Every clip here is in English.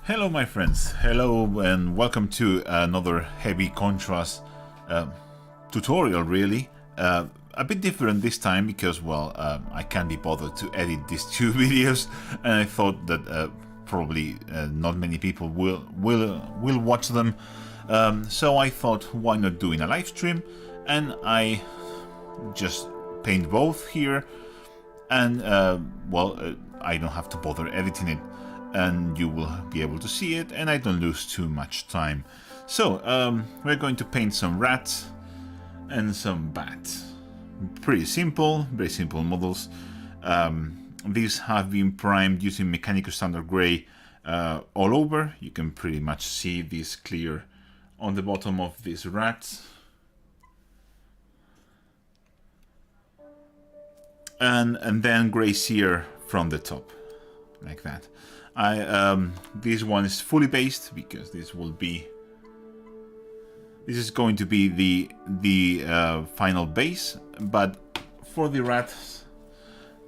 Hello my friends, hello and welcome to another heavy contrast tutorial really. A bit different this time because, well, I can't be bothered to edit these two videos, and I thought that probably not many people will watch them. So I thought, why not doing a live stream, and I just paint both here, and I don't have to bother editing it, and you will be able to see it, and I don't lose too much time. So we're going to paint some rats and some bats. Pretty simple, very simple models. These have been primed using mechanical standard gray all over. You can pretty much see this clear on the bottom of these rats. And then gray sear from the top, like that. This one is fully based because this is going to be the final base, but for the rats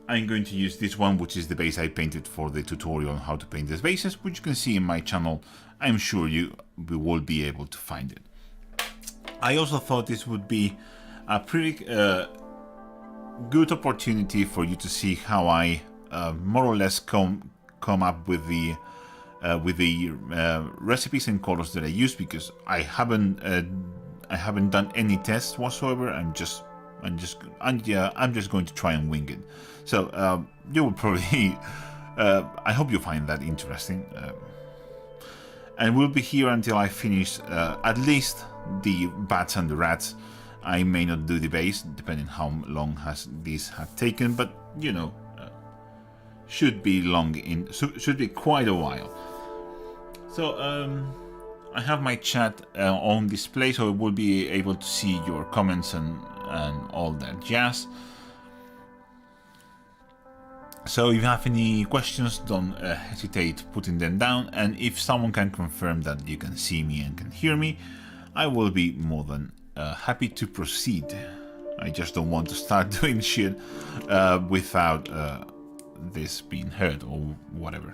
I'm going to use this one, which is the base I painted for the tutorial on how to paint these bases, which you can see in my channel. I'm sure you will be able to find it. I also thought this would be a pretty good opportunity for you to see how I more or less come up with the recipes and colors that I use, because I haven't done any tests whatsoever. I'm just going to try and wing it. So you will probably I hope you find that interesting, and we'll be here until I finish at least the bats and the rats. I may not do the base, depending how long these have taken, but you know, should be quite a while. So I have my chat on display, so I will be able to see your comments and all that jazz. So if you have any questions, don't hesitate putting them down, and if someone can confirm that you can see me and can hear me, I will be more than happy to proceed. I just don't want to start doing shit without this being heard or whatever.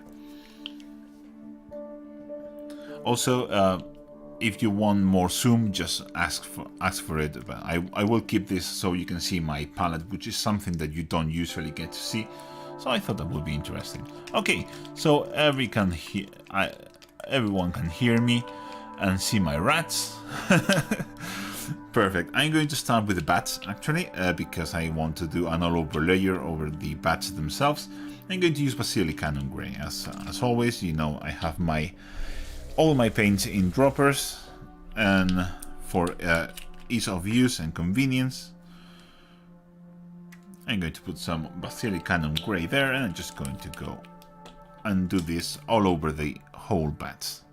Also, if you want more zoom, just ask for it. But I will keep this so you can see my palette, which is something that you don't usually get to see. So I thought that would be interesting. Okay, so everyone can hear me and see my rats. Perfect. I'm going to start with the bats actually, because I want to do an all-over layer over the bats themselves. I'm going to use Basilic Cannon Grey. As always, you know, I have all my paints in droppers, and for ease of use and convenience, I'm going to put some Basilic Cannon Grey there, and I'm just going to go and do this all over the whole bats.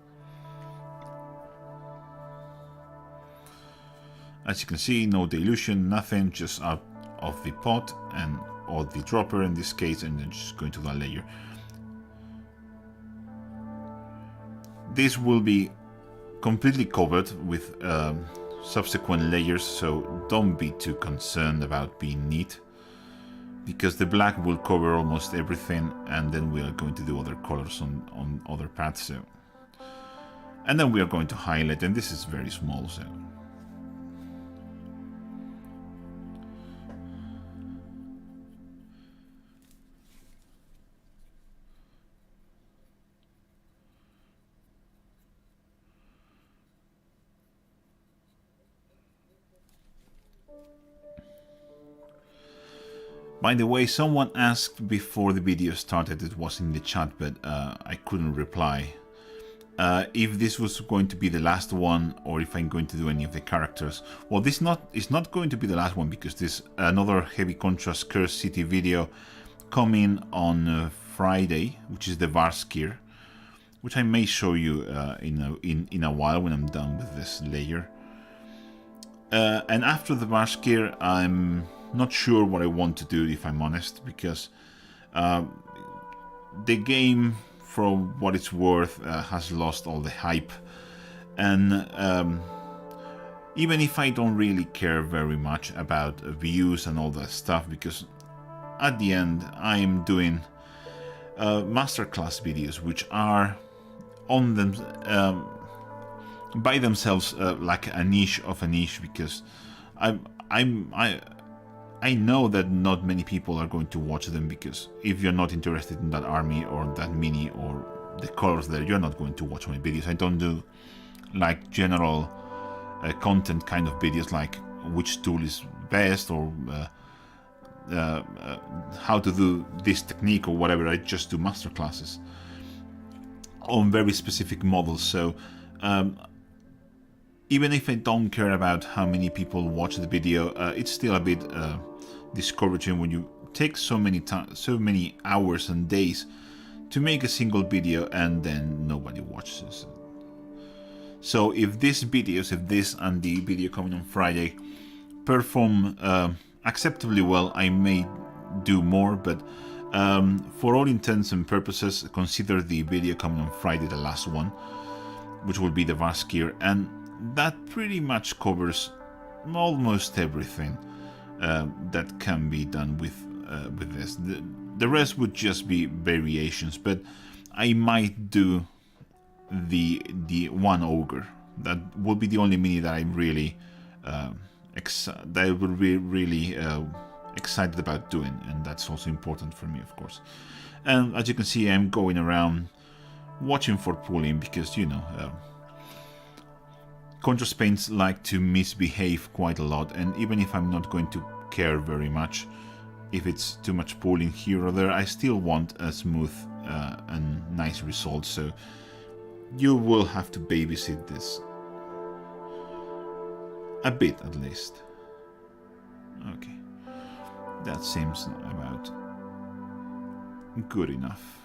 As you can see, no dilution, nothing, just out of the pot and or the dropper in this case, and then just going to that layer. This will be completely covered with subsequent layers, so don't be too concerned about being neat, because the black will cover almost everything, and then we are going to do other colors on other paths. So, and then we are going to highlight, and this is very small, so. By the way, someone asked before the video started, it was in the chat, but I couldn't reply, if this was going to be the last one or if I'm going to do any of the characters. Well, this is not going to be the last one, because there's another Heavy Contrast Curse City video coming on Friday, which is the Varskir, which I may show you in a while when I'm done with this layer. And after the Varskir, I'm not sure what I want to do, if I'm honest, because the game, for what it's worth, has lost all the hype, and even if I don't really care very much about views and all that stuff, because at the end I'm doing masterclass videos, which are on them by themselves like a niche of a niche, because I know that not many people are going to watch them, because if you're not interested in that army or that mini or the colors there, you're not going to watch my videos. I don't do like general content kind of videos, like which tool is best or how to do this technique or whatever. I just do masterclasses on very specific models. So even if I don't care about how many people watch the video, it's still a bit discouraging when you take so many hours and days to make a single video and then nobody watches. So if this and the video coming on Friday perform acceptably well, I may do more, but for all intents and purposes, consider the video coming on Friday the last one, which will be the Varskir, and that pretty much covers almost everything that can be done with this. The rest would just be variations, but I might do the one ogre. That will be the only mini that I'm really excited about doing, and that's also important for me, of course. And as you can see, I'm going around watching for pooling, because you know, contrast paints like to misbehave quite a lot, and even if I'm not going to care very much if it's too much pooling here or there, I still want a smooth and nice result. So you will have to babysit this a bit at least. Okay, that seems about good enough.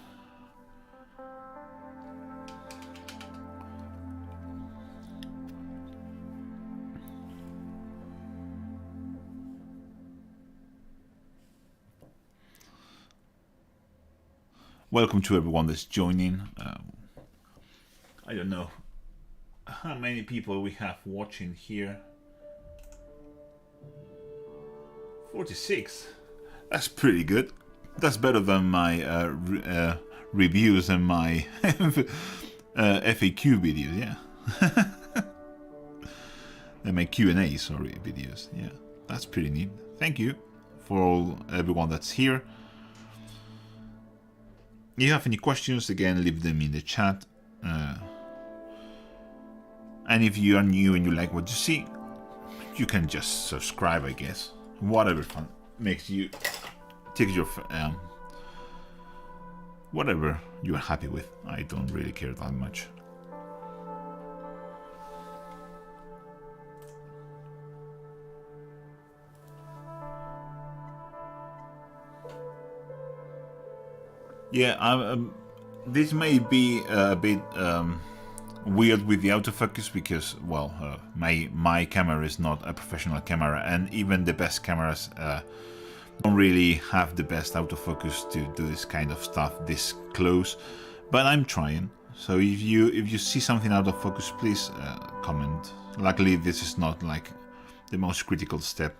Welcome to everyone that's joining. I don't know how many people we have watching here. 46. That's pretty good. That's better than my reviews and my FAQ videos, yeah. my Q&A, sorry, videos. Yeah, that's pretty neat. Thank you for everyone that's here. If you have any questions, again, leave them in the chat. And if you are new and you like what you see, you can just subscribe, I guess. Whatever fun makes you take your whatever you are happy with. I don't really care that much. Yeah, this may be a bit weird with the autofocus because, well, my camera is not a professional camera, and even the best cameras don't really have the best autofocus to do this kind of stuff this close. But I'm trying. So if you see something out of focus, please comment. Luckily, this is not like the most critical step.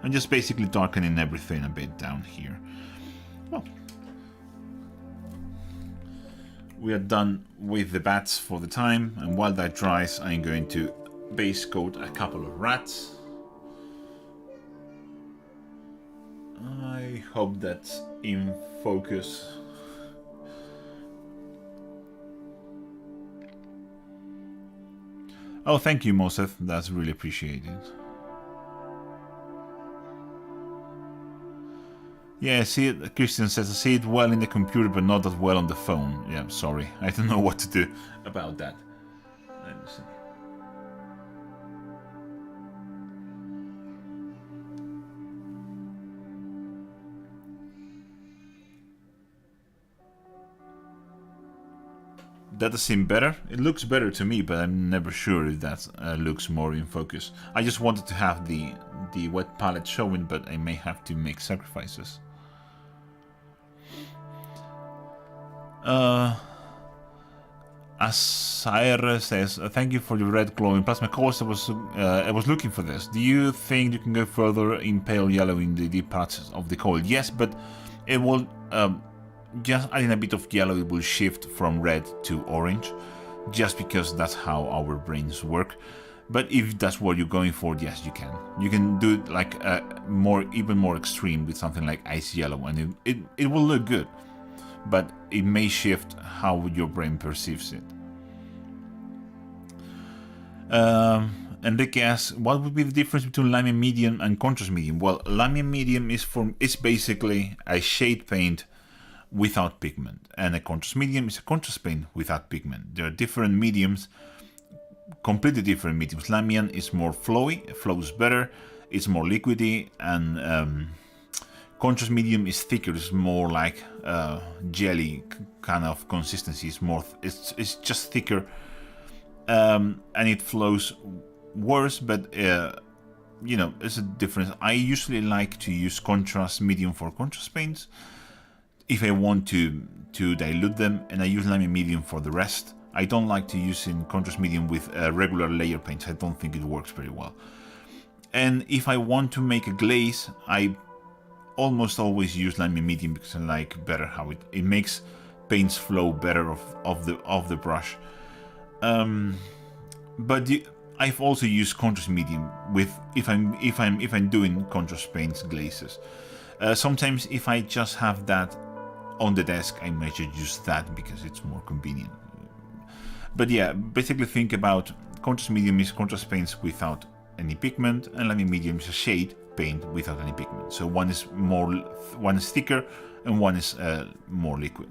I'm just basically darkening everything a bit down here. Well, we are done with the bats for the time, and while that dries, I'm going to base coat a couple of rats. I hope that's in focus. Oh, thank you, Mosef. That's really appreciated. Yeah, see it, Christian says, I see it well in the computer, but not that well on the phone. Yeah, sorry. I don't know what to do about that. Let me see. That does seem better. It looks better to me, but I'm never sure if that looks more in focus. I just wanted to have the wet palette showing, but I may have to make sacrifices. Asire says, thank you for your red glowing plasma course. I was looking for this. Do you think you can go further in pale yellow in the deep parts of the coil? Yes, but it will just adding a bit of yellow, it will shift from red to orange, just because that's how our brains work. But if that's what you're going for, yes, you can. You can do it like even more extreme with something like ice yellow, and it will look good. But it may shift how your brain perceives it. Enrique asks, what would be the difference between lamy medium and contrast medium? Well, lamy medium is basically a shade paint without pigment, and a contrast medium is a contrast paint without pigment. There are different mediums, completely different mediums. Lamian is more flowy, it flows better, it's more liquidy, and contrast medium is thicker. It's more like jelly kind of consistency. It's just thicker, and it flows worse. But you know, it's a difference. I usually like to use contrast medium for contrast paints if I want to dilute them, and I use lamy medium for the rest. I don't like to use in contrast medium with regular layer paints. I don't think it works very well. And if I want to make a glaze, I almost always use lamy medium because I like better how it makes paints flow better off the brush. But I've also used contrast medium with if I'm doing contrast paints glazes. Sometimes if I just have that on the desk, I may just use that because it's more convenient. But yeah, basically think about contrast medium is contrast paints without any pigment, and lamy medium is a shade paint without any pigment. So one is thicker and one is more liquid.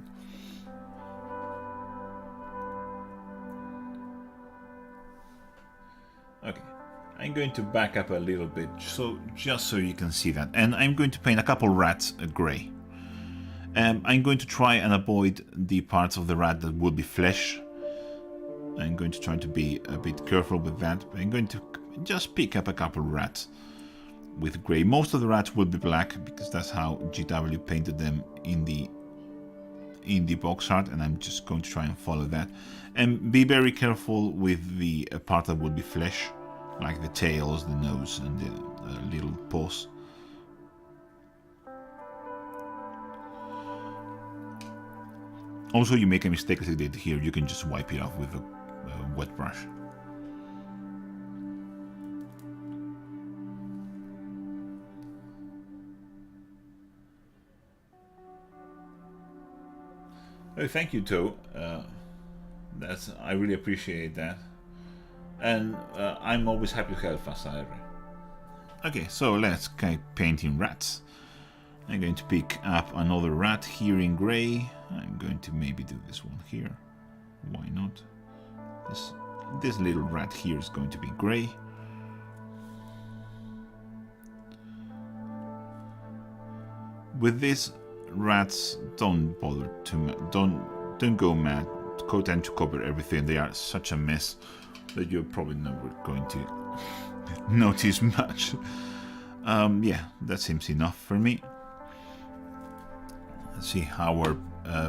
Okay, I'm going to back up a little bit just so you can see that, and I'm going to paint a couple rats grey. I'm going to try and avoid the parts of the rat that will be flesh. I'm going to try to be a bit careful with that. I'm going to just pick up a couple rats with grey. Most of the rats will be black because that's how GW painted them in the box art, and I'm just going to try and follow that. And be very careful with the part that will be flesh, like the tails, the nose, and the little paws. Also, you make a mistake as I did here, you can just wipe it off with a wet brush. Oh, thank you, Toe. I really appreciate that, and I'm always happy to help us, Ira. Okay, so let's keep painting rats. I'm going to pick up another rat here in grey. I'm going to maybe do this one here. Why not? This little rat here is going to be grey. With these rats, don't bother too much. Don't go mad. Tend to cover everything. They are such a mess that you're probably never going to notice much. Yeah, that seems enough for me. Let's see how our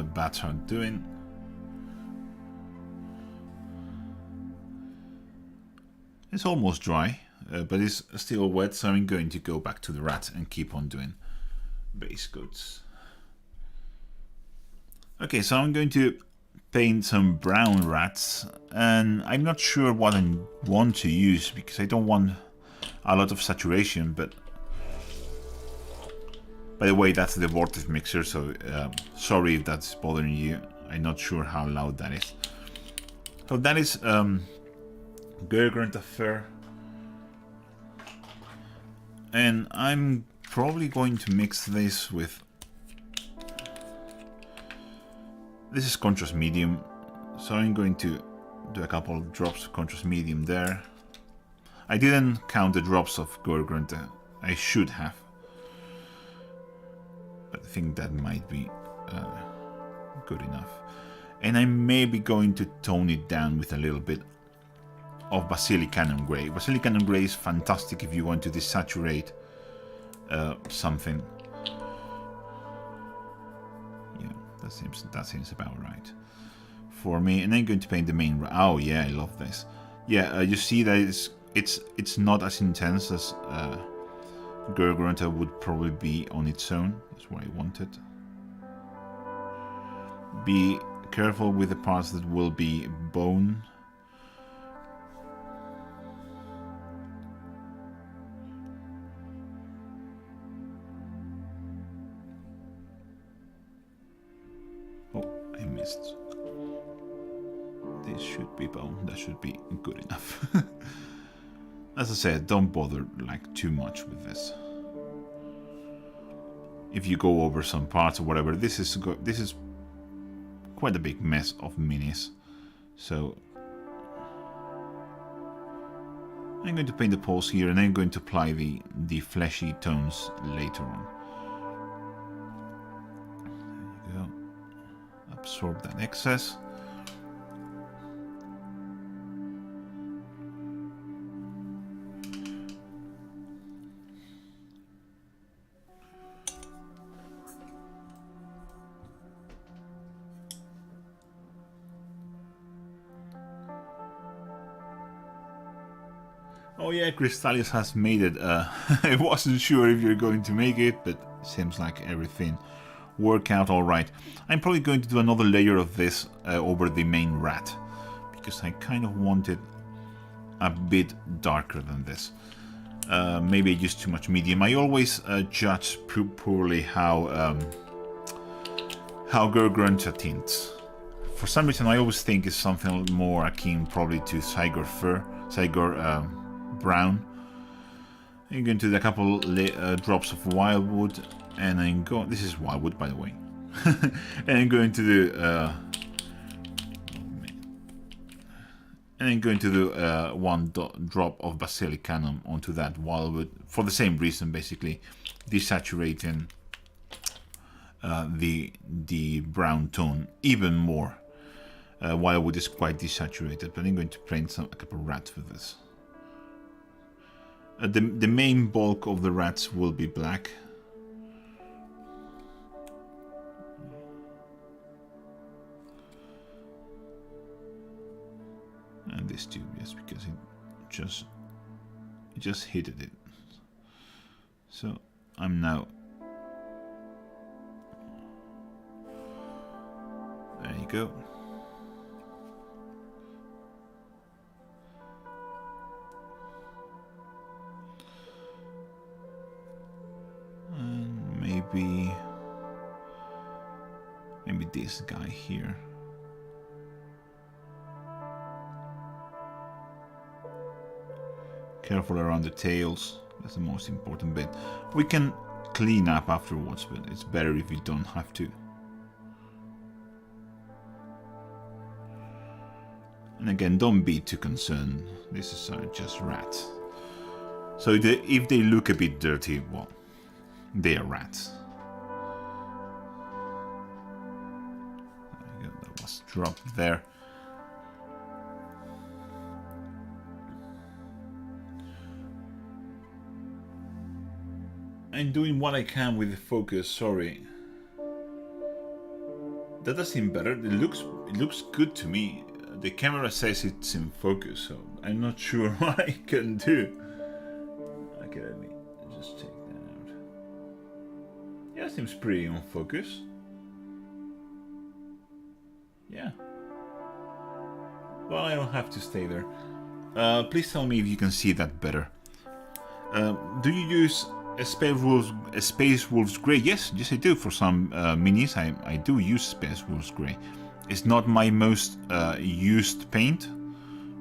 bats are doing. It's almost dry, but it's still wet, so I'm going to go back to the rat and keep on doing base coats. Okay, so I'm going to paint some brown rats, and I'm not sure what I want to use because I don't want a lot of saturation, but by the way, that's the vortex mixer, so sorry if that's bothering you. I'm not sure how loud that is. So that is Gergrant Affair, and I'm probably going to mix this with, this is contrast medium, so I'm going to do a couple of drops of contrast medium there. I didn't count the drops of Gergrant, I should have, but I think that might be good enough. And I'm maybe going to tone it down with a little bit of Basilicanum Grey. Basilicanum Grey is fantastic if you want to desaturate something. Yeah, that seems about right for me. And I'm going to paint the main. Oh yeah, I love this. Yeah, you see that it's not as intense as Gergrunta would probably be on its own. That's what I wanted. Be careful with the parts that will be bone. Oh, I missed. This should be bone. That should be good enough. As I said, don't bother like too much with this. If you go over some parts or whatever, this is quite a big mess of minis. So I'm going to paint the poles here, and I'm going to apply the fleshy tones later on. There you go. Absorb that excess. Oh yeah, Crystallis has made it. I wasn't sure if you're going to make it, but it seems like everything worked out alright. I'm probably going to do another layer of this over the main rat, because I kind of want it a bit darker than this. Maybe I used too much medium. I always judge poorly how Gergrunta tints. For some reason I always think it's something more akin probably to Cygor fur, Cygor brown. I'm going to do a couple drops of wildwood, and I'm going. This is wildwood, by the way. And I'm going to do. And I'm going to do one drop of Basilicanum onto that wildwood for the same reason, basically, desaturating the brown tone even more. Wildwood is quite desaturated, but I'm going to paint a couple of rats with this. The main bulk of the rats will be black. And this too, yes, because it just hit it. So I'm now. There you go. Maybe this guy here. Careful around the tails, that's the most important bit. We can clean up afterwards, but it's better if you don't have to. And again, don't be too concerned, this is just rats. So if they look a bit dirty, well, they are rats. There you go, that was dropped there. I'm doing what I can with the focus, sorry. That does seem better, it looks good to me. The camera says it's in focus, so I'm not sure what I can do. Okay, let me just take that out. Yeah, seems pretty on focus. Yeah. Well, I don't have to stay there. Please tell me if you can see that better. Do you use a Space Wolves Grey? Yes, I do. For some minis, I do use Space Wolves Grey. It's not my most used paint,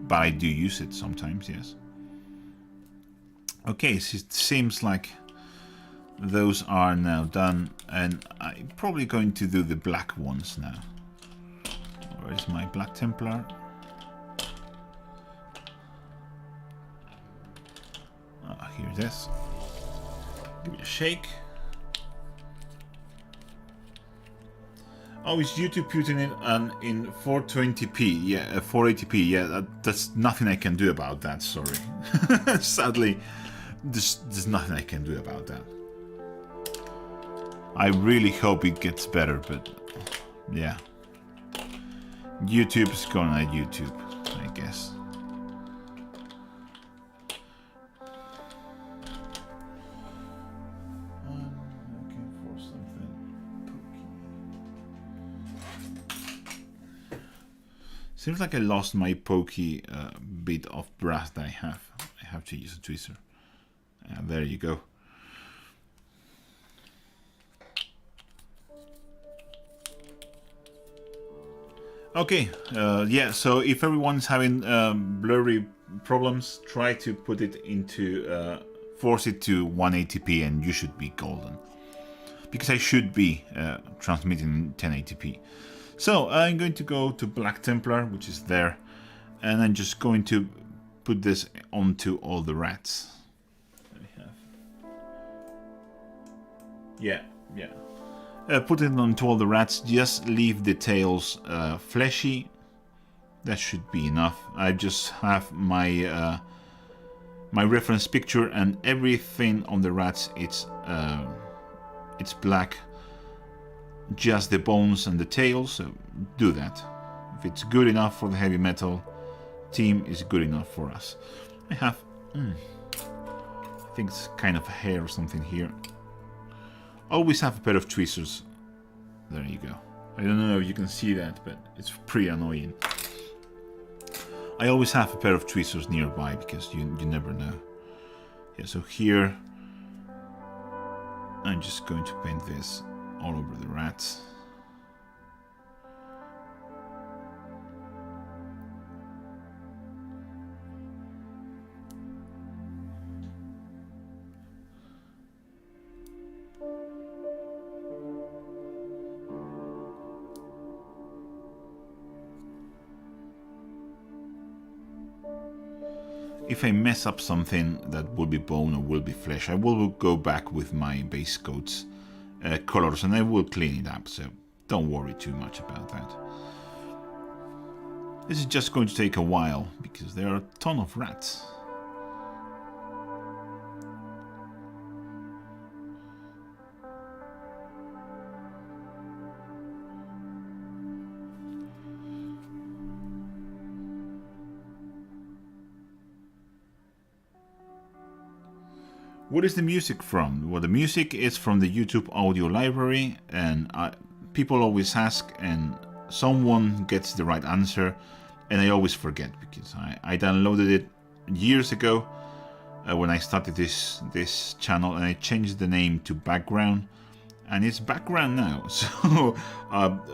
but I do use it sometimes, yes. Okay, so it seems like those are now done, and I'm probably going to do the black ones now. Where is my Black Templar? Here it is. Give it a shake. Oh, it's YouTube putting it in 420p, yeah, 480p, yeah, that's nothing I can do about that, sorry. Sadly, there's nothing I can do about that. I really hope it gets better, but yeah. YouTube is gonna YouTube, I guess. Seems like I lost my pokey bit of brass that I have. I have to use a tweezer. There you go. Okay, yeah, so if everyone's having blurry problems, try to put it into, force it to 180p and you should be golden. Because I should be transmitting in 1080p. So I'm going to go to Black Templar, which is there, and I'm just going to put this onto all the rats. Yeah. Put it onto all the rats, just leave the tails fleshy. That should be enough. I just have my my reference picture, and everything on the rats it's black. Just the bones and the tails, so do that. If it's good enough for the heavy metal team, it's good enough for us. I have, I think it's kind of a hair or something here. Always have a pair of tweezers. There you go. I don't know if you can see that, but it's pretty annoying. I always have a pair of tweezers nearby because you never know. Yeah, so here I'm just going to paint this all over the rats. If I mess up something that will be bone or will be flesh, I will go back with my base coats colors and I will clean it up, so don't worry too much about that. This is just going to take a while because there are a ton of rats. What is the music from? Well, the music is from the YouTube audio library, and people always ask and someone gets the right answer, and I always forget because I downloaded it years ago when I started this channel, and I changed the name to Background, and it's background now. So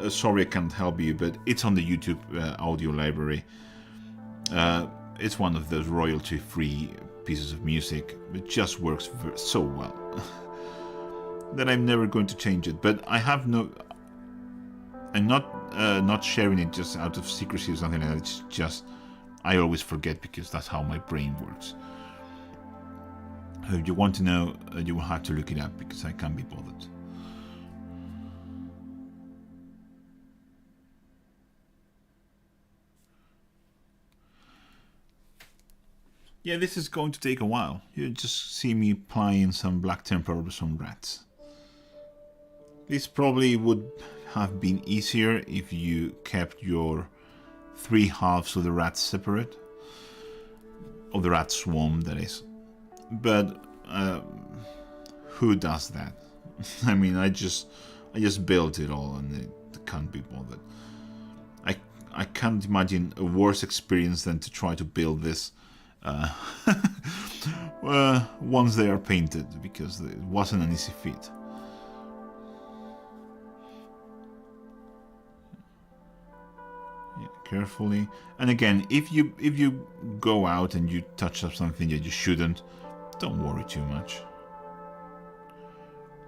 sorry I can't help you, but it's on the YouTube audio library. It's one of those royalty-free pieces of music. It just works so well that I'm never going to change it. But I have no... I'm not sharing it just out of secrecy or something like that. It's just I always forget because that's how my brain works. If you want to know, you will have to look it up because I can't be bothered. Yeah, this is going to take a while. You just see me applying some black temper over some rats. This probably would have been easier if you kept your 3 halves of the rats separate. Of the rat swarm, that is. But who does that? I mean, I just built it all and it can't be bothered. I can't imagine a worse experience than to try to build this once they are painted, because it wasn't an easy feat. Yeah, carefully. And again, if you go out and you touch up something that you shouldn't, don't worry too much.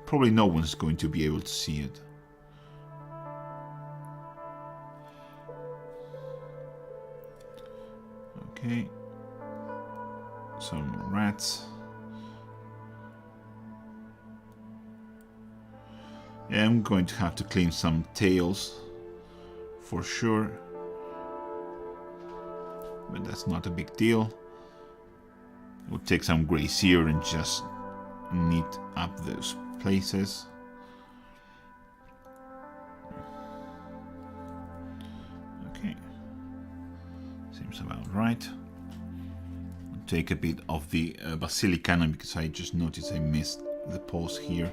Probably no one's going to be able to see it. Okay. Some rats. Yeah, I'm going to have to clean some tails for sure. But that's not a big deal. We'll take some grazier and just neat up those places. Okay, seems about right. I'll take a bit of the basilicana because I just noticed I missed the pause here.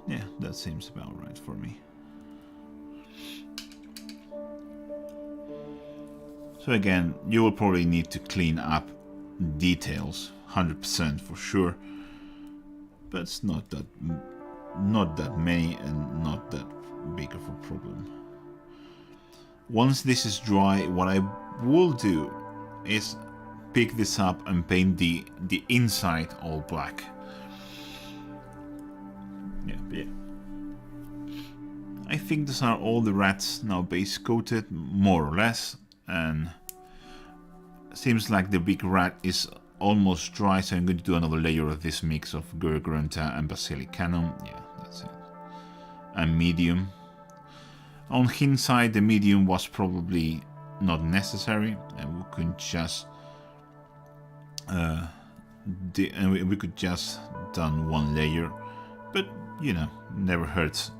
Yeah, that seems about right for me. So again, you will probably need to clean up details, 100% for sure, but it's not that many and not that big of a problem. Once this is dry, what I will do is pick this up and paint the inside all black. Yeah. I think these are all the rats now base coated, more or less. And seems like the big rat is almost dry, so I'm going to do another layer of this mix of Grunta and Basilicanum. Yeah, that's it. And medium. On his side, the medium was probably not necessary, and we could just we could just done one layer, but you know, never hurts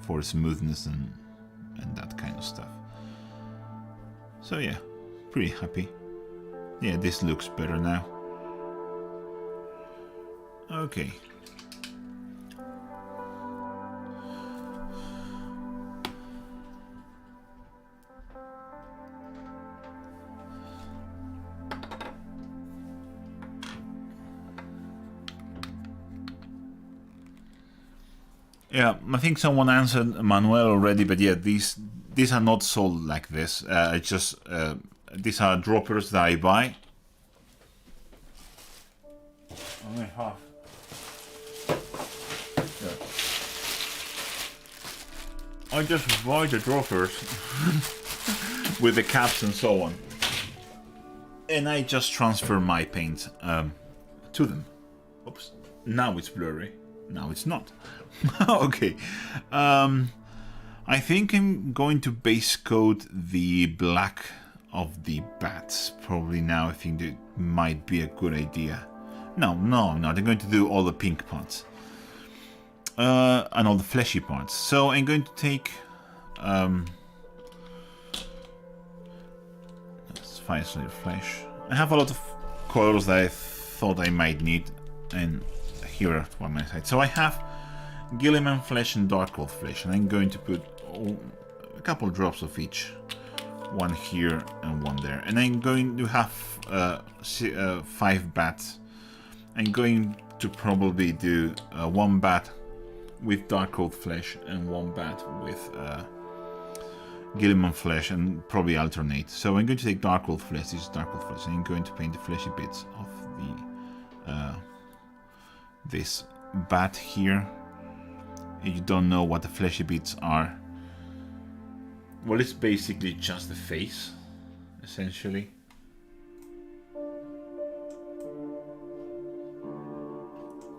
for smoothness and that kind of stuff. So yeah, pretty happy. Yeah, this looks better now. Okay. Yeah, I think someone answered Manuel already, but yeah, these are not sold like this. It's just these are droppers that I buy. Only half. Yeah. I just buy the droppers with the caps and so on, and I just transfer my paint to them. Oops! Now it's blurry. Now it's not. Okay. I think I'm going to base coat the black of the bats. Probably now I think that might be a good idea. No, I'm not. I'm going to do all the pink parts. And all the fleshy parts. So I'm going to take... let's find some flesh. I have a lot of colors that I thought I might need. And here are one my side. So I have Gilliman flesh and Darkwood flesh. And I'm going to put a couple drops of each. One here and one there. And I'm going to have 5 bats. I'm going to probably do one bat with dark oak flesh and one bat with Gilliman flesh, and probably alternate. So I'm going to take dark oak flesh. This is dark oak flesh, and I'm going to paint the fleshy bits of the this bat here. If you don't know what the fleshy bits are, well, it's basically just the face, essentially.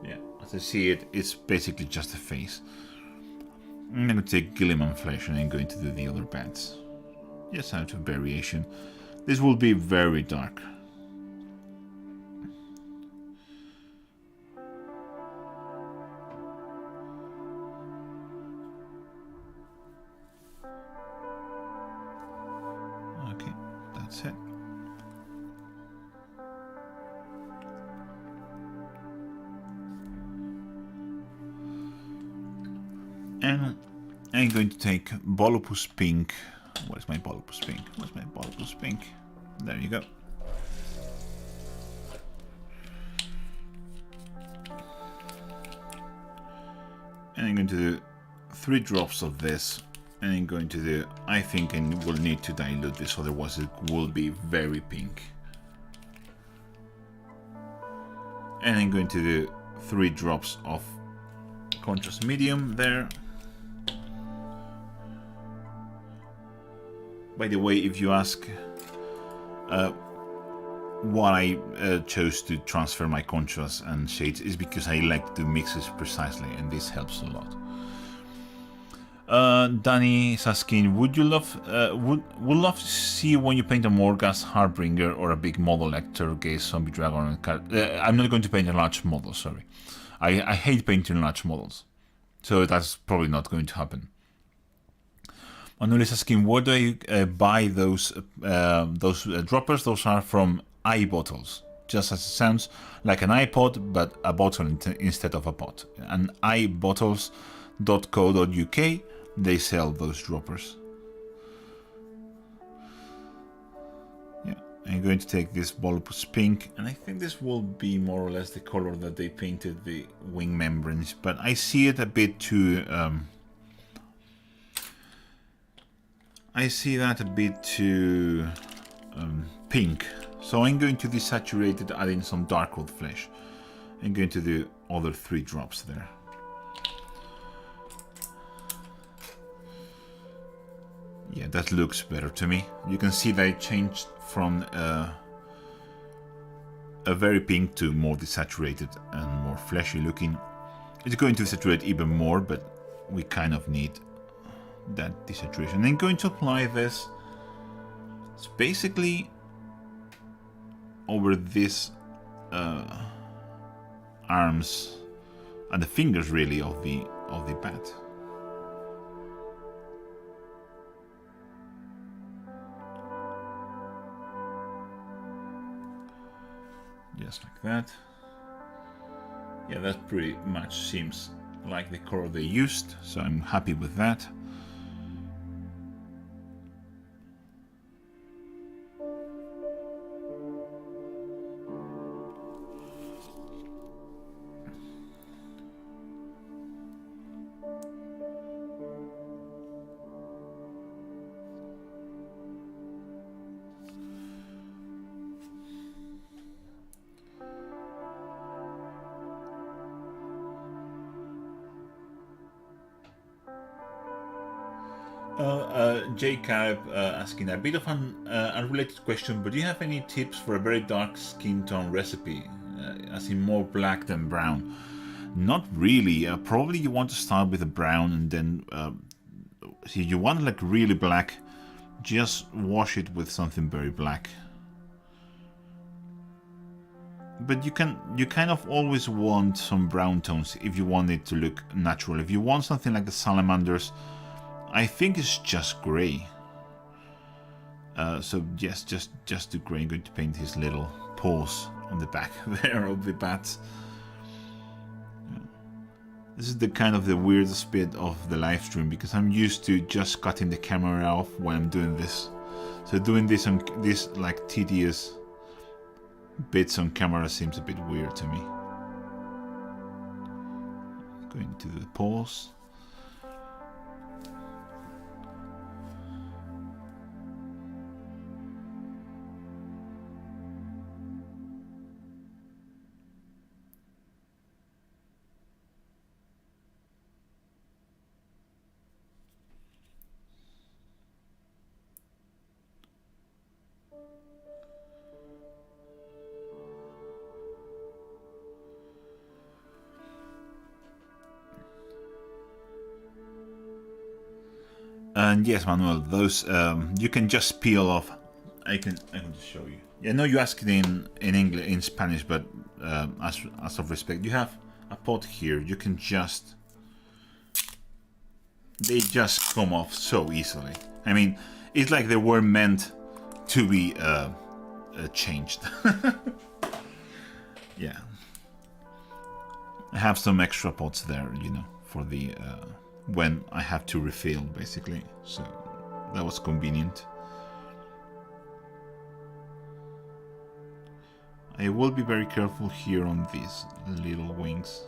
Yeah, as I see it, it's basically just the face. I'm going to take Gilliman flesh and I'm going to do the other bats. Just out of variation. This will be very dark. Okay, that's it. And I'm going to take Volupus Pink. Where's my Volupus Pink? Where's my Volupus Pink? There you go. And I'm going to do 3 drops of this. And I'm going to do, I think I will need to dilute this, otherwise it will be very pink. And I'm going to do 3 drops of contrast medium there. By the way, if you ask why I chose to transfer my contrast and shades, is because I like to mix it precisely, and this helps a lot. Danny is asking, would you love would love to see when you paint a Morghast Harbinger or a big model like Turgaze, Zombie Dragon and I'm not going to paint a large model, sorry. I hate painting large models, so that's probably not going to happen. Manuel is asking, where do I buy those droppers? Those are from iBottles, just as it sounds like an iPod, but a bottle instead of a pot. And iBottles.co.uk, they sell those droppers. Yeah, I'm going to take this Volupus Pink, and I think this will be more or less the color that they painted the wing membranes, but I see it a bit too... I see that a bit too pink, so I'm going to desaturate it, adding some dark oak flesh. I'm going to do other 3 drops there. Yeah, that looks better to me. You can see that it changed from a very pink to more desaturated and more fleshy looking. It's going to saturate even more, but we kind of need that desaturation. I'm going to apply this. It's basically over this arms and the fingers really of the bat. Just like that. Yeah, that pretty much seems like the color they used, so I'm happy with that. Jacob asking a bit of an unrelated question, but do you have any tips for a very dark skin tone recipe, as in more black than brown? Not really. Probably you want to start with a brown, and then see, you want like really black, just wash it with something very black. But you kind of always want some brown tones if you want it to look natural. If you want something like the salamanders, I think it's just grey. So yes, just do grey. I'm going to paint his little paws on the back there of the bats. This is the kind of the weirdest bit of the live stream, because I'm used to just cutting the camera off when I'm doing this. So doing this on this like tedious bits on camera seems a bit weird to me. going to the pause. And yes, Manuel, those you can just peel off. I can just show you. Yeah, no, you asked it in English, in Spanish, but as of respect, you have a pot here. You can just, they just come off so easily. I mean, it's like they were meant to be changed. Yeah, I have some extra pots there, you know, for the when I have to refill, basically, so that was convenient. I will be very careful here on these little wings.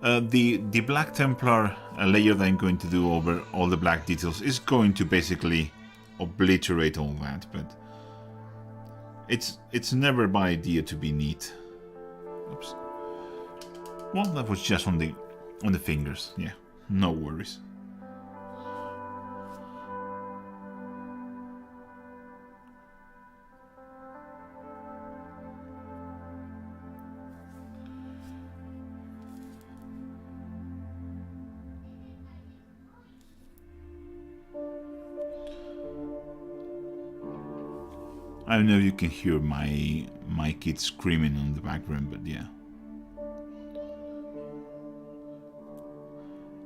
The Black Templar layer that I'm going to do over all the black details is going to basically obliterate all that, but it's never my idea to be neat. Oops. Well, that was just on the fingers. Yeah, no worries. I don't know if you can hear my kids screaming in the background, but yeah.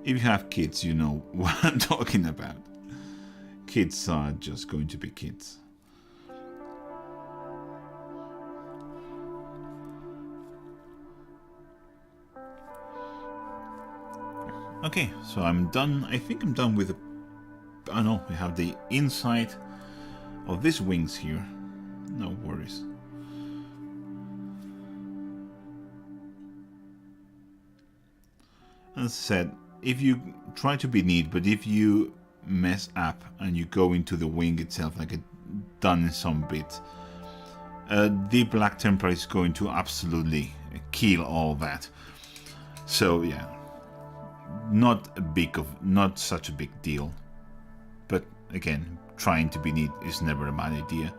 If you have kids, you know what I'm talking about. Kids are just going to be kids. Okay, so I'm done. I think I'm done with the... Oh no, we have the inside of these wings here. No worries. As I said, if you try to be neat, but if you mess up and you go into the wing itself, like it done in some bits, the Black Templar is going to absolutely kill all that. So yeah, not such a big deal. But again, trying to be neat is never a bad idea.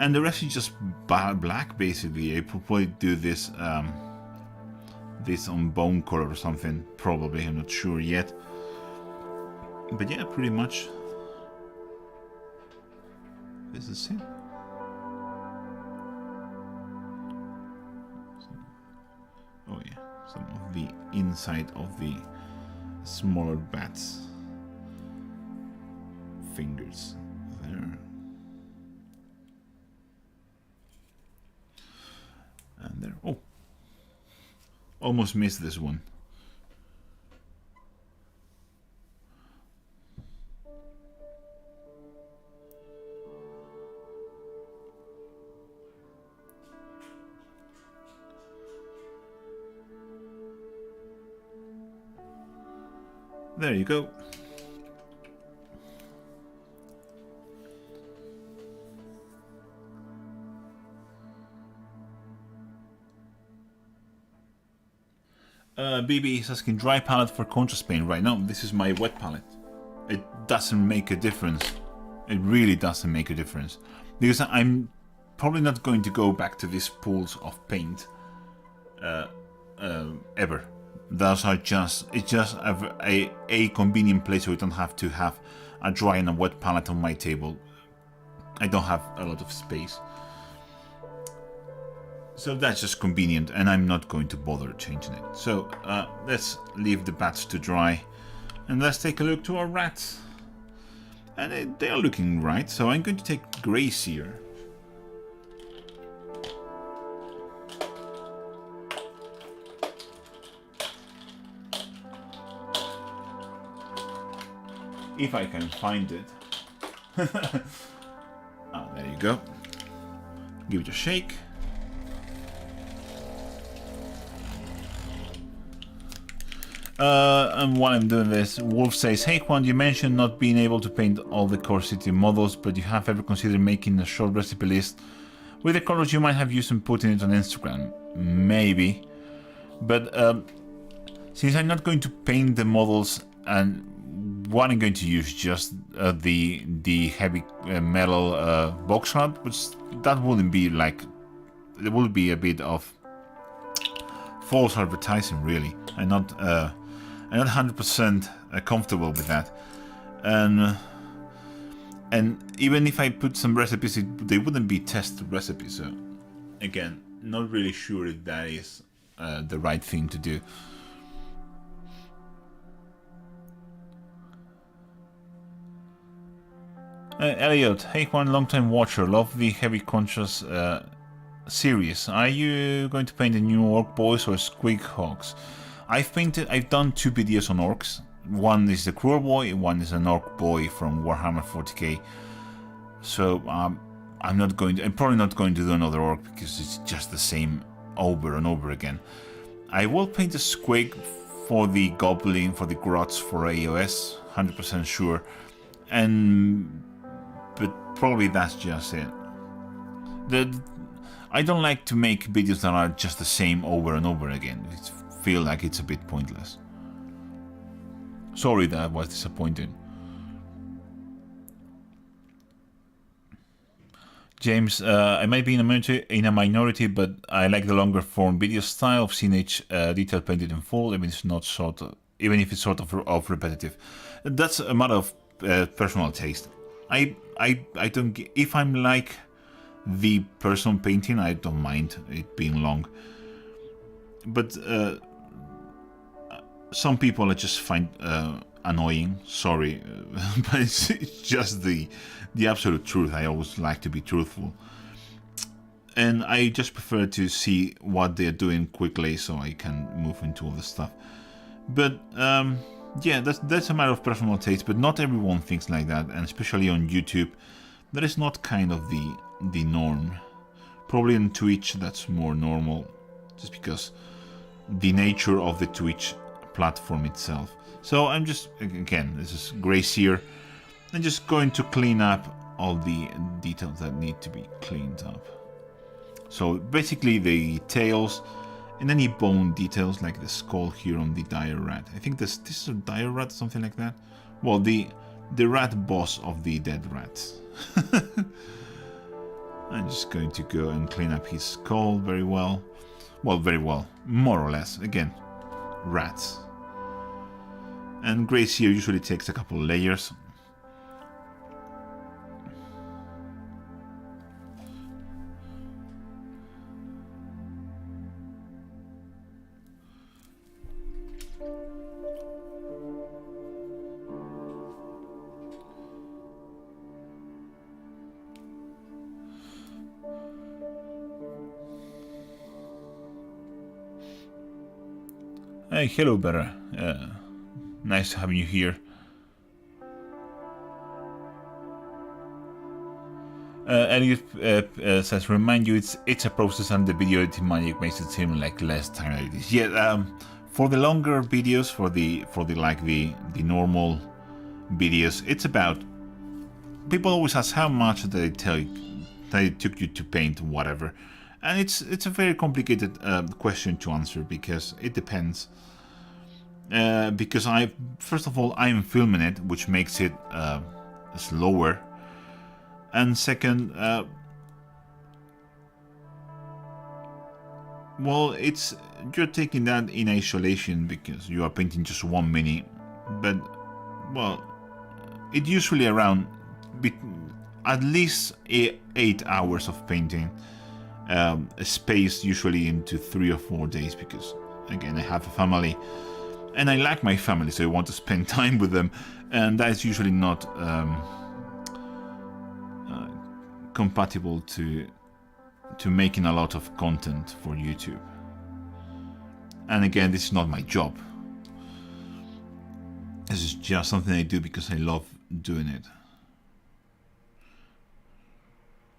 And the rest is just black, basically. I probably do this this on bone color or something, probably, I'm not sure yet. But yeah, pretty much this is it. Oh yeah, some of the inside of the smaller bats fingers there. And there. Oh, almost missed this one. There you go. BB is asking dry palette for contrast paint. Right now, this is my wet palette. It doesn't make a difference. It really doesn't make a difference. Because I'm probably not going to go back to these pools of paint ever. Those are just, it's just a convenient place where I don't have to have a dry and a wet palette on my table. I don't have a lot of space. So that's just convenient, and I'm not going to bother changing it. So let's leave the bats to dry, and let's take a look to our rats. And they are looking right, so I'm going to take Grace here. If I can find it. Oh, there you go. Give it a shake. And while I'm doing this, Wolf says, "Hey Juan, you mentioned not being able to paint all the core city models, but you have ever considered making a short recipe list with the colors you might have used and putting it on Instagram?" Maybe. But since I'm not going to paint the models, and what I'm going to use just the heavy metal box art, which that wouldn't be like, it would be a bit of false advertising, really. I'm not 100% comfortable with that, and even if I put some recipes, they wouldn't be test recipes. So again, not really sure if that is the right thing to do. Elliot, hey Juan, long-time watcher, love the Heavy Contrast series. Are you going to paint the new Orc Boys or Squig Hogs? I've done 2 videos on orcs. One is the Cruel Boy, one is an Orc Boy from Warhammer 40k. So I'm probably not going to do another orc because it's just the same over and over again. I will paint the Squig for the Goblin, for the Grots, for AOS, 100% sure. But probably that's just it. I don't like to make videos that are just the same over and over again. I feel like it's a bit pointless. Sorry that I was disappointed. James, I might be in a minority, but I like the longer form video style of seeing each detail painted in full, even if it's sort of repetitive. That's a matter of personal taste. I don't. If I'm like the person painting, I don't mind it being long. But some people I just find annoying. Sorry, but it's just the absolute truth. I always like to be truthful, and I just prefer to see what they're doing quickly so I can move into other stuff. But yeah, that's a matter of personal taste. But not everyone thinks like that, and especially on YouTube, that is not kind of the norm. Probably on Twitch that's more normal, just because the nature of the Twitch platform itself. So I'm just, again, this is Grace here. I'm just going to clean up all the details that need to be cleaned up. So basically the tails and any bone details like the skull here on the dire rat. I think this is a dire rat, something like that. Well, the rat boss of the dead rats. I'm just going to go and clean up his skull very well. Well, very well, more or less. Again, rats. And Grace here usually takes a couple layers. Hey, hello, Bera. Nice having you here. Elliot says, remind you, it's a process, and the video editing magic makes it seem like less time than it is. Yeah, for the longer videos, for the normal videos, it's about. People always ask how much they took you to paint whatever, and it's a very complicated question to answer because it depends. Because first of all, I'm filming it, which makes it slower, and second, well, you're taking that in isolation because you are painting just 1 minute, but well, it usually around at least 8 hours of painting, spaced usually into 3 or 4 days because again I have a family. And I like my family, so I want to spend time with them, and that is usually not compatible to making a lot of content for YouTube. And again, this is not my job. This is just something I do because I love doing it.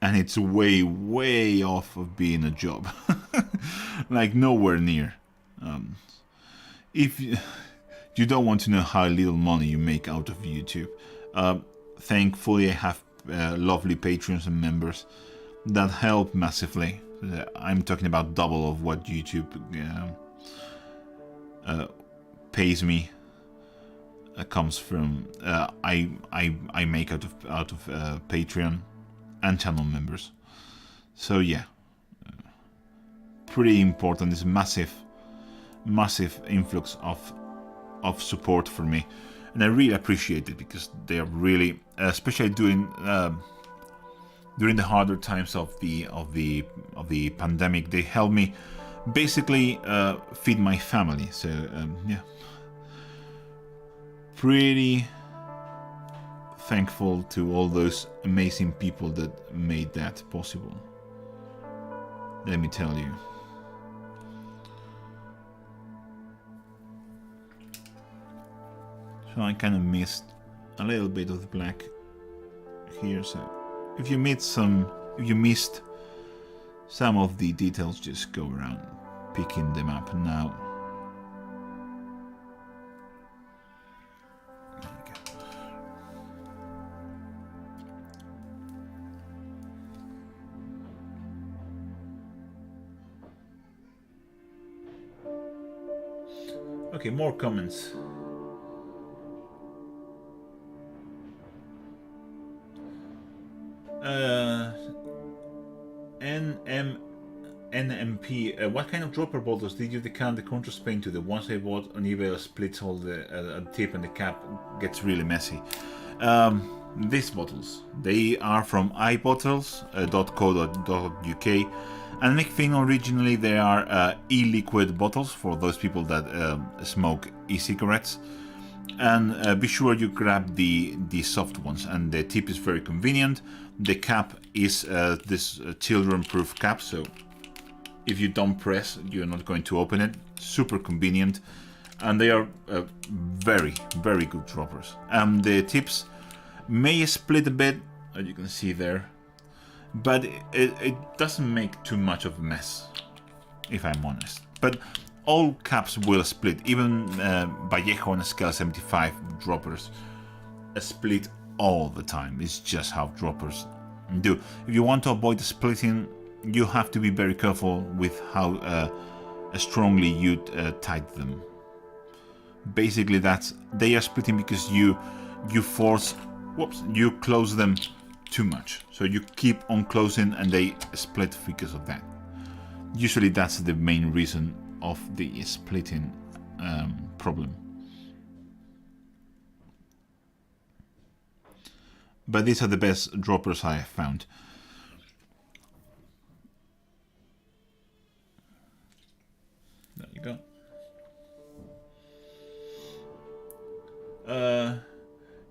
And it's way, way off of being a job. Like nowhere near. You don't want to know how little money you make out of YouTube. Thankfully, I have lovely patrons and members that help massively. I'm talking about double of what YouTube pays me. Comes from I make out of Patreon and channel members. So yeah, pretty important. This massive influx of support for me, and I really appreciate it, because they are really, especially during the harder times of the pandemic, they help me basically feed my family. So yeah, pretty thankful to all those amazing people that made that possible. Let me tell you. So I kind of missed a little bit of the black here. So if you missed some of the details, just go around picking them up now. There you go. Okay, more comments. NMP, what kind of dropper bottles did you decant the contrast paint to? The ones I bought on eBay splits all the tip, and the cap gets really messy. These bottles, they are from ibottles.co.uk, and Nick Finn, originally they are e-liquid bottles for those people that smoke e-cigarettes. And be sure you grab the soft ones, and the tip is very convenient. The cap is this children-proof cap, so if you don't press, you're not going to open it. Super convenient, and they are very good droppers. The tips may split a bit, as you can see there, but it doesn't make too much of a mess, if I'm honest. But all caps will split, even Vallejo and Scale 75 droppers split all the time. It's just how droppers do. If you want to avoid the splitting, you have to be very careful with how strongly you tight them. Basically, they are splitting because you close them too much. So you keep on closing, and they split because of that. Usually, that's the main reason of the splitting problem. But these are the best droppers I have found. There you go.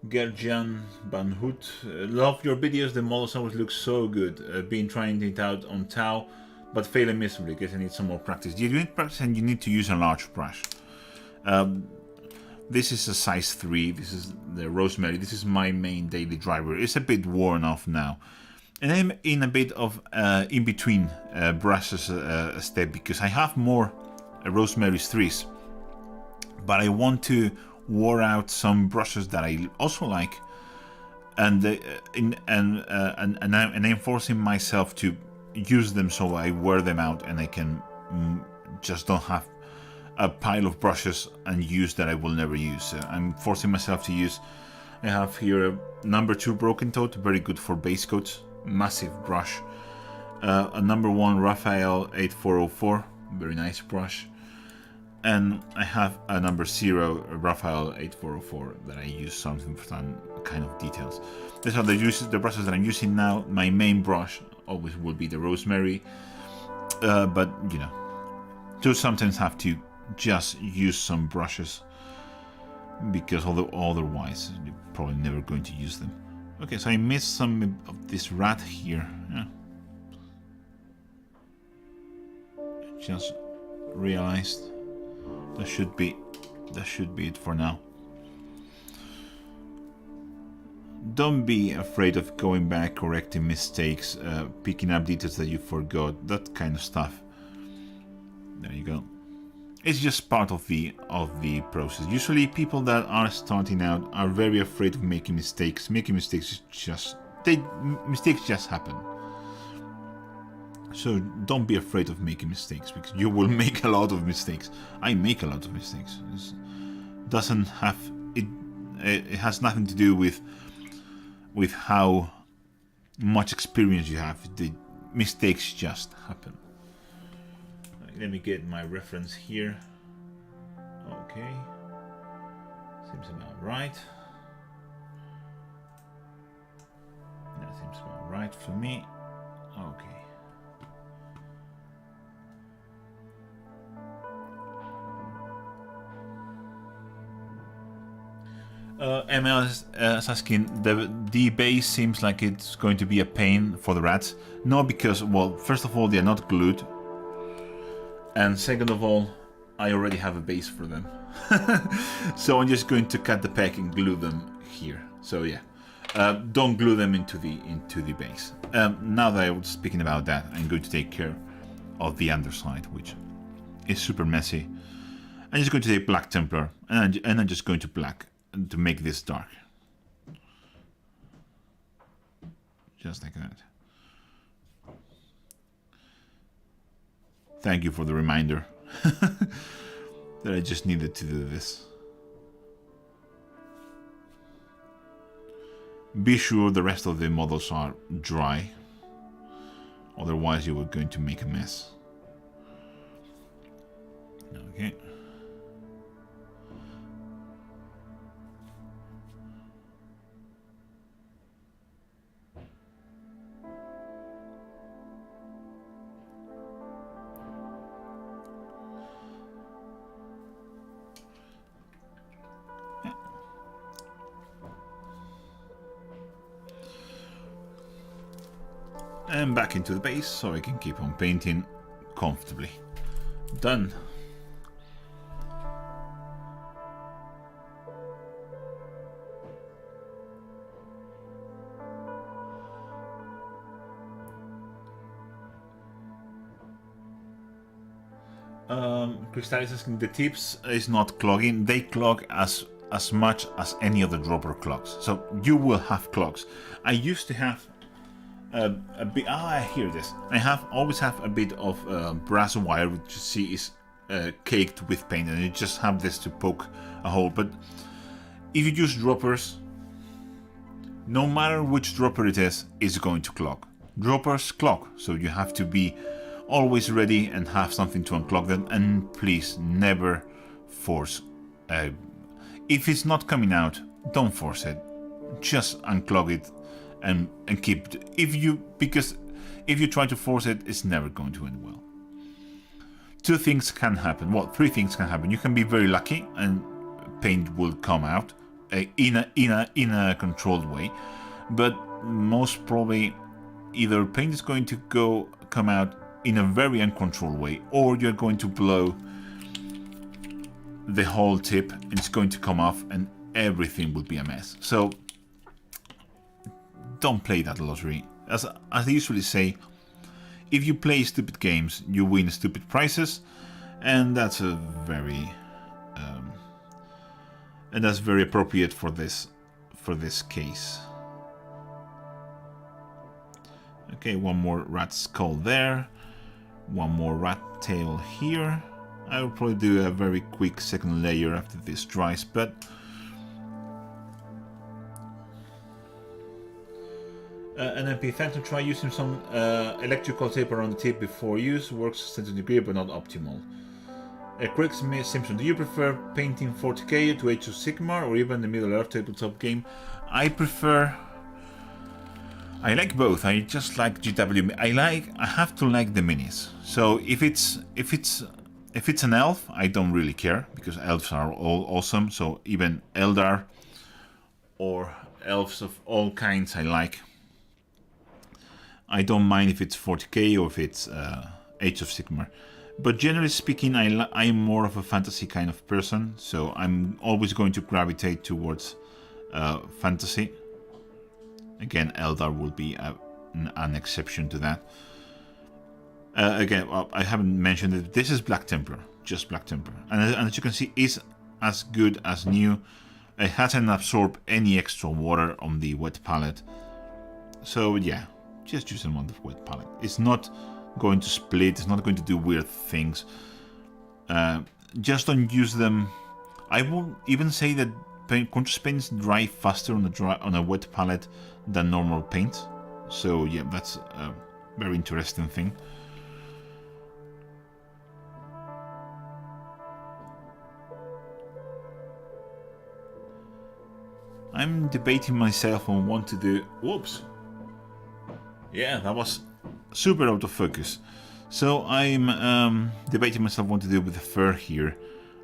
Gerjan Banhout, love your videos. The models always look so good. Been trying it out on Tau, but failing miserably because I need some more practice. You need practice, and you need to use a large brush. This is a size 3. This is the Rosemary. This is my main daily driver. It's a bit worn off now, and I'm in a bit of in between brushes step, because I have more Rosemary's 3s, but I want to wear out some brushes that I also like, and I'm forcing myself to use them, so I wear them out, and I can just don't have a pile of brushes and use that I will never use. So I'm forcing myself to use. I have here a number 2 Broken Toad, very good for base coats, massive brush. A number 1 Raphael 8404, very nice brush. And I have a number 0 Raphael 8404 that I use something for some kind of details. These are the brushes that I'm using now. My main brush always will be the Rosemary, but you know, you sometimes have to just use some brushes, because otherwise you're probably never going to use them. Okay, so I missed some of this rat here. Yeah. Just realized that should be it for now. Don't be afraid of going back, correcting mistakes, picking up details that you forgot, that kind of stuff. There you go. it's just part of the process. Usually people that are starting out are very afraid of making mistakes. Mistakes just happen. So don't be afraid of making mistakes, because you will make a lot of mistakes. I make a lot of mistakes. It has nothing to do with how much experience you have. The mistakes just happen. Let me get my reference here. Okay, seems about right. That seems about right for me. Okay. ML is asking, the base seems like it's going to be a pain for the rats. No, because, well, first of all, they are not glued. And second of all, I already have a base for them. So I'm just going to cut the pack and glue them here. So yeah, don't glue them into the base. Now that I was speaking about that, I'm going to take care of the underside, which is super messy. I'm just going to take Black Templar, and I'm just going to black to make this dark. Just like that. Thank you for the reminder that I just needed to do this. Be sure the rest of the models are dry, otherwise you are going to make a mess. Okay. And back into the base so I can keep on painting comfortably. Done. Crystal is asking, the tips is not clogging. They clog as much as any other dropper clogs. So you will have clogs. I used to have a bit. I hear this. I always have a bit of brass wire, which you see is caked with paint, and you just have this to poke a hole. But if you use droppers, no matter which dropper it is, it's going to clog. Droppers clog, so you have to be always ready and have something to unclog them. And please never force. If it's not coming out, don't force it. Just unclog it and keep it. Because if you try to force it, it's never going to end well. Two things can happen. Well, three things can happen. You can be very lucky and paint will come out in a controlled way, but most probably either paint is going to come out in a very uncontrolled way, or you're going to blow the whole tip and it's going to come off and everything will be a mess. So don't play that lottery. As I usually say, if you play stupid games, you win stupid prizes, and that's a very appropriate for this case. Okay, one more rat skull there, one more rat tail here. I will probably do a very quick second layer after this dries, but NMP, thanks to try using some electrical tape around the tip before use. Works to a degree, but not optimal. Craig Simpson, do you prefer painting 40k to Age of Sigmar or even the Middle Earth tabletop game? I like both. I just like GW. I have to like the minis. So if it's an elf, I don't really care, because elves are all awesome. So even Eldar or elves of all kinds I like. I don't mind if it's 40k or if it's Age of Sigmar. But generally speaking, I'm more of a fantasy kind of person, so I'm always going to gravitate towards fantasy. Again, Eldar will be an exception to that. Again, I haven't mentioned it. This is Black Templar. just Black Templar. And as you can see, it's as good as new. It hasn't absorbed any extra water on the wet palette. So yeah, just use them on the wet palette. It's not going to split, it's not going to do weird things. Just don't use them. I will even say that contrast paints dry faster on a wet palette than normal paint. So yeah, that's a very interesting thing. I'm debating myself on what to do. Whoops. Yeah, that was super out of focus. So I'm debating myself what to do with the fur here.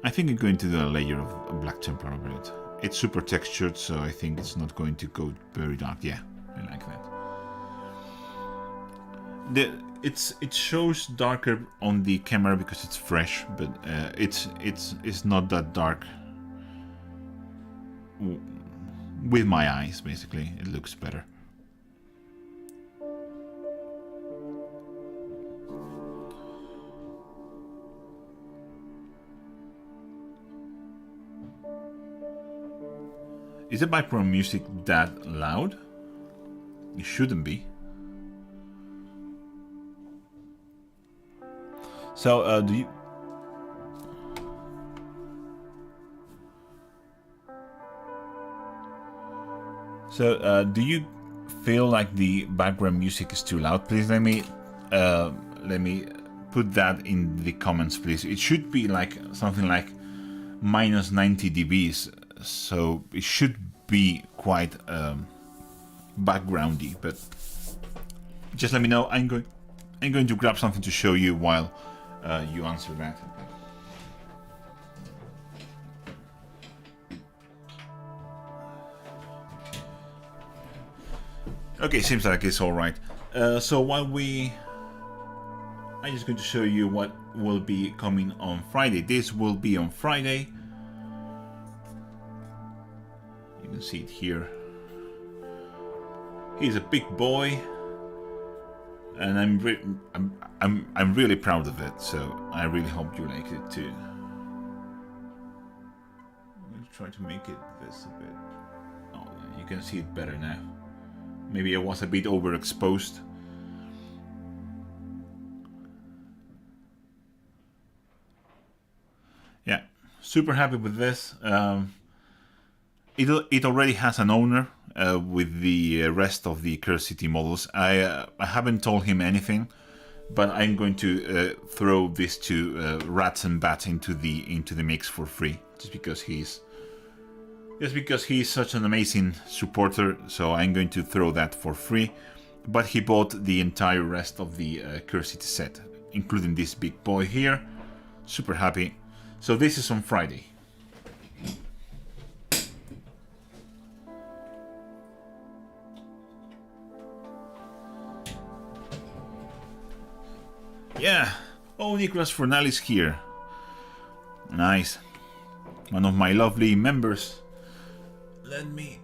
I think I'm going to do a layer of Black Templar over it. It's super textured, so I think it's not going to go very dark. Yeah, I like that. It shows darker on the camera because it's fresh, but it's not that dark. With my eyes, basically, it looks better. Is the background music that loud? It shouldn't be. So, do you... So, do you feel like the background music is too loud? Please let me put that in the comments, please. It should be like something like minus 90 dBs, so it should be quite backgroundy. But just let me know. I'm going to grab something to show you while you answer that. Okay, seems like it's all right. So while I'm just going to show you what will be coming on Friday. This will be on Friday. You can see it here. He's a big boy, and I'm really proud of it. So I really hope you like it too. I'm going to try to make it this a bit. Oh, you can see it better now. Maybe I was a bit overexposed. Yeah, super happy with this. It already has an owner with the rest of the Curse City models. I haven't told him anything, but I'm going to throw these two rats and bats into the mix for free, just because he's such an amazing supporter. So I'm going to throw that for free. But he bought the entire rest of the Curse City set, including this big boy here. Super happy. So this is on Friday. Yeah. Oh, Nicholas Fornalis here. Nice. One of my lovely members. Let me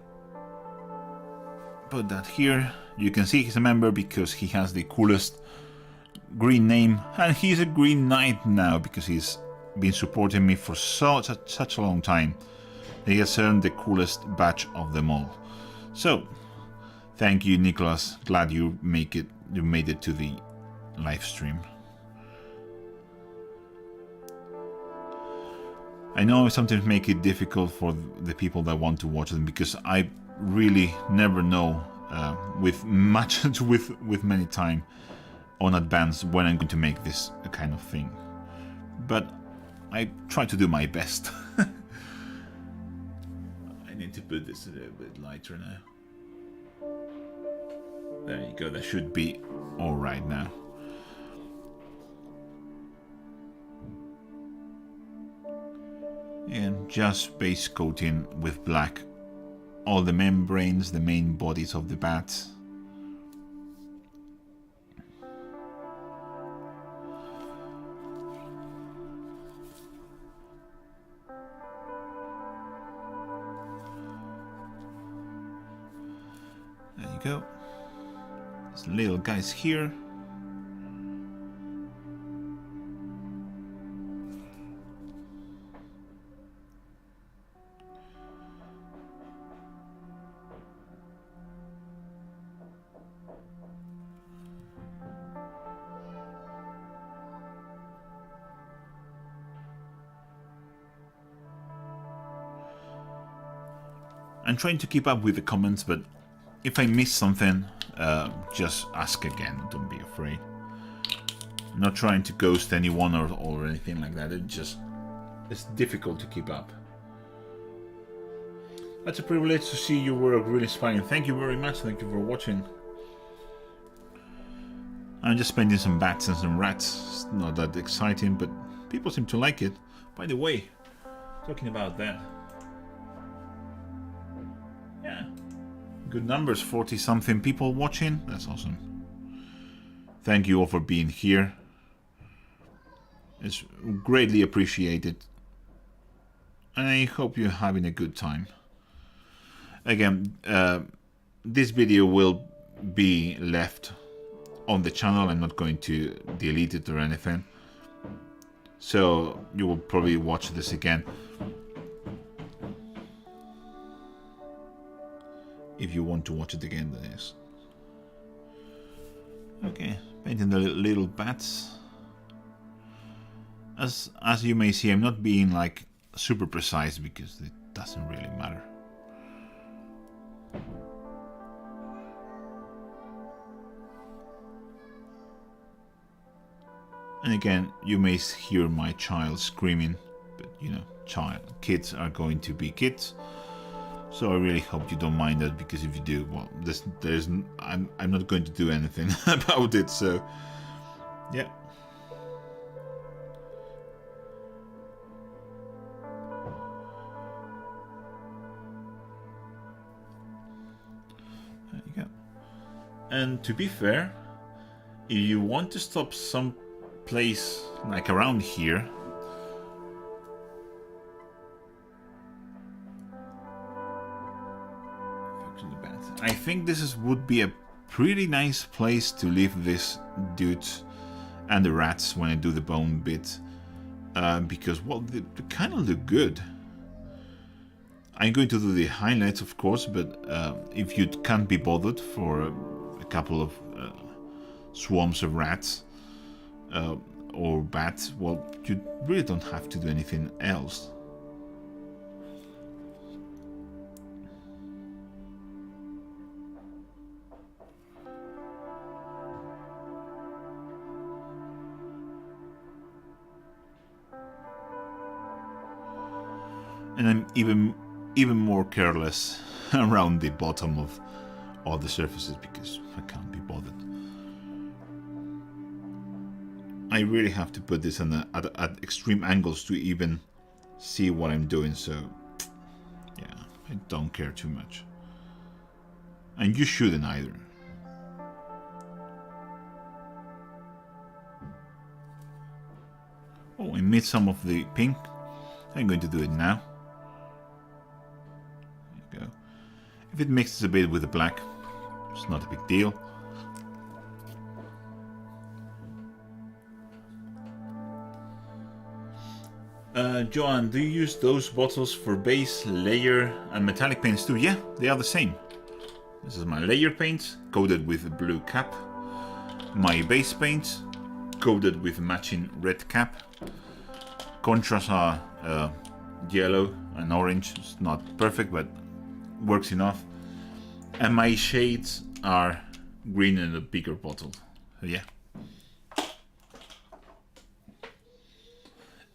put that here. You can see he's a member because he has the coolest green name, and he's a Green Knight now because he's been supporting me for such a long time. He has earned the coolest badge of them all. So, thank you, Nicholas. Glad you made it to the live stream. I know I sometimes make it difficult for the people that want to watch them because I really never know with many time on advance when I'm going to make this kind of thing. But I try to do my best. I need to put this a little bit lighter now. There you go, that should be alright now. And just base coating with black all the membranes, the main bodies of the bats. There you go. These little guys here. I'm trying to keep up with the comments, but if I miss something, just ask again. Don't be afraid. I'm not trying to ghost anyone or anything like that. It's difficult to keep up. That's a privilege to see your work, really inspiring. Thank you very much. Thank you for watching. I'm just painting some bats and some rats. It's not that exciting, but people seem to like it. By the way, talking about that. Yeah. Good numbers, 40-something people watching. That's awesome. Thank you all for being here. It's greatly appreciated. And I hope you're having a good time. Again, this video will be left on the channel. I'm not going to delete it or anything. So you will probably watch this again. If you want to watch it again, that is. Okay, painting the little bats. As you may see, I'm not being like super precise because it doesn't really matter. And again, you may hear my child screaming, but you know, kids are going to be kids. So I really hope you don't mind that, because if you do, well, I'm not going to do anything about it. So yeah. There you go. And to be fair, if you want to stop some place like around here, I think this would be a pretty nice place to leave this dude and the rats when I do the bone bit, because, well, they kind of look good. I'm going to do the highlights, of course, but if you can't be bothered for a couple of swarms of rats or bats, well, you really don't have to do anything else. And I'm even more careless around the bottom of all the surfaces because I can't be bothered. I really have to put this at extreme angles to even see what I'm doing, so yeah, I don't care too much. And you shouldn't either. Oh, I missed some of the pink. I'm going to do it now. There you go. If it mixes a bit with the black, it's not a big deal. Joan, do you use those bottles for base, layer, and metallic paints too? Yeah, they are the same. This is my layer paint, coated with a blue cap. My base paint, coated with matching red cap. Contrasts are yellow and orange. It's not perfect, but works enough. And my shades are green in a bigger bottle. So yeah.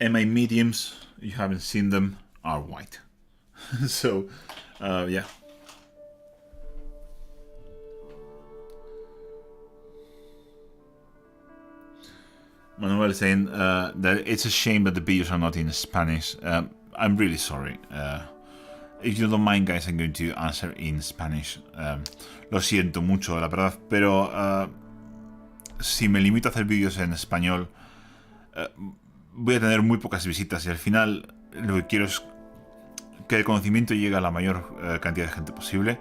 And my mediums, you haven't seen them, are white. So, yeah. Manuel is saying that it's a shame that the videos are not in Spanish. I'm really sorry. If you don't mind, guys, I'm going to answer in Spanish. Lo siento mucho, la verdad, pero si me limito a hacer vídeos en español, voy a tener muy pocas visitas y al final lo que quiero es que el conocimiento llegue a la mayor cantidad de gente posible,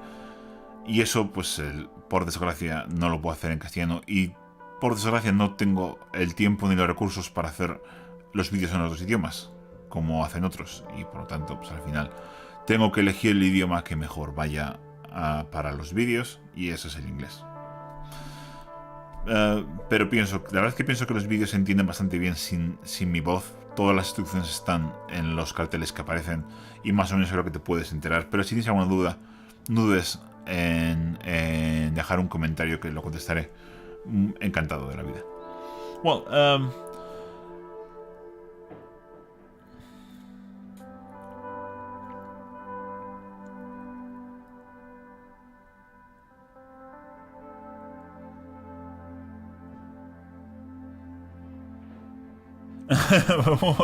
y eso, pues, por desgracia, no lo puedo hacer en castellano, y por desgracia no tengo el tiempo ni los recursos para hacer los vídeos en otros idiomas, como hacen otros, y por lo tanto, pues al final tengo que elegir el idioma que mejor vaya para los vídeos, y ese es el inglés. Pero la verdad es que pienso que los vídeos se entienden bastante bien sin mi voz, todas las instrucciones están en los carteles que aparecen y más o menos es lo que te puedes enterar. Pero si tienes alguna duda, no dudes en dejar un comentario que lo contestaré. Encantado de la vida. Well,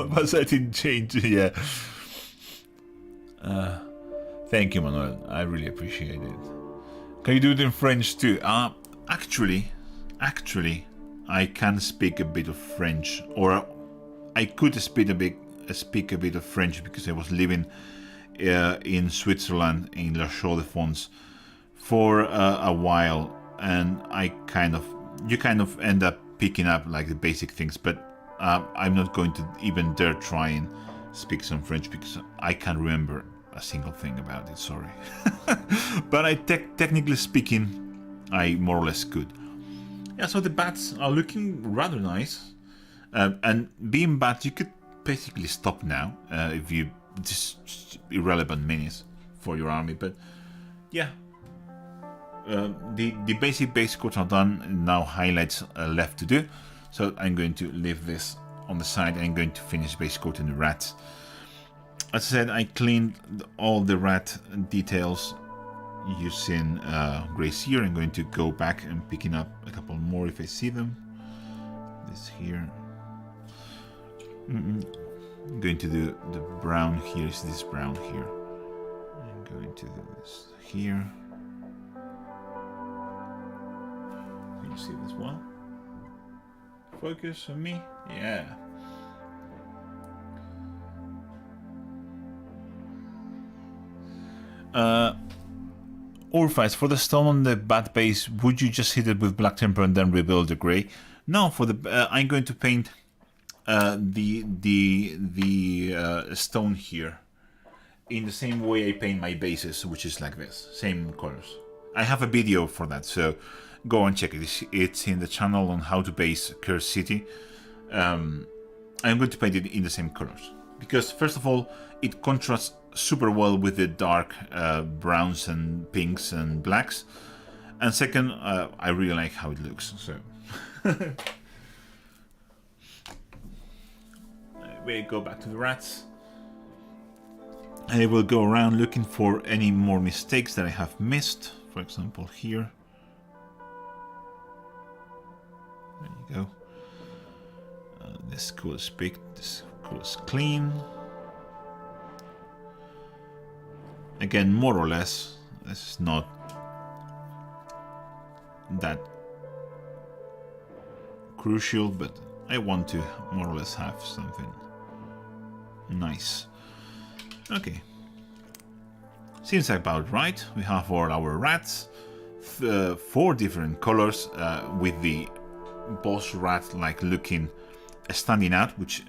but I didn't change. Yeah. Thank you, Manuel. I really appreciate it. Can you do it in French too? Actually, I can speak a bit of French, or I could speak a bit of French because I was living in Switzerland in La Chaux-de-Fonds for a while, and you kind of end up picking up like the basic things, but I'm not going to even dare try and speak some French because I can't remember a single thing about it, sorry. But technically speaking, I more or less could. Yeah, so the bats are looking rather nice. And being bats, you could basically stop now if you just irrelevant minis for your army. But yeah, the basic base codes are done. Now highlights left to do. So I'm going to leave this on the side. I'm going to finish base coat in the rats. As I said, I cleaned all the rat details using Gracier. I'm going to go back and picking up a couple more if I see them. This here. I'm going to do the brown here. Is this brown here? I'm going to do this here. Can you see this one? Focus on me. Yeah. Orphice, for the stone on the bat base, would you just hit it with black temper and then rebuild the gray? No, for the I'm going to paint the stone here in the same way I paint my bases, which is like this, same colors. I have a video for that, so go and check it. It's in the channel on how to base Curse City. I'm going to paint it in the same colors because first of all, it contrasts super well with the dark browns and pinks and blacks, and second, I really like how it looks. So we go back to the rats. I will go around looking for any more mistakes that I have missed. For example, here. There you go. This school is big. This school is clean. Again, more or less, this is not that crucial, but I want to more or less have something nice. Okay, seems about right. We have all our rats, 4 different colors, with the boss rat like looking standing out, which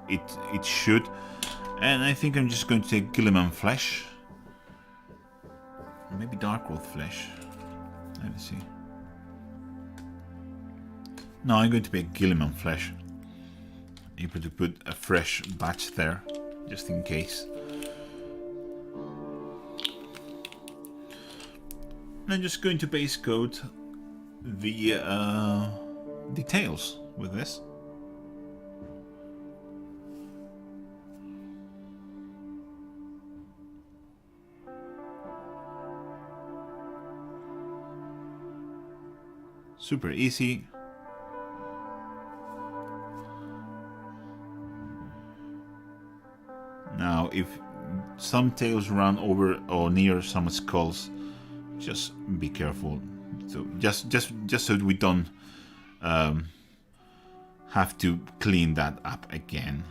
it should. And I think I'm just going to take Gilliman flesh. Maybe Darkworld flesh. Let me see. No, I'm going to make Gilliman flesh. Able to put a fresh batch there, just in case. And I'm just going to base coat the details with this. Super easy. Now, if some tails run over or near some skulls, just be careful. So just so we don't have to clean that up again.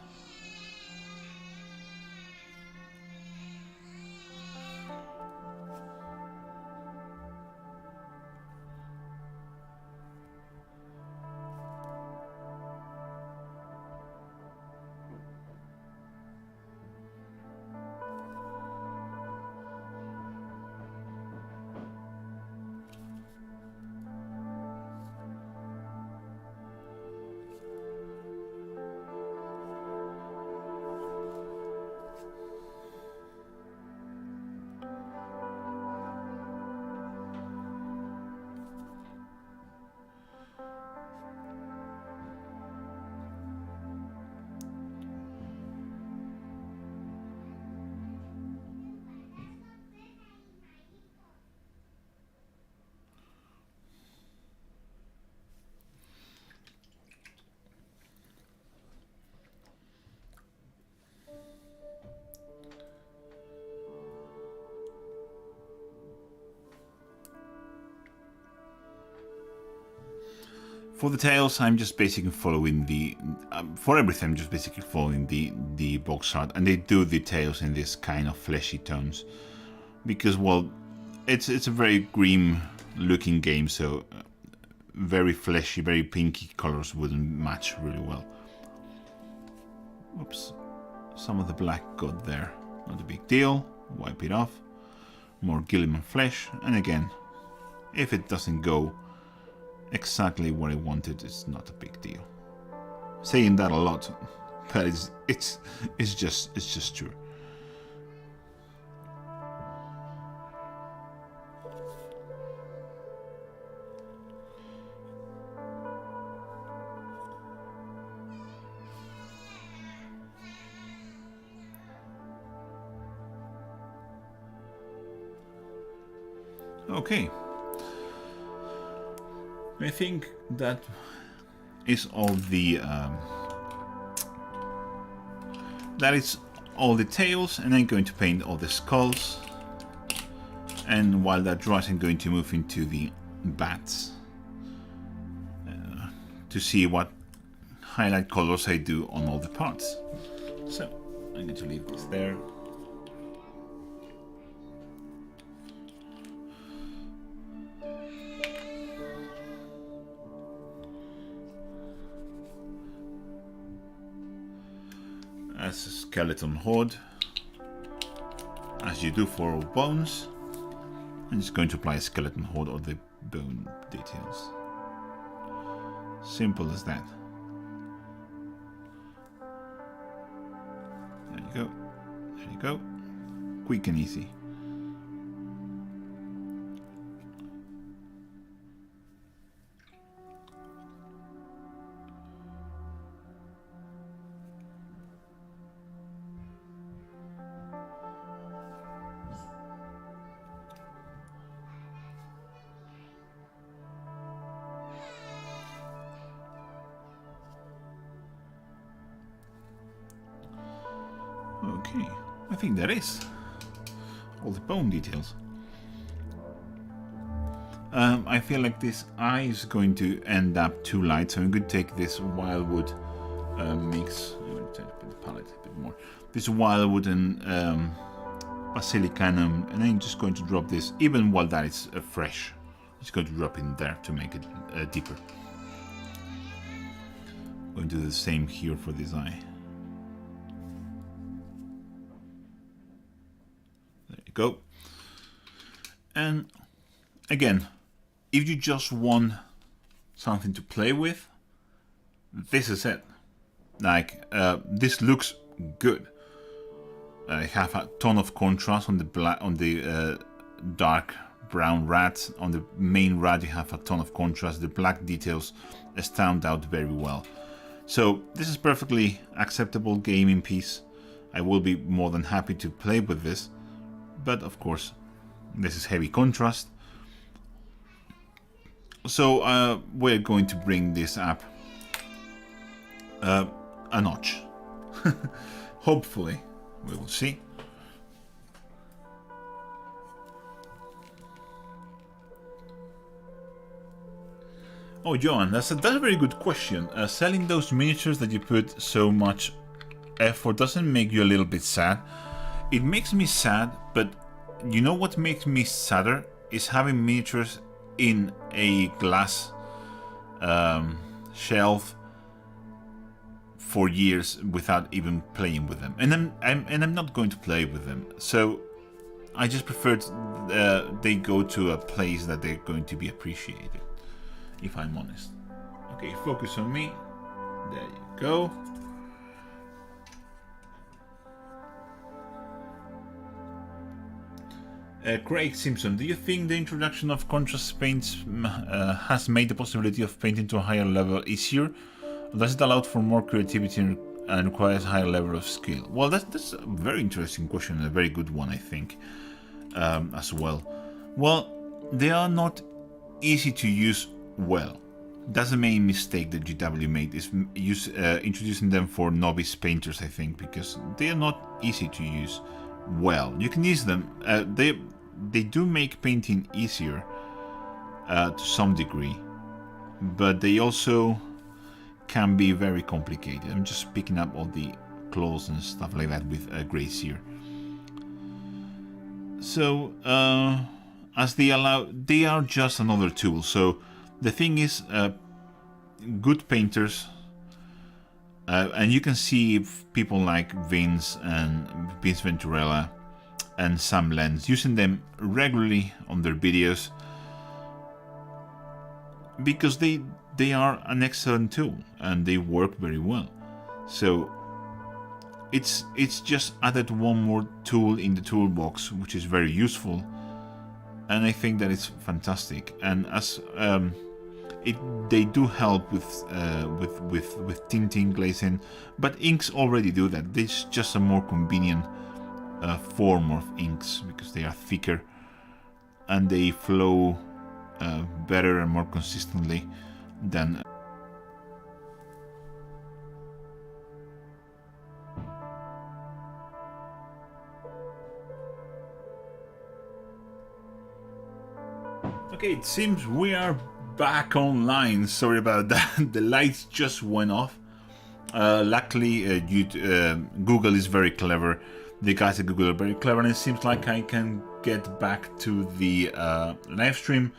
For the tails, I'm just basically following the for everything, I'm just basically following the box art, and they do the tails in this kind of fleshy tones because, well, it's a very grim looking game, so very fleshy, very pinky colors wouldn't match really well. Oops, some of the black got there, not a big deal. Wipe it off. More Gilliman flesh, and again, if it doesn't go exactly what I wanted, it's not a big deal. Saying that a lot, but it's just true. Okay. I think that is all the tails, and I'm going to paint all the skulls. And while that dries, I'm going to move into the bats to see what highlight colors I do on all the parts. So I need to leave this there. As a skeleton horde, as you do for all bones, I'm just going to apply a skeleton horde or the bone details. Simple as that. There you go. There you go. Quick and easy. Okay, I think that is all the bone details. I feel like this eye is going to end up too light, so I'm going to take this wildwood mix. I'm going to take the palette a bit more. This wildwood and basilicanum, and I'm just going to drop this, even while that is fresh. Just going to drop in there to make it deeper. I'm going to do the same here for this eye. Go. And again, if you just want something to play with, this is it. Like this looks good. I have a ton of contrast on the black, on the dark brown rats. On the main rat, you have a ton of contrast. The black details stand out very well. So this is perfectly acceptable gaming piece. I will be more than happy to play with this. But of course, this is heavy contrast. So we're going to bring this up a notch. Hopefully, we will see. Oh, Johan, that's a very good question. Selling those miniatures that you put so much effort doesn't make you a little bit sad? It makes me sad, but you know what makes me sadder is having miniatures in a glass shelf for years without even playing with them, and I'm not going to play with them. So I just prefer they go to a place that they're going to be appreciated, if I'm honest. Okay, focus on me. There you go. Craig Simpson, do you think the introduction of contrast paints has made the possibility of painting to a higher level easier? Or does it allow for more creativity and requires a higher level of skill? Well, that's a very interesting question, and a very good one, I think, as well. Well, they are not easy to use well. That's the main mistake that GW made, is introducing them for novice painters, I think, because they are not easy to use well. You can use them. They do make painting easier to some degree, but they also can be very complicated. I'm just picking up all the claws and stuff like that with Grace here. So as they are just another tool. So the thing is, good painters, and you can see people like Vince Venturella and Sam Lenz using them regularly on their videos because they are an excellent tool and they work very well. So it's just added one more tool in the toolbox, which is very useful, and I think that it's fantastic. And as they do help with tinting, glazing, but inks already do that. This is just a more convenient form of inks because they are thicker and they flow better and more consistently than Okay, it seems we are back online. Sorry about that. The lights just went off. Luckily, Google is very clever. The guys at Google are very clever, and it seems like I can get back to the live stream.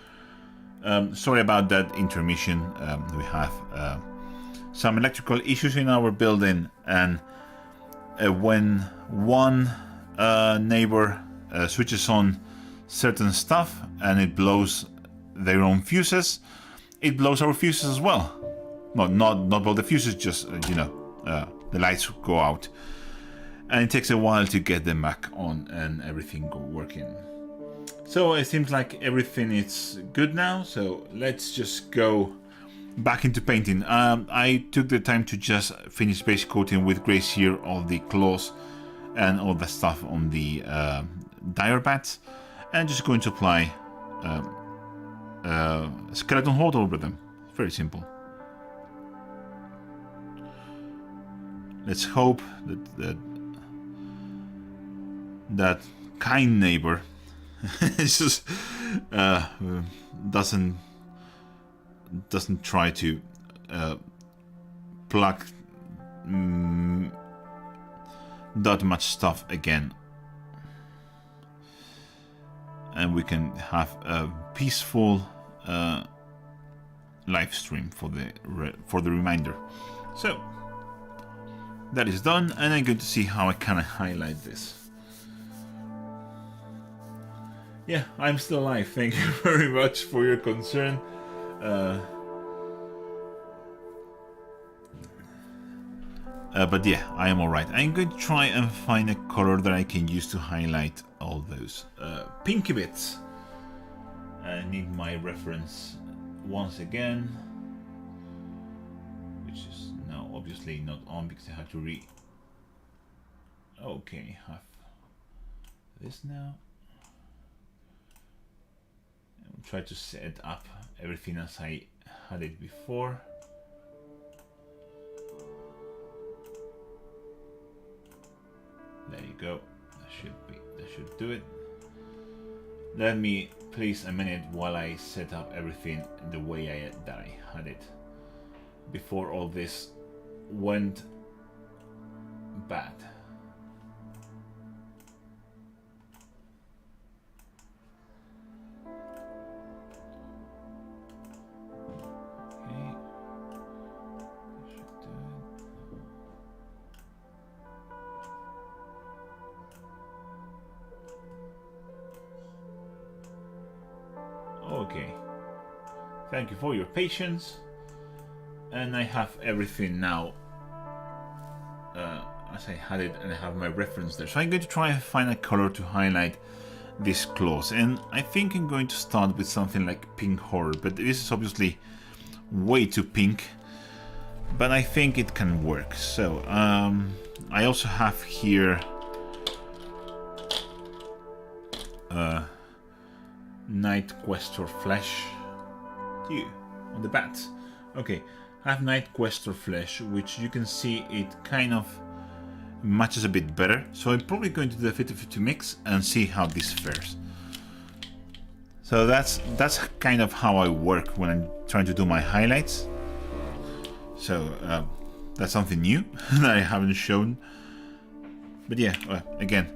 Sorry about that intermission. We have some electrical issues in our building, and when one neighbor switches on certain stuff and it blows their own fuses, it blows our fuses as well. Not blow the fuses, just the lights go out, and it takes a while to get them back on and everything working. So it seems like everything is good now, so let's just go back into painting. I took the time to just finish base coating with Grace here, all the claws and all the stuff on the dire bats, and just going to apply skeleton hold over them. Very simple. Let's hope that kind neighbor just doesn't try to plug that much stuff again, and we can have a peaceful live stream for the remainder. So that is done, and I'm going to see how I can highlight this. Yeah, I'm still alive. Thank you very much for your concern. But yeah, I am alright. I'm going to try and find a color that I can use to highlight all those pinky bits. I need my reference once again, which is now obviously not on because I have to Okay, have this now. I'll try to set up everything as I had it before. There you go. That should do it. Let me please a minute while I set up everything the way that I had it before all this went bad. Okay, thank you for your patience, and I have everything now as I had it, and I have my reference there. So I'm going to try and find a color to highlight this claws, and I think I'm going to start with something like pink horror, but this is obviously way too pink, but I think it can work. So I also have here Night Questor Flesh on the bats. Okay, I have Night Questor Flesh, which you can see it kind of matches a bit better. So I'm probably going to do the 50-50 mix and see how this fares. So that's kind of how I work when I'm trying to do my highlights. So that's something new that I haven't shown. But yeah, again,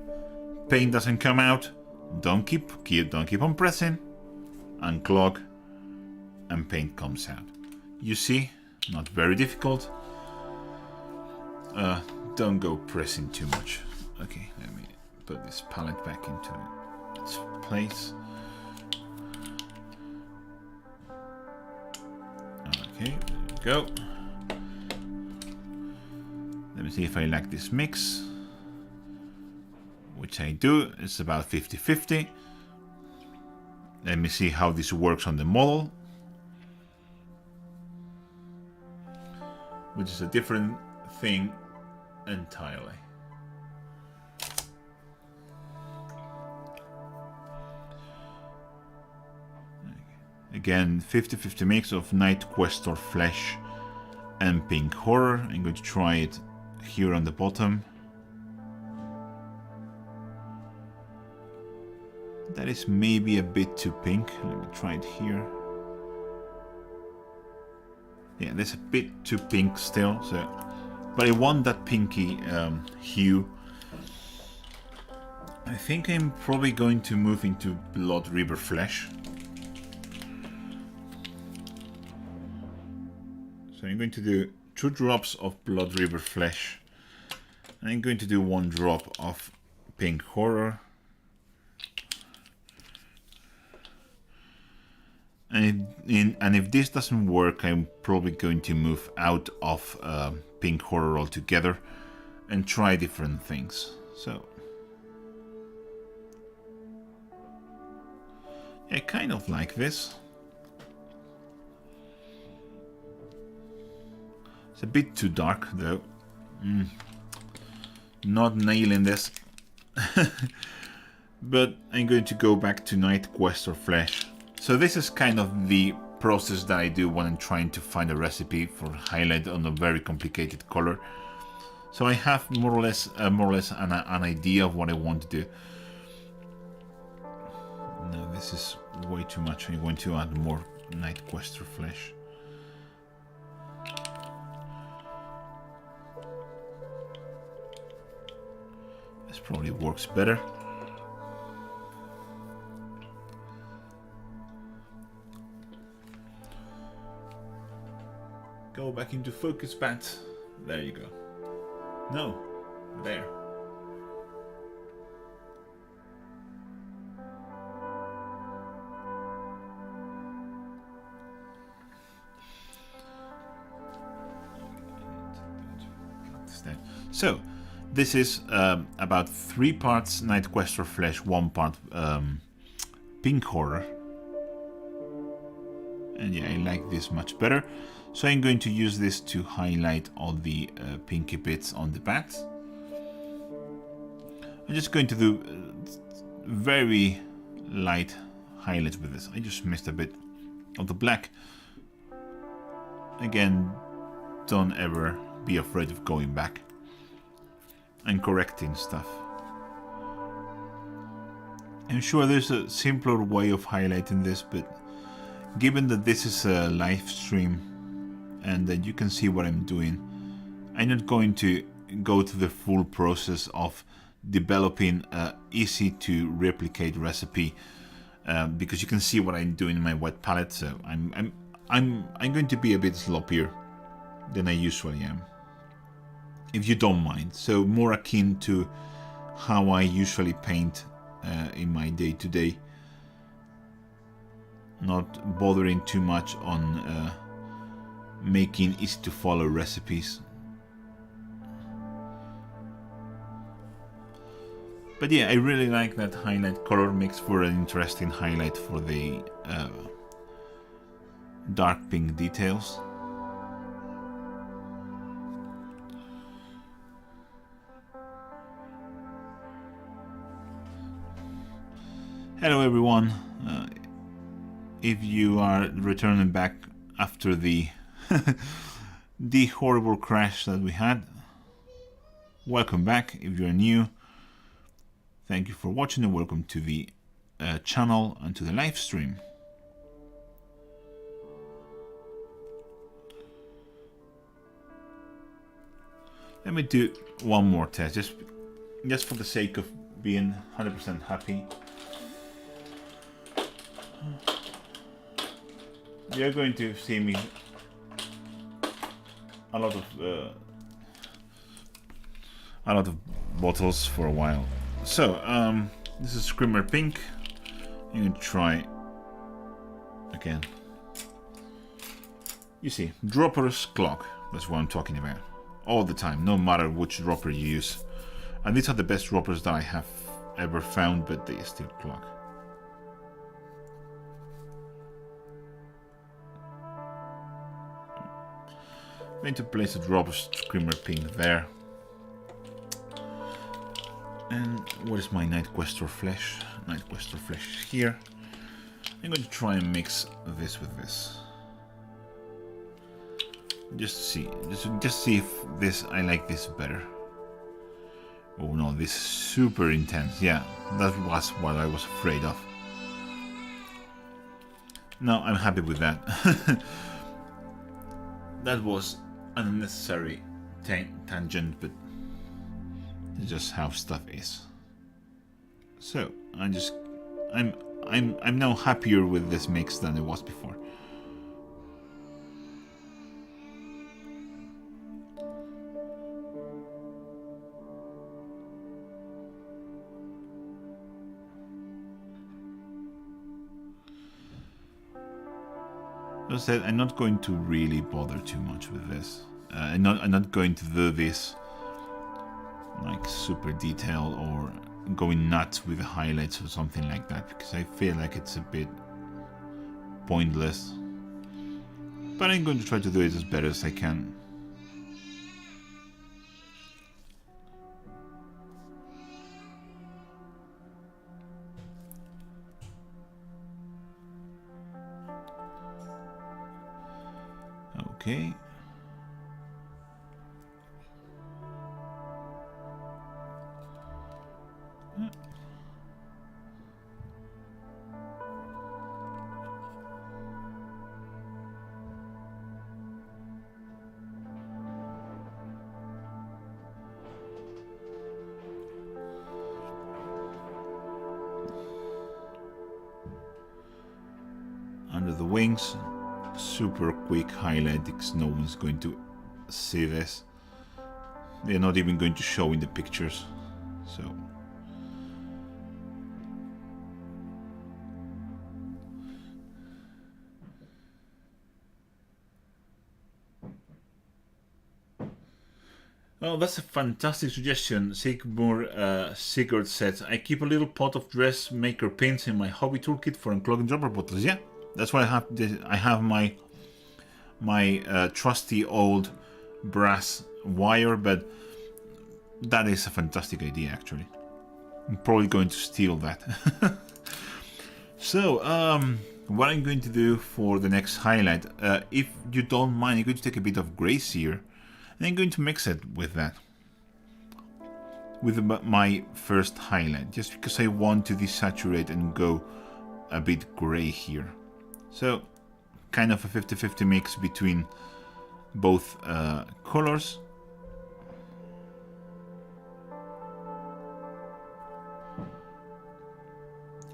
paint doesn't come out. Don't keep on pressing. Unclog, and paint comes out. You see, not very difficult. Don't go pressing too much. Okay, let me put this palette back into its place. Okay, there we go. Let me see if I like this mix, which I do. It's about 50-50. Let me see how this works on the model, which is a different thing entirely. Again, 50-50 mix of Night Questor Flesh and Pink Horror. I'm going to try it here on the bottom. That is maybe a bit too pink. Let me try it here. Yeah, there's a bit too pink still. So, but I want that pinky hue. I think I'm probably going to move into Blood River Flesh. So I'm going to do 2 drops of Blood River Flesh. And I'm going to do 1 drop of Pink Horror. And if this doesn't work, I'm probably going to move out of Pink Horror altogether and try different things. So I kind of like this. It's a bit too dark though. Not nailing this. But I'm going to go back to Night Questor Flesh. So this is kind of the process that I do when I'm trying to find a recipe for highlight on a very complicated color. So I have more or less an idea of what I want to do. No, this is way too much. I'm going to add more Night Questor Flesh. This probably works better. Go back into focus, Bat. There you go. No, there. So, this is about 3 parts Night Questor Flesh, 1 part Pink Horror. And yeah, I like this much better. So I'm going to use this to highlight all the pinky bits on the bats. I'm just going to do very light highlights with this. I just missed a bit of the black. Again, don't ever be afraid of going back and correcting stuff. I'm sure there's a simpler way of highlighting this, but given that this is a live stream and that you can see what I'm doing, I'm not going to go to the full process of developing an easy to replicate recipe because you can see what I'm doing in my wet palette. So I'm going to be a bit sloppier than I usually am, if you don't mind. So more akin to how I usually paint in my day-to-day, not bothering too much on making easy to follow recipes. But yeah, I really like that highlight color, makes for an interesting highlight for the dark pink details. Hello everyone, if you are returning back after the the horrible crash that we had, welcome back. If you're new, thank you for watching and welcome to the channel and to the live stream. Let me do one more test, just for the sake of being 100% happy. You're going to see me a lot of bottles for a while. So this is Screamer Pink. I'm gonna try again. You see, dropper's clock. That's what I'm talking about. All the time, no matter which dropper you use. And these are the best droppers that I have ever found, but they still clock. I'm going to place a drop of Screamer Pink there. And what is my Night Questor Flesh? Night Questor Flesh here. I'm going to try and mix this with this. Just see if this, I like this better. Oh no, this is super intense. Yeah, that was what I was afraid of. No, I'm happy with that. That was an unnecessary tangent, but it's just how stuff is. So I'm now happier with this mix than it was before. As I said, I'm not going to really bother too much with this. I'm not going to do this like super detailed or going nuts with the highlights or something like that, because I feel like it's a bit pointless. But I'm going to try to do it as better as I can. Okay. Under the wings, super quick highlight because no one's going to see this. They're not even going to show in the pictures. So oh, that's a fantastic suggestion. Sigurd said, I keep a little pot of dressmaker pins in my hobby toolkit for unclogging dropper bottles. Yeah, that's why I have my trusty old brass wire, but that is a fantastic idea actually. I'm probably going to steal that. So what I'm going to do for the next highlight, if you don't mind, I'm going to take a bit of gray here and I'm going to mix it with that, with my first highlight, just because I want to desaturate and go a bit gray here. So kind of a 50-50 mix between both colors.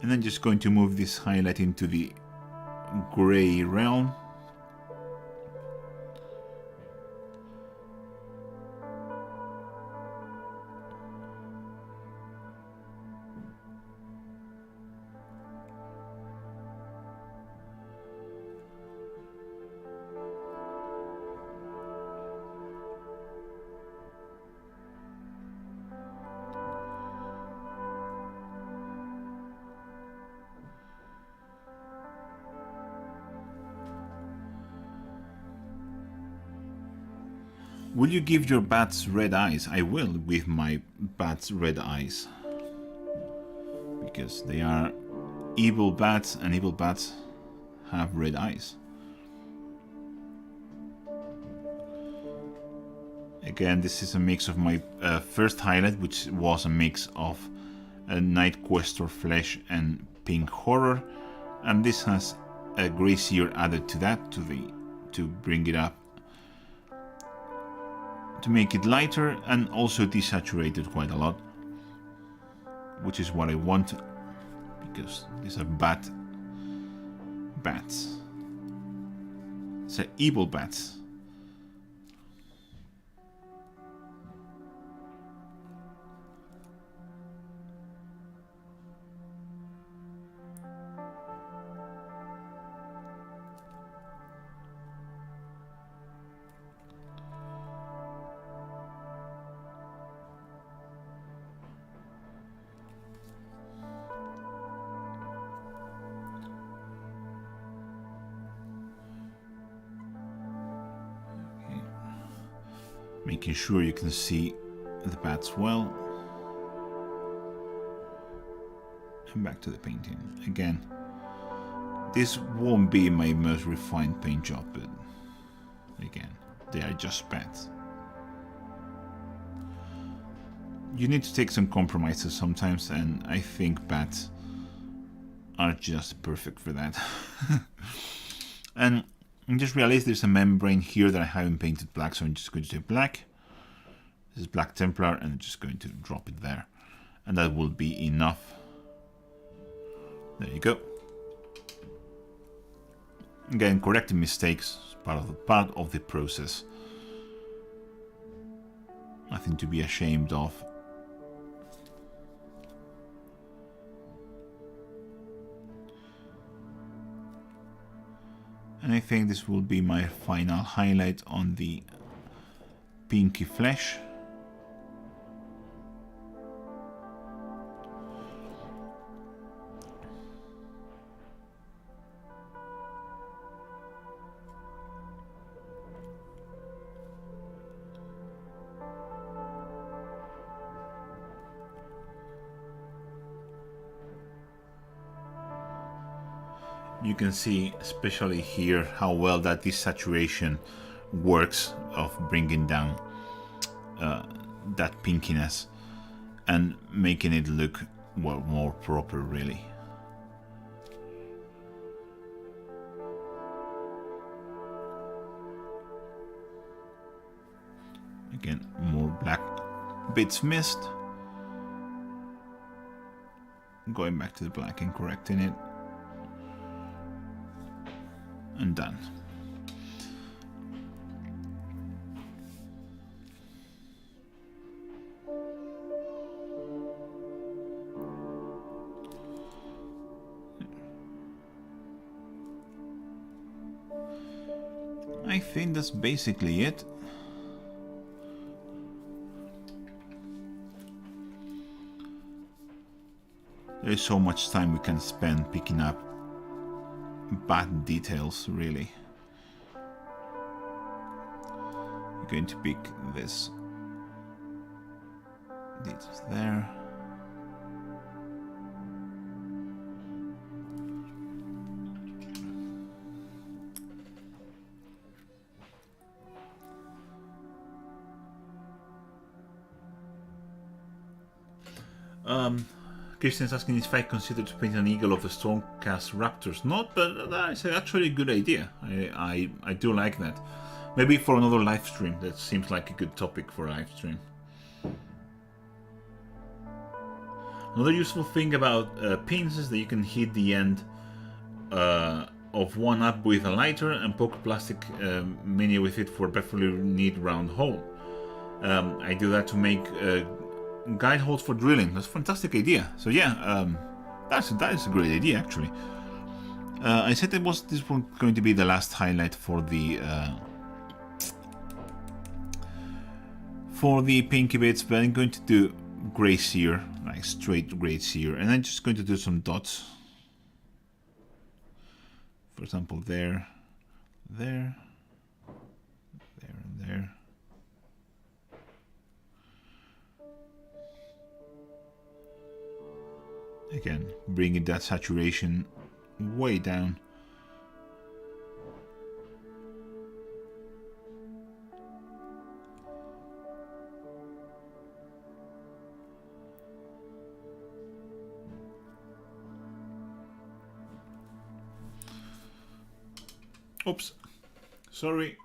And then just going to move this highlight into the gray realm. Will you give your bats red eyes? I will with my bats red eyes. Because they are evil bats and evil bats have red eyes. Again, this is a mix of my first highlight, which was a mix of Night Questor Flesh and pink horror, and this has a gray sear added to that to bring it up, to make it lighter, and also desaturated quite a lot, which is what I want, because these are bats. It's evil bats. Making sure you can see the bats well. And back to the painting. Again, this won't be my most refined paint job, but again, they are just bats. You need to take some compromises sometimes, and I think bats are just perfect for that. And I just realized there's a membrane here that I haven't painted black, so I'm just going to do black. This is black Templar, and I'm just going to drop it there. And that will be enough. There you go. Again, correcting mistakes is part of the process. Nothing to be ashamed of. And I think this will be my final highlight on the pinky flesh. You can see, especially here, how well that desaturation works of bringing down that pinkiness and making it look, well, more proper, really. Again, more black bits missed. Going back to the black and correcting it. And done. I think that's basically it. There is so much time we can spend picking up bad details, really. I'm going to pick this details there. Christian's asking if I consider to paint an eagle of the Stormcast Raptors. Not, but that's actually a good idea. I do like that. Maybe for another live stream. That seems like a good topic for a live stream. Another useful thing about pins is that you can hit the end of one up with a lighter and poke a plastic mini with it for a perfectly neat round hole. I do that to make guide holes for drilling. That's a fantastic idea. So yeah, that is a great idea, actually. I said this was going to be the last highlight for the pinky bits, but I'm going to do gray sear, like straight gray sear, and I'm just going to do some dots. For example, there, and there. Again, bringing that saturation way down. Oops, sorry.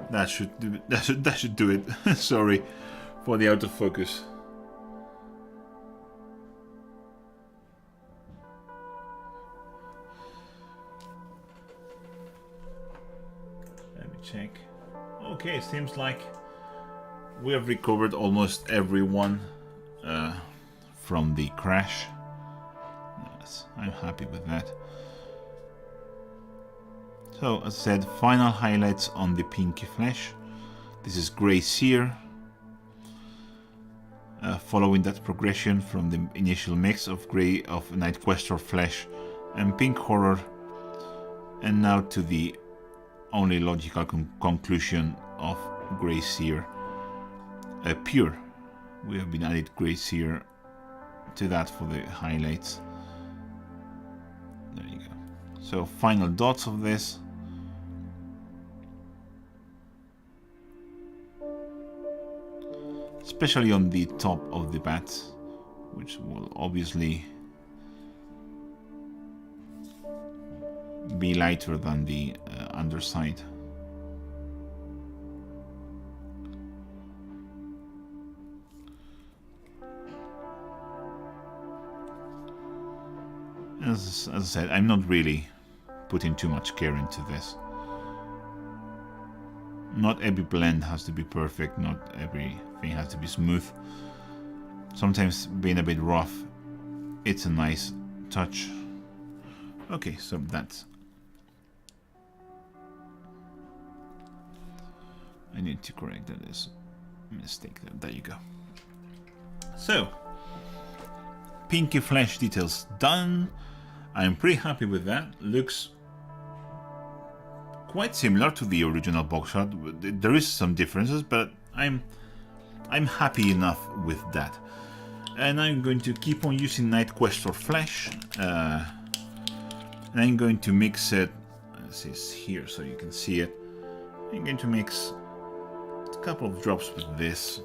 That should do it. Sorry for the autofocus. Let me check. Okay, seems like we have recovered almost everyone from the crash. Yes, I'm happy with that. So, as I said, final highlights on the pinky flesh. This is Grey Seer. Following that progression from the initial mix of grey of Night Questor flesh and pink horror, and now to the only logical conclusion of Grey Seer pure. We have been added Grey Seer to that for the highlights. There you go. So final dots of this. Especially on the top of the bats, which will obviously be lighter than the underside. As I said, I'm not really putting too much care into this. Not every blend has to be perfect, not everything has to be smooth. Sometimes being a bit rough, it's a nice touch. Okay, so that's... I need to correct that is a mistake there. There you go. So, pinky flesh details done. I'm pretty happy with that. Looks quite similar to the original box art. There is some differences, but I'm happy enough with that. And I'm going to keep on using Night Questor flesh. And I'm going to mix it. This is here so you can see it. I'm going to mix a couple of drops with this.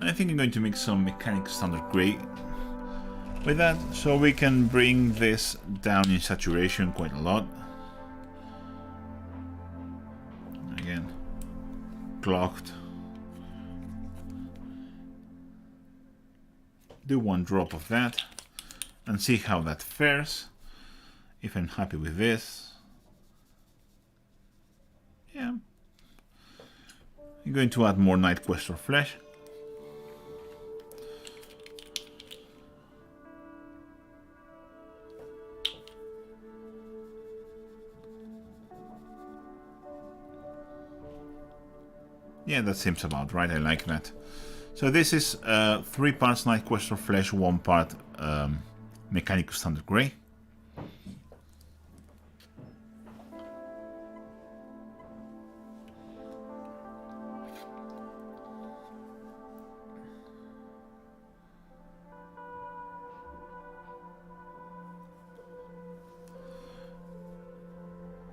And I think I'm going to mix some Mechanical Standard Grey with that, so we can bring this down in saturation quite a lot. Again, clocked. Do one drop of that and see how that fares. If I'm happy with this, yeah, I'm going to add more Night Questor flesh. Yeah, that seems about right. I like that. So this is 3 parts Night Questor flesh, 1 part Mechanical Standard Grey.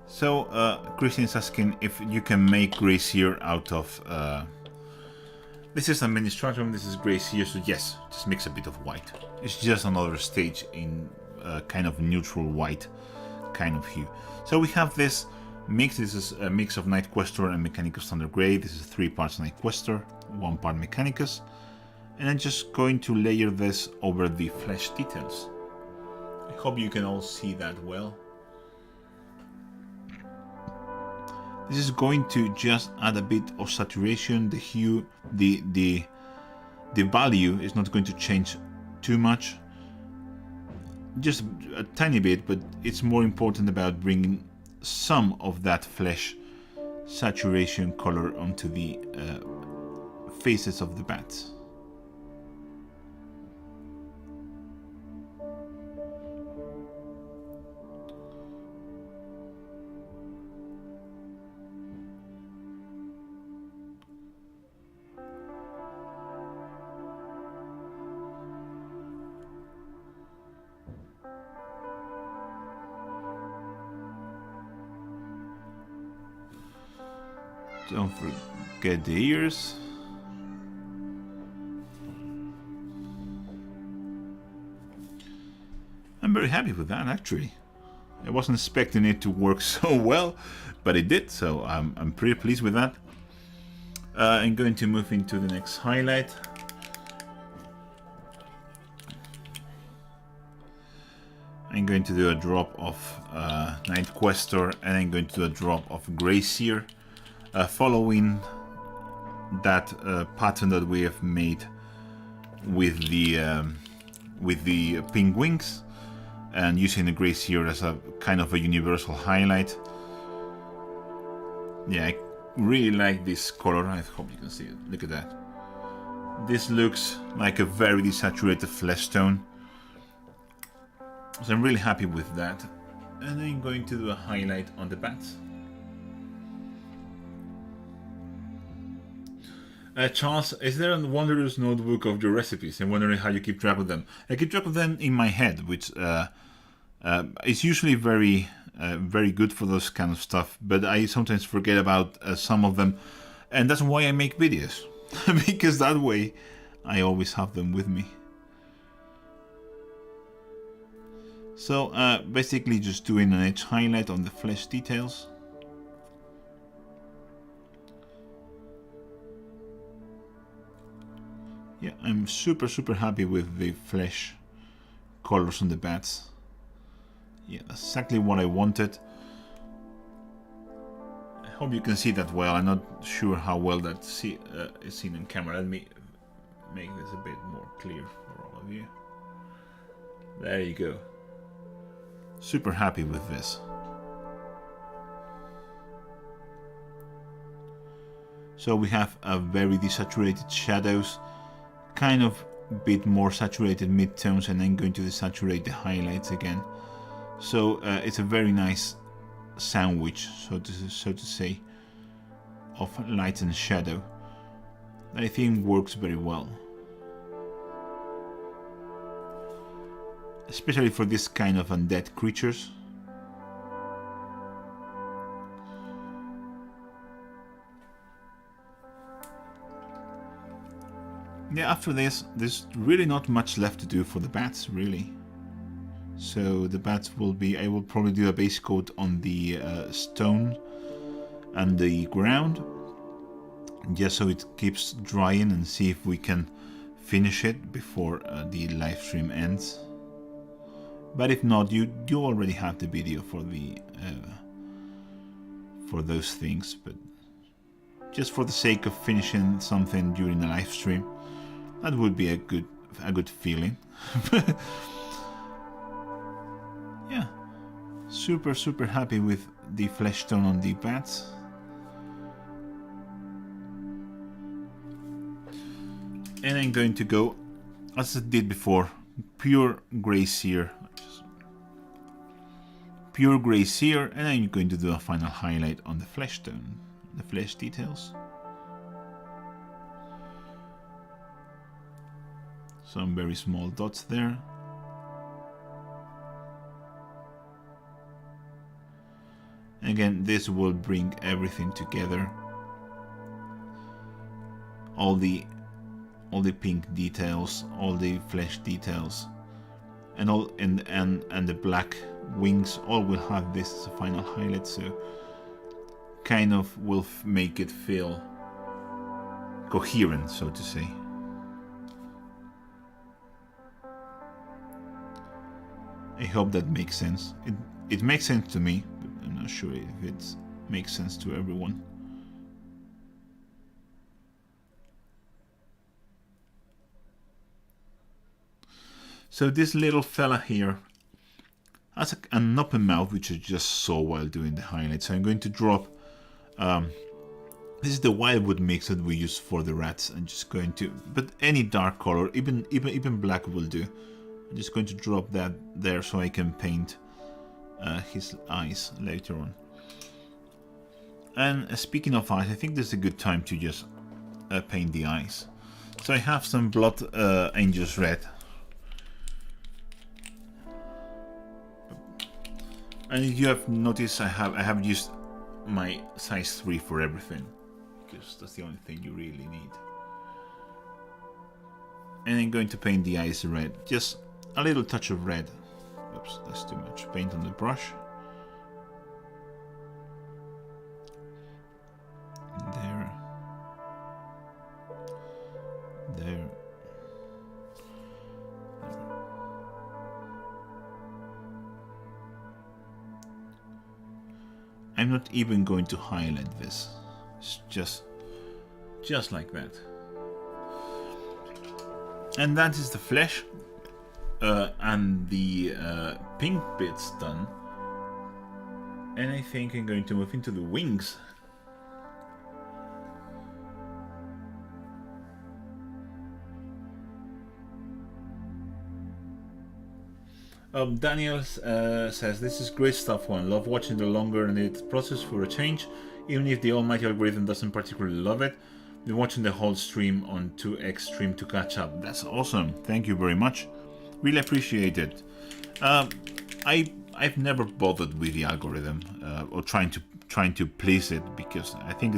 So Christine's asking if you can make Grey Seer out of... this is a mini stratum, this is Grey Seer, so yes, just mix a bit of white. It's just another stage in kind of neutral white kind of hue. So we have this mix. This is a mix of Night Questor and Mechanical Standard Grey. This is 3 parts Night Questor, 1 part Mechanicus. And I'm just going to layer this over the flesh details. I hope you can all see that well. This is going to just add a bit of saturation. The hue, the value is not going to change too much, just a tiny bit, but it's more important about bringing some of that flesh saturation color onto the faces of the bats. Don't forget the ears. I'm very happy with that, actually. I wasn't expecting it to work so well, but it did, so I'm pretty pleased with that. I'm going to move into the next highlight. I'm going to do a drop of Night Questor, and I'm going to do a drop of Gracier, following that pattern that we have made with the pink wings, and using the Gracier as a kind of a universal highlight. Yeah, I really like this color. I hope you can see it. Look at that. This looks like a very desaturated flesh tone. So I'm really happy with that. And I'm going to do a highlight on the bats. Charles, is there a wondrous notebook of your recipes? I'm wondering how you keep track of them. I keep track of them in my head, which is usually very good for those kind of stuff, but I sometimes forget about some of them, and that's why I make videos, because that way I always have them with me. So basically just doing an edge highlight on the flesh details. Yeah, I'm super happy with the flesh colors on the bats. Yeah, that's exactly what I wanted. I hope you can see that well. I'm not sure how well that is seen on camera. Let me make this a bit more clear for all of you. There you go. Super happy with this. So we have a very desaturated shadows, kind of a bit more saturated midtones, and then going to desaturate the highlights again. So it's a very nice sandwich, so to say, of light and shadow that I think works very well, especially for this kind of undead creatures. Yeah, after this, there's really not much left to do for the bats, really. So the bats will be, I will probably do a base coat on the stone and the ground, just so it keeps drying, and see if we can finish it before the live stream ends. But if not, you already have the video for the for those things. But just for the sake of finishing something during the live stream, that would be a good feeling. Yeah, super happy with the flesh tone on the bats. And I'm going to go, as I did before, pure Gracier. Pure Gracier, and I'm going to do a final highlight on the flesh tone, the flesh details. Some very small dots there. Again, this will bring everything together. All the pink details, all the flesh details, and all and the black wings, all will have this as a final highlight. So kind of will make it feel coherent, so to say. I hope that makes sense. It makes sense to me, but I'm not sure if it makes sense to everyone. So this little fella here has an open mouth, which I just saw while doing the highlight. So I'm going to drop, this is the wildwood mix that we use for the rats. I'm just going to, but any dark color, even black will do. I'm just going to drop that there so I can paint his eyes later on. And speaking of eyes, I think this is a good time to just paint the eyes. So I have some Blood Angels Red. And you have noticed I have used my size 3 for everything, because that's the only thing you really need. And I'm going to paint the eyes red, just a little touch of red. Oops, that's too much paint on the brush. I'm not even going to highlight this. It's just like that. And that is the flesh and the pink bits done. And I think I'm going to move into the wings. Daniel says, this is great stuff, Juan. Love watching the longer and it process for a change, even if the almighty algorithm doesn't particularly love it. Been watching the whole stream on 2x stream to catch up. That's awesome. Thank you very much. Really appreciate it. I've never bothered with the algorithm or trying to please it, because I think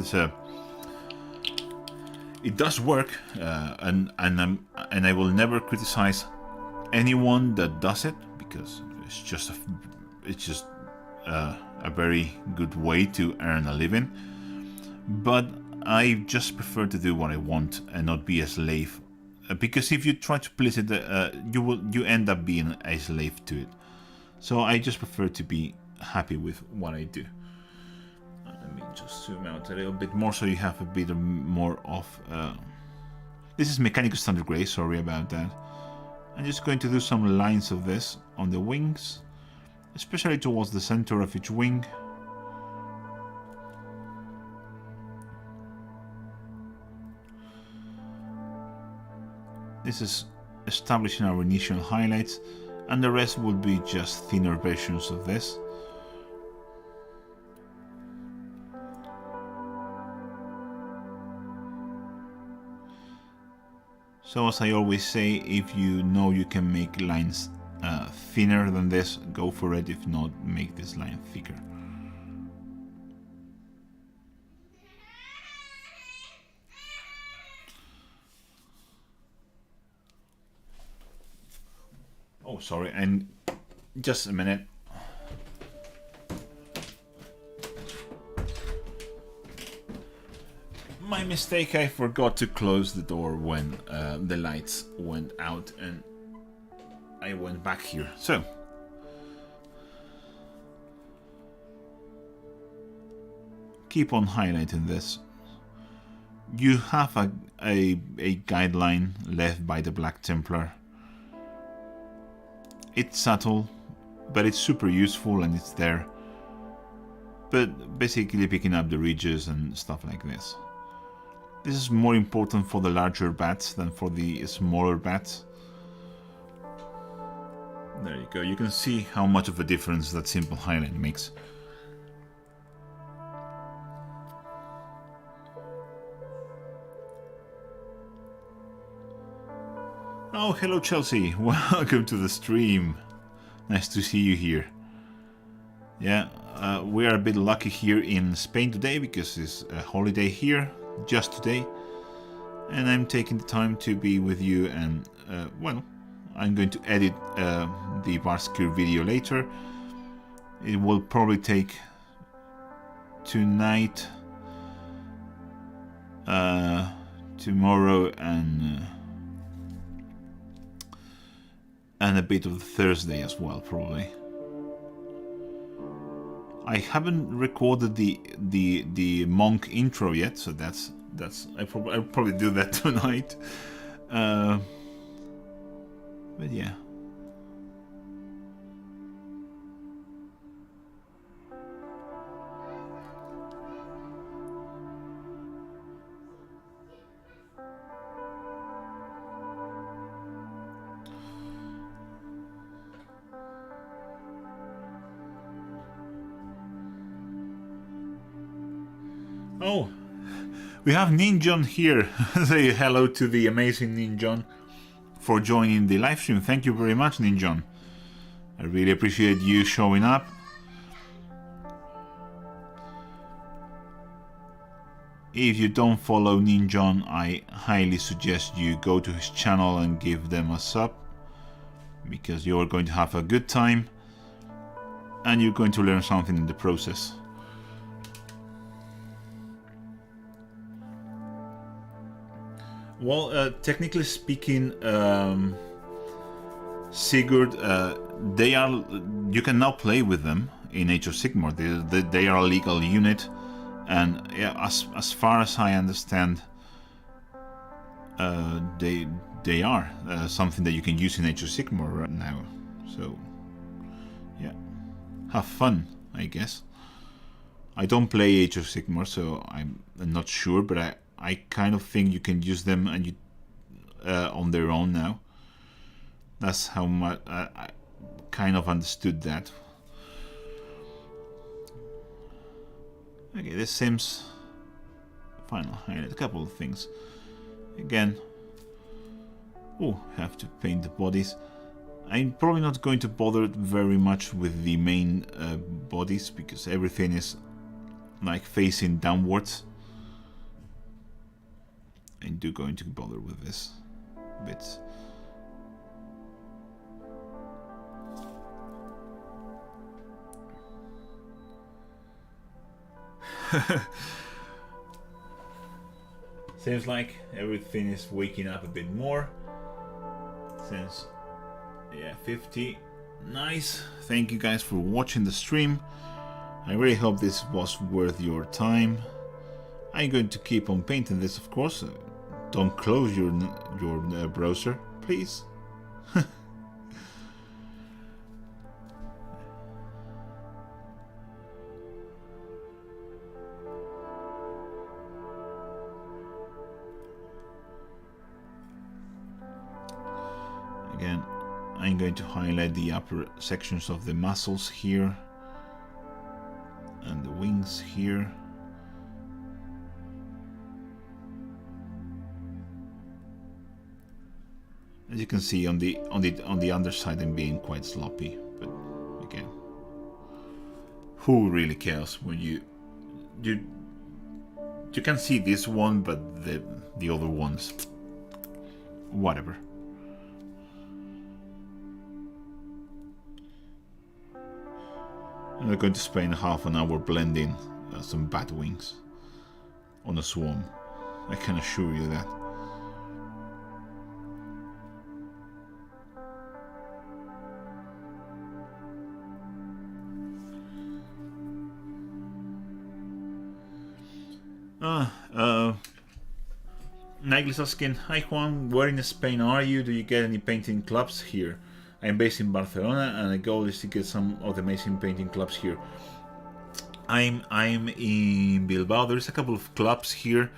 it does work, and I will never criticize anyone that does it, because it's just a very good way to earn a living. But I just prefer to do what I want and not be a slave, because if you try to please it, you end up being a slave to it. So I just prefer to be happy with what I do. Let me just zoom out a little bit more so you have a bit more of. This is mechanical standard gray. Sorry about that. I'm just going to do some lines of this on the wings, especially towards the center of each wing. This is establishing our initial highlights, and the rest will be just thinner versions of this. So as I always say, if you know you can make lines thinner than this, go for it. If not, make this line thicker. Oh, sorry, and just a minute. My mistake, I forgot to close the door when the lights went out and I went back here. So, keep on highlighting this. You have a guideline left by the Black Templar. It's subtle, but it's super useful and it's there. But basically picking up the ridges and stuff like this. This is more important for the larger bats than for the smaller bats. There you go. You can see how much of a difference that simple highlight makes. Oh, hello Chelsea. Welcome to the stream. Nice to see you here. Yeah, we are a bit lucky here in Spain today because it's a holiday here, just today. And I'm taking the time to be with you and, well, I'm going to edit the Barskir video later. It will probably take tonight, tomorrow and a bit of Thursday as well, probably. I haven't recorded the monk intro yet, so I'll probably do that tonight. But yeah. Oh, we have Ninjon here. Say hello to the amazing Ninjon for joining the live stream. Thank you very much, Ninjon. I really appreciate you showing up. If you don't follow Ninjon, I highly suggest you go to his channel and give them a sub, because you're going to have a good time and you're going to learn something in the process. Well, technically speaking, Sigurd, you can now play with them in Age of Sigmar. They are a legal unit, and yeah, as far as I understand, they are something that you can use in Age of Sigmar right now. So yeah, have fun, I guess. I don't play Age of Sigmar, so I'm not sure, but I kind of think you can use them and you on their own now. That's how much I kind of understood that. Okay, this seems final highlight. A couple of things. Again, oh, have to paint the bodies. I'm probably not going to bother very much with the main bodies because everything is like facing downwards. I do going to bother with this bit. Seems like everything is waking up a bit more since, yeah, 50. Nice. Thank you guys for watching the stream. I really hope this was worth your time. I'm going to keep on painting this, of course. Don't close your browser, please. Again, I'm going to highlight the upper sections of the muscles here and the wings here. As you can see on the underside, I'm being quite sloppy, but again, who really cares when you can see this one, but the other ones, whatever. I'm going to spend half an hour blending some bat wings on a swarm. I can assure you that. Naglis asking, hi Juan, where in Spain are you? Do you get any painting clubs here? I'm based in Barcelona, and the goal is to get some of the amazing painting clubs here. I'm in Bilbao. There's a couple of clubs here,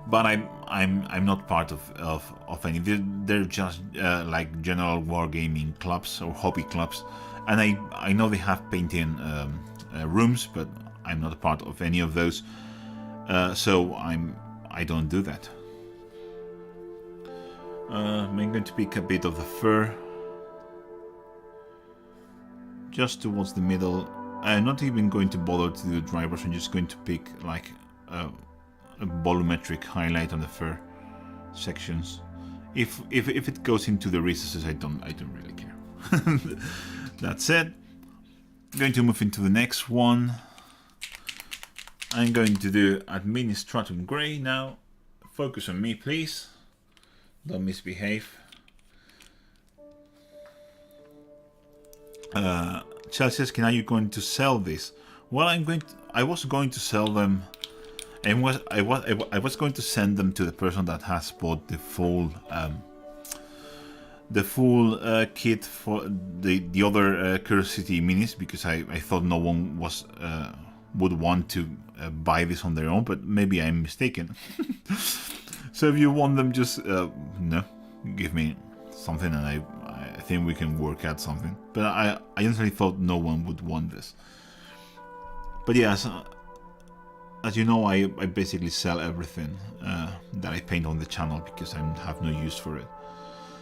but I'm not part of any. They're just like general wargaming clubs or hobby clubs, and I know they have painting rooms, but I'm not a part of any of those. So I don't do that. I'm going to pick a bit of the fur. Just towards the middle. I'm not even going to bother to do drivers. I'm just going to pick like a volumetric highlight on the fur sections. If it goes into the recesses, I don't really care. That's it. I'm going to move into the next one. I'm going to do Administratum Grey now. Focus on me, please. Don't misbehave. Chelsea says, are you going to sell this? Well, I was going to sell them, and I was going to send them to the person that has bought the full kit for the other Curiosity minis, because I thought no one would want to buy this on their own, but maybe I'm mistaken. So if you want them, just no, give me something, and I think we can work out something. But I honestly thought no one would want this. But yes, as you know, I basically sell everything that I paint on the channel because I have no use for it.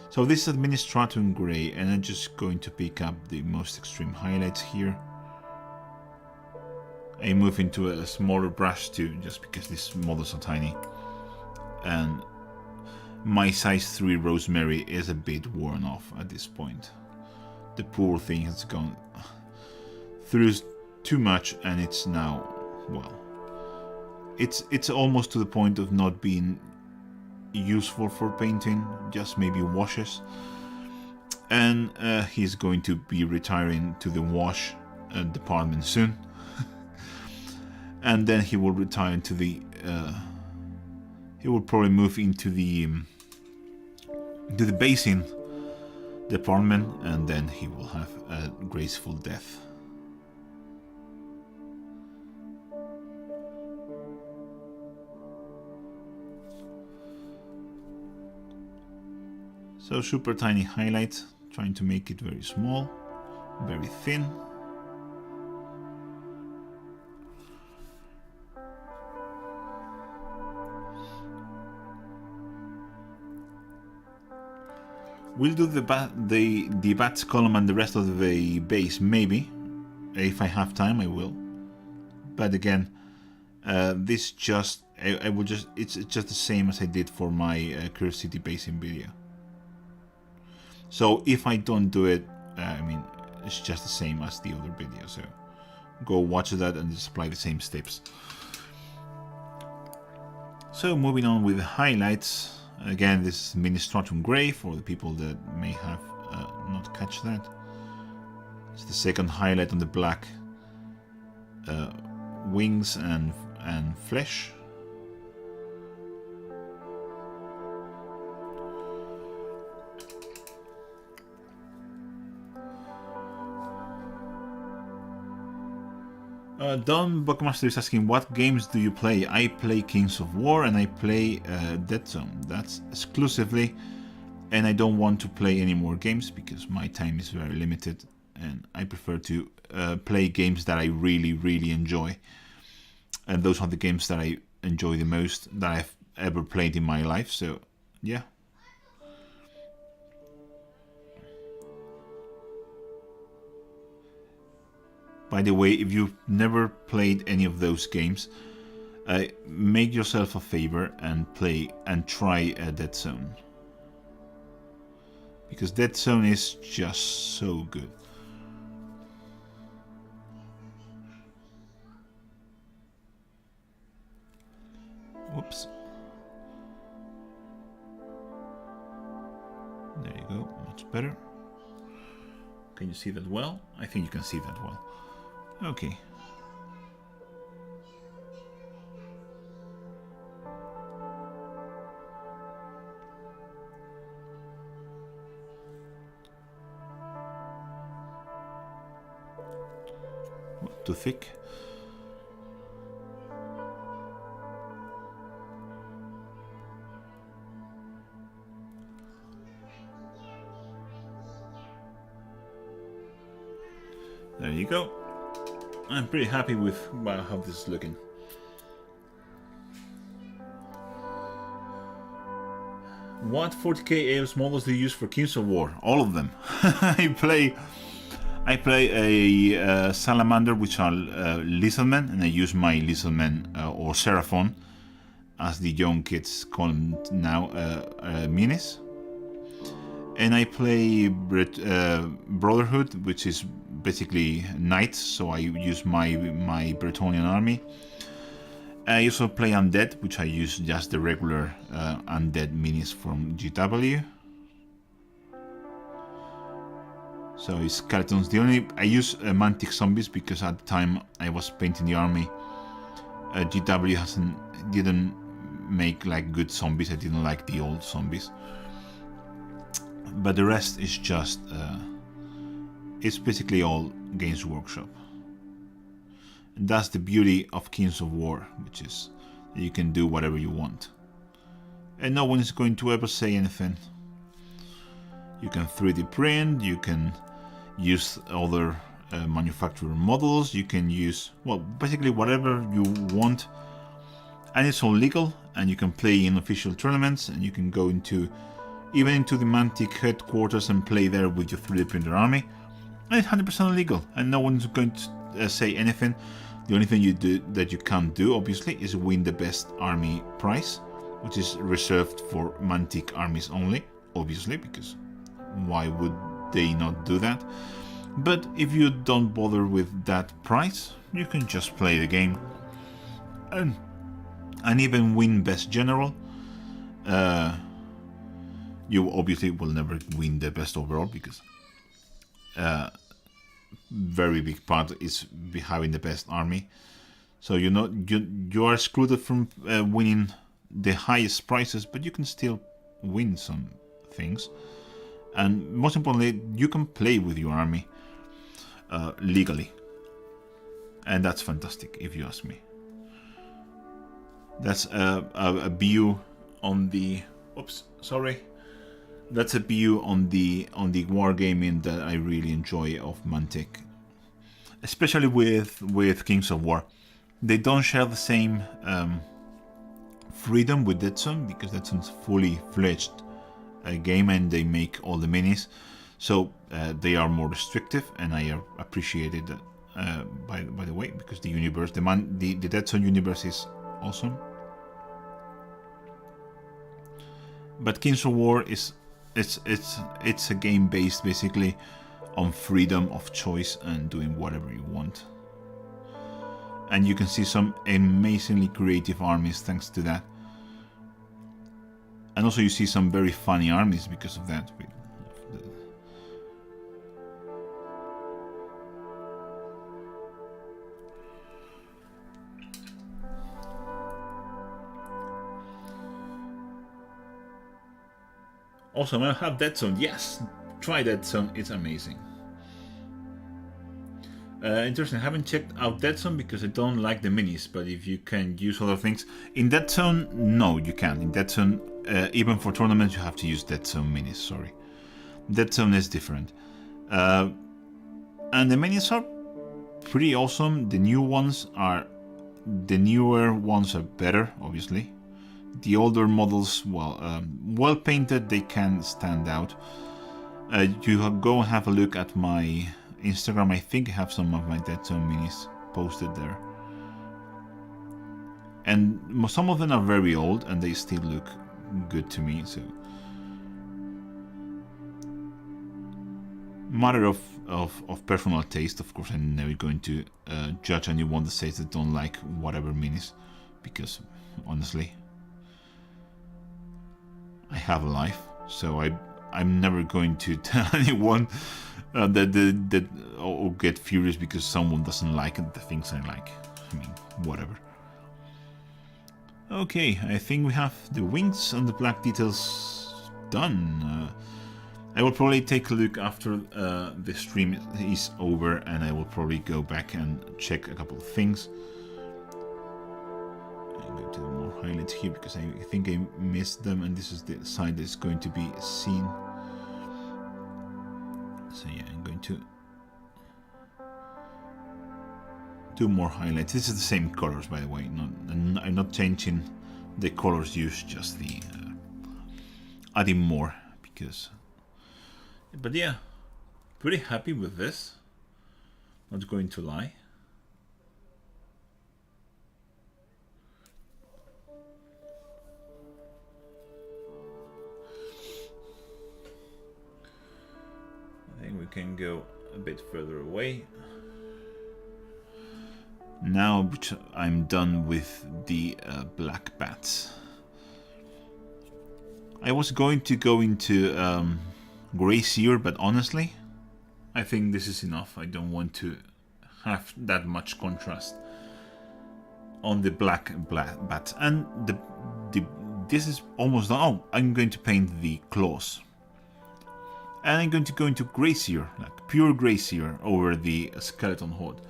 So this is Administratum Grey, and I'm just going to pick up the most extreme highlights here. I move into a smaller brush too, just because these models are tiny. And my size 3 Rosemary is a bit worn off at this point. The poor thing has gone through too much, and it's now, well, it's almost to the point of not being useful for painting, just maybe washes. And he's going to be retiring to the wash department soon. And then he will retire into the he will probably move into the basing department, and then he will have a graceful death. So super tiny highlight, trying to make it very small, very thin. We'll do the bats column and the rest of the base, maybe. If I have time, I will. But again, this just I will just it's just the same as I did for my Curiosity basing video. So if I don't do it, I mean, it's just the same as the other video. So go watch that and just apply the same steps. So moving on with the highlights. Again, this is mini stratum gray for the people that may have not catch that. It's the second highlight on the black wings and flesh. Don Buckmaster is asking, what games do you play? I play Kings of War and I play Dead Zone. That's exclusively, and I don't want to play any more games because my time is very limited, and I prefer to play games that I really enjoy. And those are the games that I enjoy the most that I've ever played in my life. So yeah. By the way, if you've never played any of those games, make yourself a favor and play and try Dead Zone. Because Dead Zone is just so good. Whoops. There you go, much better. Can you see that well? I think you can see that well. Okay. What, too thick? There you go. I'm pretty happy with how this is looking. What 40k AOS models do you use for Kings of War? All of them. I play a Salamander, which are Lizardmen, and I use my Lizardmen or Seraphon, as the young kids call them now, minis. And I play Brotherhood, which is basically knights, so I use my Bretonnian army. I also play Undead, which I use just the regular Undead minis from GW. So it's skeletons. I use Mantic zombies because at the time I was painting the army, GW didn't make like good zombies. I didn't like the old zombies. But the rest is just it's basically all Games Workshop. And that's the beauty of Kings of War, which is you can do whatever you want. And no one is going to ever say anything. You can 3D print, you can use other manufacturer models, you can use, well, basically whatever you want. And it's all legal, and you can play in official tournaments, and you can go even into the Mantic headquarters and play there with your 3D printer army. And it's 100% legal, and no one's going to say anything. The only thing that you can't do, obviously, is win the best army prize, which is reserved for Mantic armies only, obviously, because why would they not do that? But if you don't bother with that prize, you can just play the game and even win best general. You obviously will never win the best overall because very big part is having the best army. So you are excluded from winning the highest prizes, but you can still win some things. And most importantly, you can play with your army legally, and that's fantastic if you ask me. That's a view on the. Oops, sorry. That's a view on the wargaming that I really enjoy of Mantic, especially with Kings of War. They don't share the same freedom with Dead Zone, because Dead Zone's fully fledged game and they make all the minis, so they are more restrictive, and I appreciated that by the way, because the universe, the Dead Zone universe is awesome. But Kings of War is it's a game based basically on freedom of choice and doing whatever you want. And you can see some amazingly creative armies thanks to that. And also you see some very funny armies because of that. Also, I have Dead Zone. Yes, try Dead Zone. It's amazing. Interesting. I haven't checked out Dead Zone because I don't like the minis. But if you can use other things in Dead Zone, no, you can. In Dead Zone, even for tournaments, you have to use Dead Zone minis. Sorry, Dead Zone is different. And the minis are pretty awesome. The newer ones are better, obviously. The older models, well painted, they can stand out. You go and have a look at my Instagram. I think I have some of my Dead Zone minis posted there. And some of them are very old and they still look good to me. So, matter of personal taste, of course. I'm never going to judge anyone that says they don't like whatever minis, because honestly, I have a life, so I'm never going to tell anyone that or get furious because someone doesn't like the things I like. I mean, whatever. Okay, I think we have the wings and the black details done. I will probably take a look after the stream is over, and I will probably go back and check a couple of things. I'm going to do more highlights here because I think I missed them, and this is the side that's going to be seen. So yeah, I'm going to do more highlights. This is the same colors, by the way. I'm not changing the colors used, just the adding more, because. But yeah, pretty happy with this. Not going to lie. I think we can go a bit further away. Now I'm done with the black bats. I was going to go into Grey Seer, but honestly, I think this is enough. I don't want to have that much contrast on the black bats. And this is almost done. Oh, I'm going to paint the claws. And I'm going to go into Grey Seer, like pure Grey Seer, over the skeleton horde.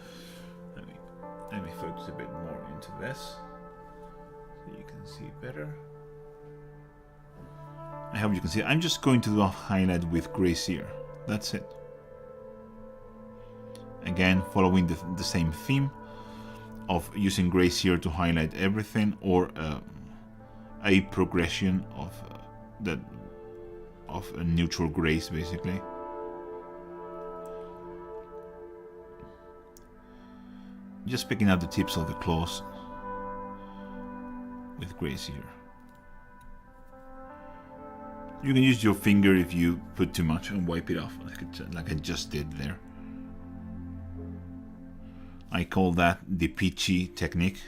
Let me focus a bit more into this, so you can see better. I hope you can see. I'm just going to do a highlight with Grey Seer. That's it. Again, following the same theme of using Grey Seer to highlight everything, or a progression of a neutral grays, basically. Just picking out the tips of the claws with Grey Seer. You can use your finger if you put too much and wipe it off, like I just did there. I call that the peachy technique.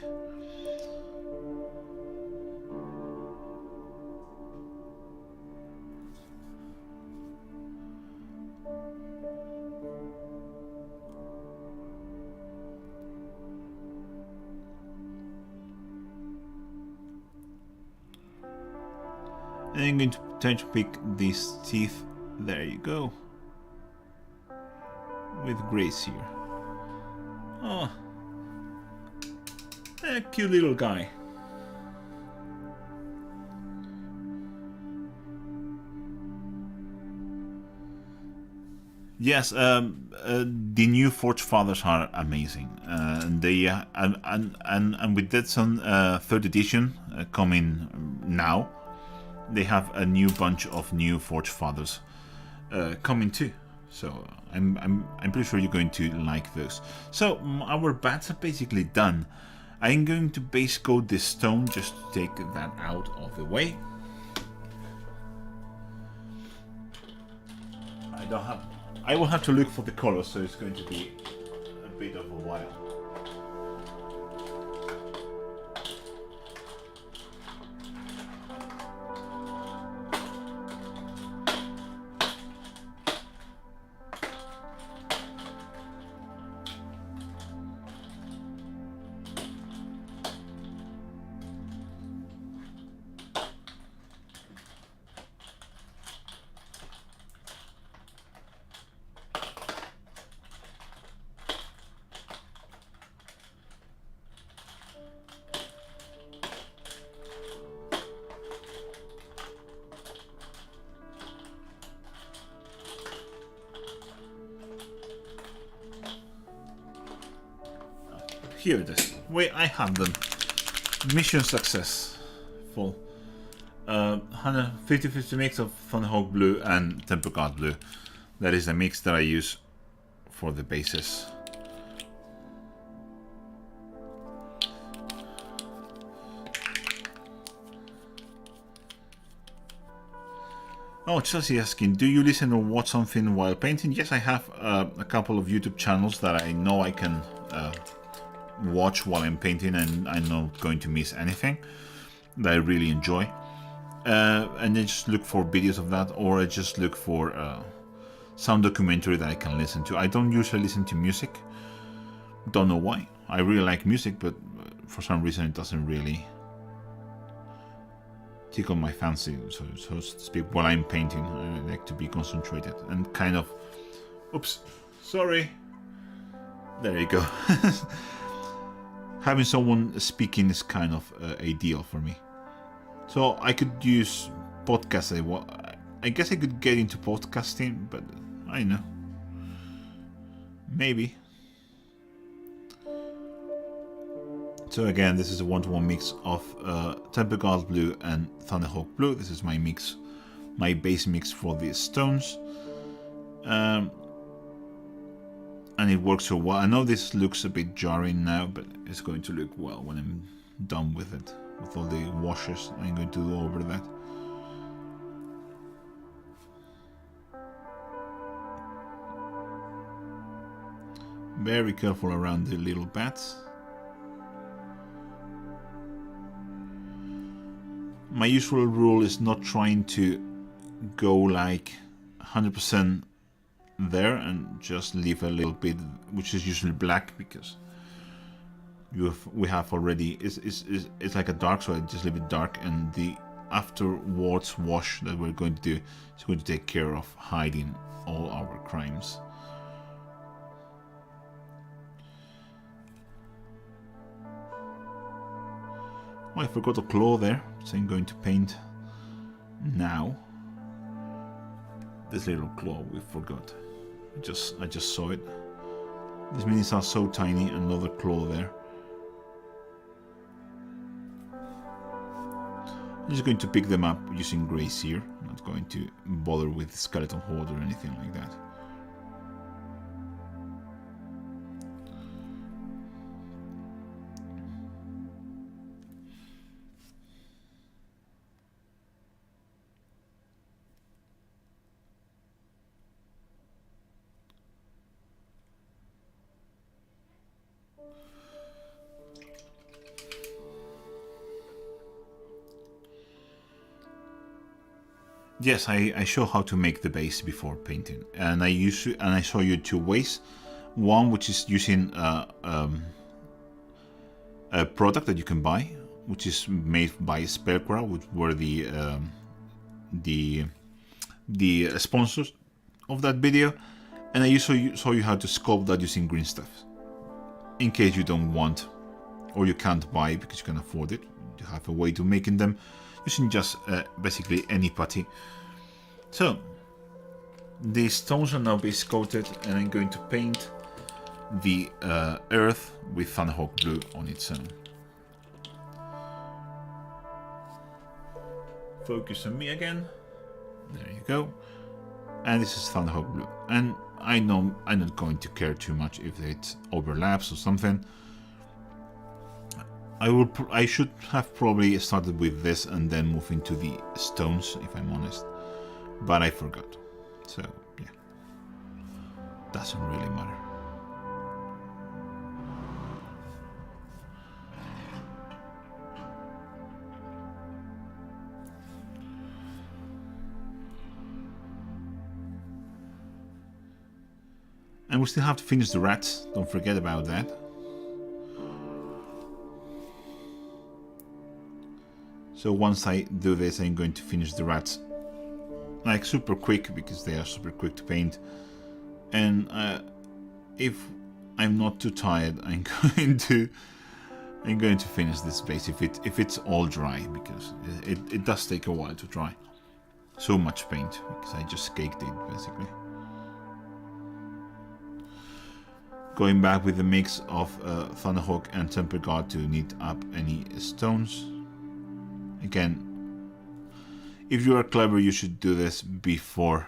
And I'm going to try to pick these teeth. There you go. With grace here. Oh, a cute little guy. Yes, the new Forge Fathers are amazing, and they and with that some third edition coming now, they have a new bunch of new Forge Fathers coming too. So I'm pretty sure you're going to like those. So our bats are basically done. I'm going to base coat this stone just to take that out of the way. I will have to look for the colors, so it's going to be a bit of a while. Here it is. Wait, I have them. Mission successful. 50-50 mix of Thunderhawk Blue and Temper Guard Blue. That is the mix that I use for the bases. Oh, Chelsea asking, do you listen or watch something while painting? Yes, I have a couple of YouTube channels that I know I can watch while I'm painting, and I'm not going to miss anything that I really enjoy. And I just look for videos of that, or I just look for some documentary that I can listen to. I don't usually listen to music. Don't know why. I really like music, but for some reason it doesn't really tickle my fancy, so to speak, while I'm painting. I like to be concentrated and kind of... Oops, sorry. There you go. Having someone speaking is kind of ideal for me. So I could use podcasts. I guess I could get into podcasting, but I don't know. Maybe. So again, this is a 1-to-1 mix of Temper Guard Blue and Thunderhawk Blue. This is my mix, my base mix for these stones. And it works so well. I know this looks a bit jarring now, but it's going to look well when I'm done with it. With all the washes, I'm going to go over that. Very careful around the little bats. My usual rule is not trying to go like 100% there and just leave a little bit, which is usually black, because we have already it's like a dark, so I just leave it dark, and the afterwards wash that we're going to do is going to take care of hiding all our crimes. Oh, I forgot a claw there, so I'm going to paint now. This little claw we forgot. I just saw it. These minis are so tiny. Another claw there. I'm just going to pick them up using gray sear. I'm not going to bother with skeleton horde or anything like that. Yes, I show how to make the base before painting, and I show you two ways. One, which is using a product that you can buy, which is made by Spellcraft, where the the sponsors of that video, and I usually show you how to sculpt that using green stuff. In case you don't want or you can't buy because you can afford it, you have a way to making them using just basically any putty. So these stones are now base coated, and I'm going to paint the earth with Thunderhawk blue on its own. Focus on me again. There you go. And this is Thunderhawk blue. And I know I'm not going to care too much if it overlaps or something. I should have probably started with this and then move into the stones, if I'm honest. But I forgot. So yeah, doesn't really matter. And we still have to finish the rats, don't forget about that. So once I do this, I'm going to finish the rats like super quick, because they are super quick to paint. And if I'm not too tired, I'm going to finish this base if it's all dry, because it does take a while to dry. So much paint, because I just caked it basically. Going back with the mix of Thunderhawk and Temper Guard to knit up any stones. Again, if you are clever, you should do this before.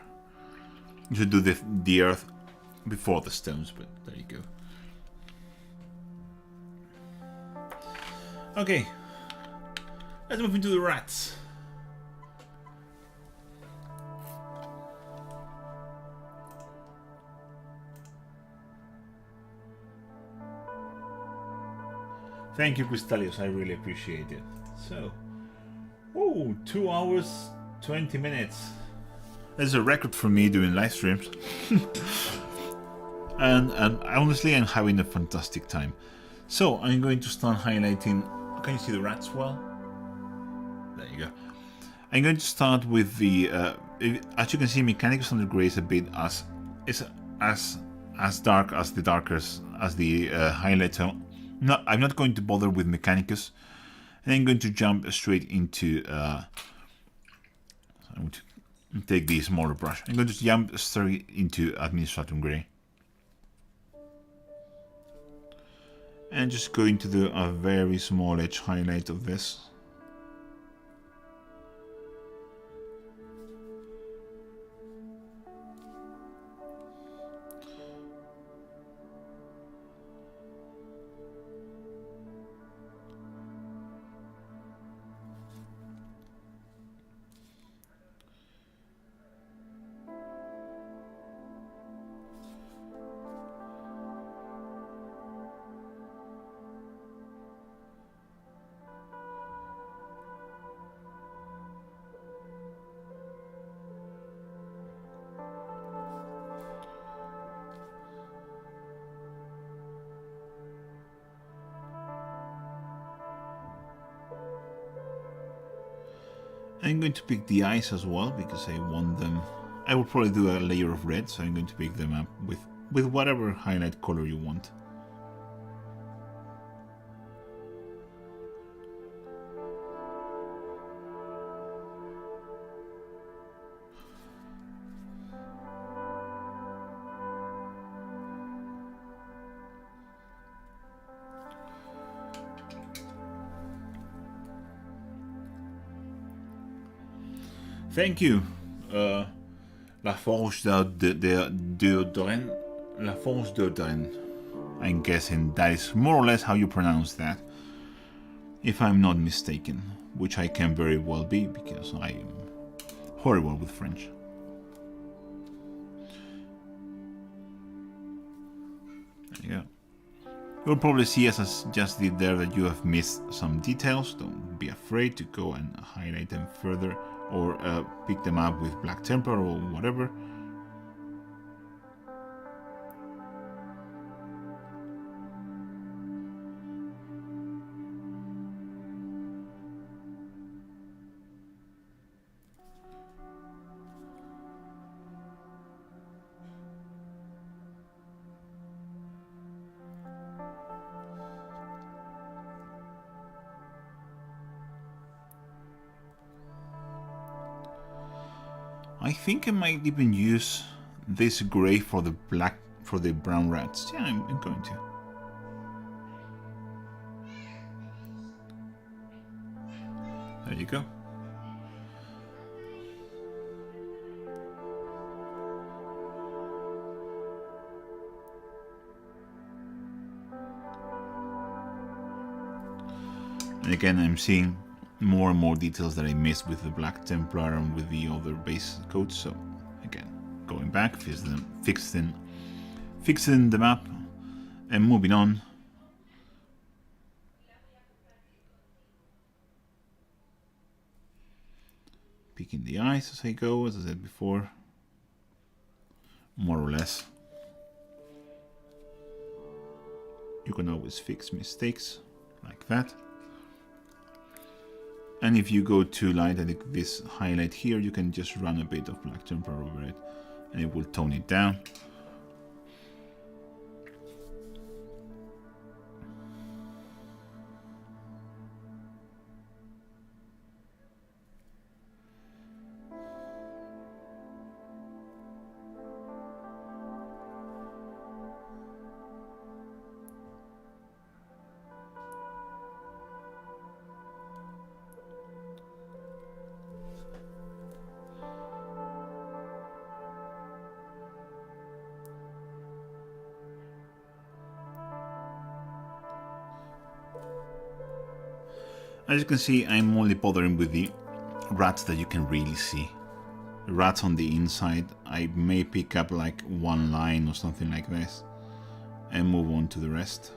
You should do the earth before the stones, but there you go. Okay, let's move into the rats. Thank you, Crystalius, I really appreciate it. So, oh, 2 hours, 20 minutes. That's a record for me doing live streams. and honestly, I'm having a fantastic time. So, I'm going to start highlighting... Can you see the rats well? There you go. I'm going to start with the... as you can see, Mechanicus Under Grey is a bit as dark as the highlight tone. No, I'm not going to bother with Mechanicus, and I'm going to jump straight into. I'm going to take the smaller brush. I'm going to jump straight into Administratum Grey, and just going to do a very small edge highlight of this. I'm going to pick the eyes as well, because I want them... I will probably do a layer of red, so I'm going to pick them up with whatever highlight color you want. Thank you. La Forge d'Eudren. La Forge d'Eudren. I'm guessing that is more or less how you pronounce that, if I'm not mistaken, which I can very well be, because I am horrible with French. There you go. You'll probably see, as I just did there, that you have missed some details. Don't be afraid to go and highlight them further, or pick them up with black temper or whatever. I think I might even use this gray for the black, for the brown rats. Yeah, I'm going to. There you go. And again, I'm seeing more and more details that I missed with the Black Templar and with the other base coats. So again, going back, fixing the map and moving on. Picking the eyes as I go, as I said before, more or less. You can always fix mistakes like that. And if you go too light, I think this highlight here, you can just run a bit of Black Templar over it and it will tone it down. As you can see, I'm only bothering with the rats that you can really see. The rats on the inside, I may pick up like one line or something like this and move on to the rest.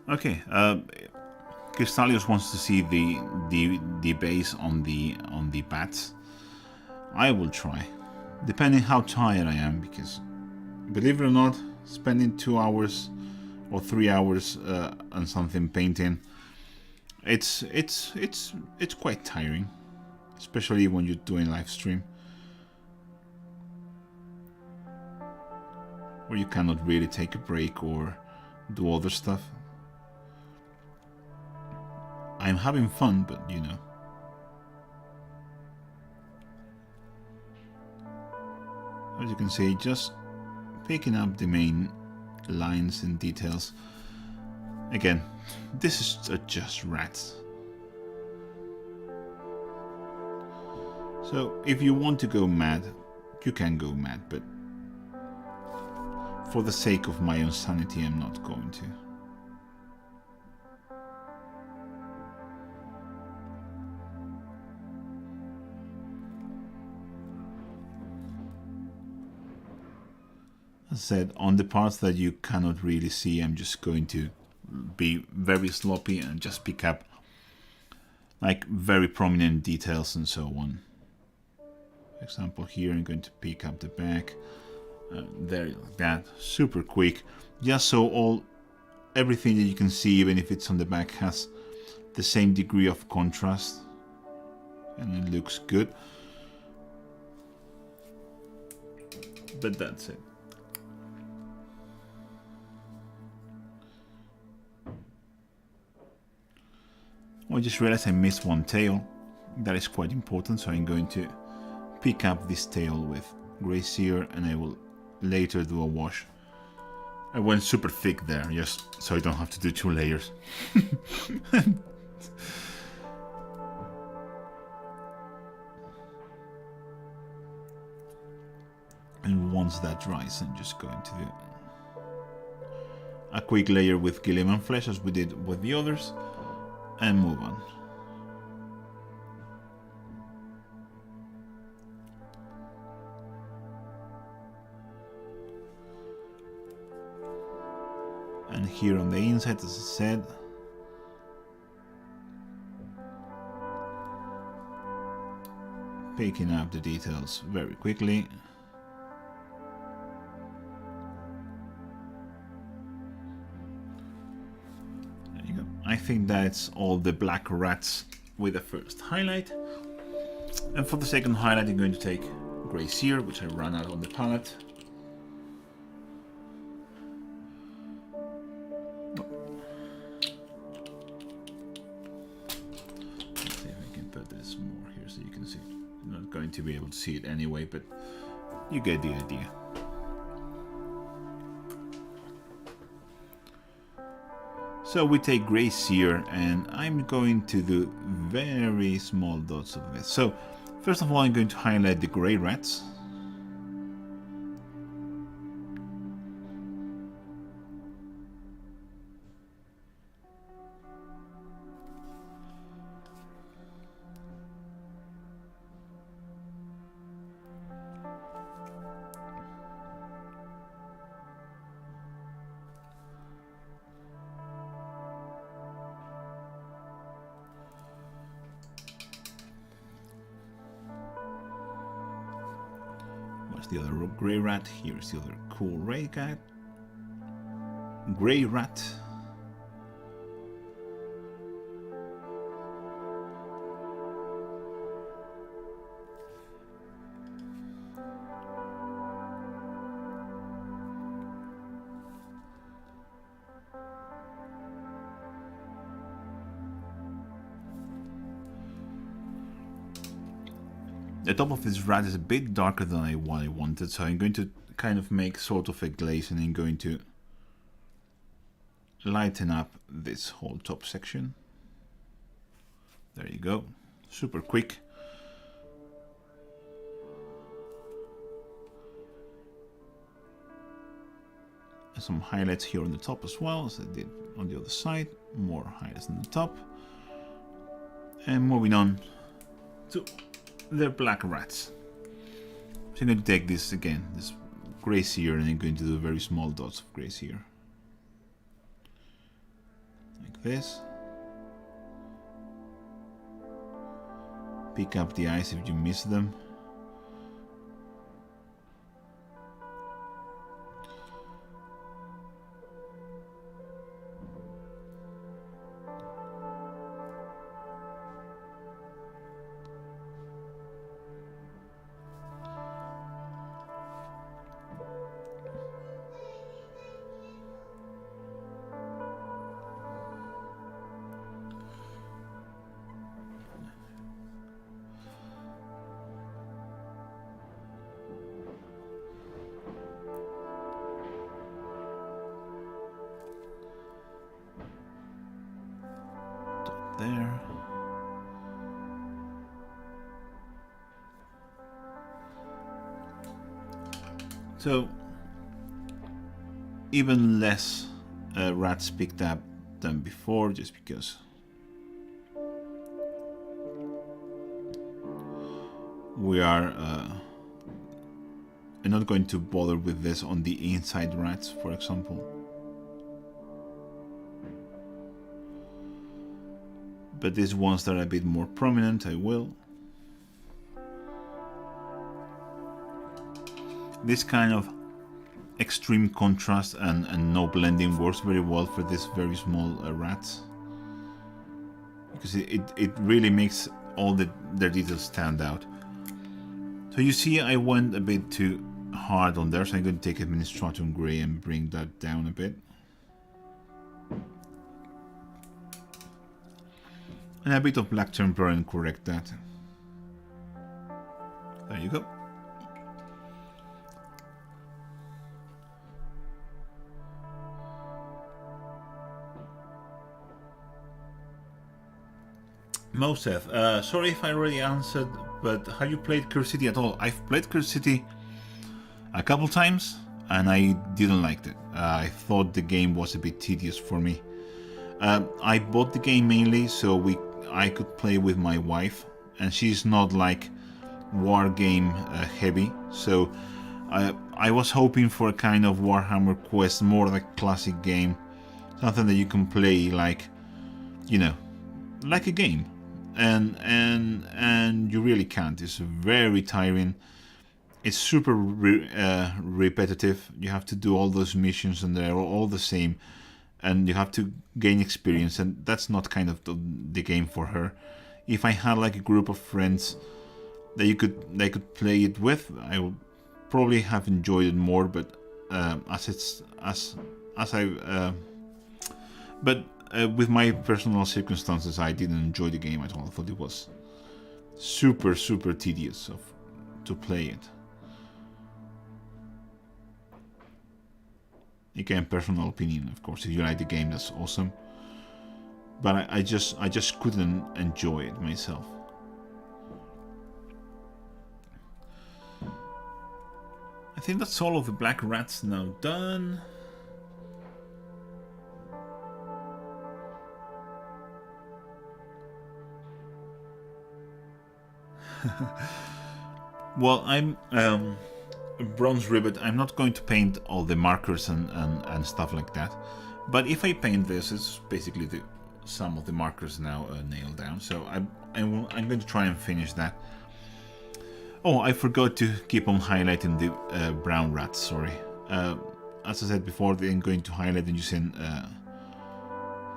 Okay, Crystalius wants to see the base on the bats. I will try, depending how tired I am, because believe it or not, spending 2 hours or 3 hours on something painting, it's quite tiring, especially when you're doing live stream, where you cannot really take a break or do other stuff. I'm having fun, but you know. As you can see, just picking up the main lines and details. Again, this is just rats. So if you want to go mad, you can go mad, but for the sake of my own sanity, I'm not going to. As I said, on the parts that you cannot really see, I'm just going to be very sloppy and just pick up like very prominent details and so on. For example, here I'm going to pick up the back, there like that, super quick, just so everything that you can see, even if it's on the back, has the same degree of contrast and it looks good. But that's it. I just realized I missed one tail. That is quite important, so I'm going to pick up this tail with gray sear and I will later do a wash. I went super thick there, just so I don't have to do 2 layers. And once that dries, I'm just going to do a quick layer with Gilliman flesh as we did with the others. And move on. here on the inside, as I said. Picking up the details very quickly. There you go. I think that's all the black rats with the first highlight. And for the second highlight, I'm going to take Grey Seer, which I ran out on the palette. Let's see if I can put this more here so you can see. I'm not going to be able to see it anyway, but you get the idea. So we take Grey Seer, and I'm going to do very small dots of this. So first of all, I'm going to highlight the grey rats. The other grey rat. Here's the other cool grey cat. Grey rat. The top of this rat is a bit darker than what I wanted, so I'm going to kind of make sort of a glaze, and I'm going to lighten up this whole top section. There you go, super quick. And some highlights here on the top as well, as I did on the other side. More highlights on the top. And moving on to the black rats. So I'm going to take this again, this Grey Seer, and I'm going to do very small dots of Grey Seer. Like this. Pick up the eyes if you miss them. There. So even less rats picked up than before, just because we are not going to bother with this on the inside rats, for example. But these ones that are a bit more prominent, I will. This kind of extreme contrast and no blending works very well for these very small rats, because it really makes all their details stand out. So you see I went a bit too hard on there, so I'm going to take Administratum Grey and bring that down a bit. And a bit of Black Templar and correct that. There you go. Mosef, sorry if I already answered, but have you played Curse City at all? I've played Curse City a couple times, and I didn't like it. I thought the game was a bit tedious for me. I bought the game mainly so I could play with my wife, and she's not like war game heavy, so I was hoping for a kind of Warhammer Quest, more like a classic game something that you can play like, you know, like a game, and you really can't. It's very tiring. It's super repetitive. You have to do all those missions, and they're all the same, and you have to gain experience, and that's not kind of the game for her. If I had like a group of friends that they could play it with, I would probably have enjoyed it more. But with my personal circumstances, I didn't enjoy the game at all. I thought it was super tedious to play it. Again, personal opinion, of course. If you like the game, that's awesome. But I just couldn't enjoy it myself. I think that's all of the black rats now done. Well, I'm bronze ribbon. I'm not going to paint all the markers and stuff like that. But if I paint this, it's basically some of the markers now nailed down. So I'm going to try and finish that. Oh, I forgot to keep on highlighting the brown rats. Sorry. As I said before, I'm going to highlight them using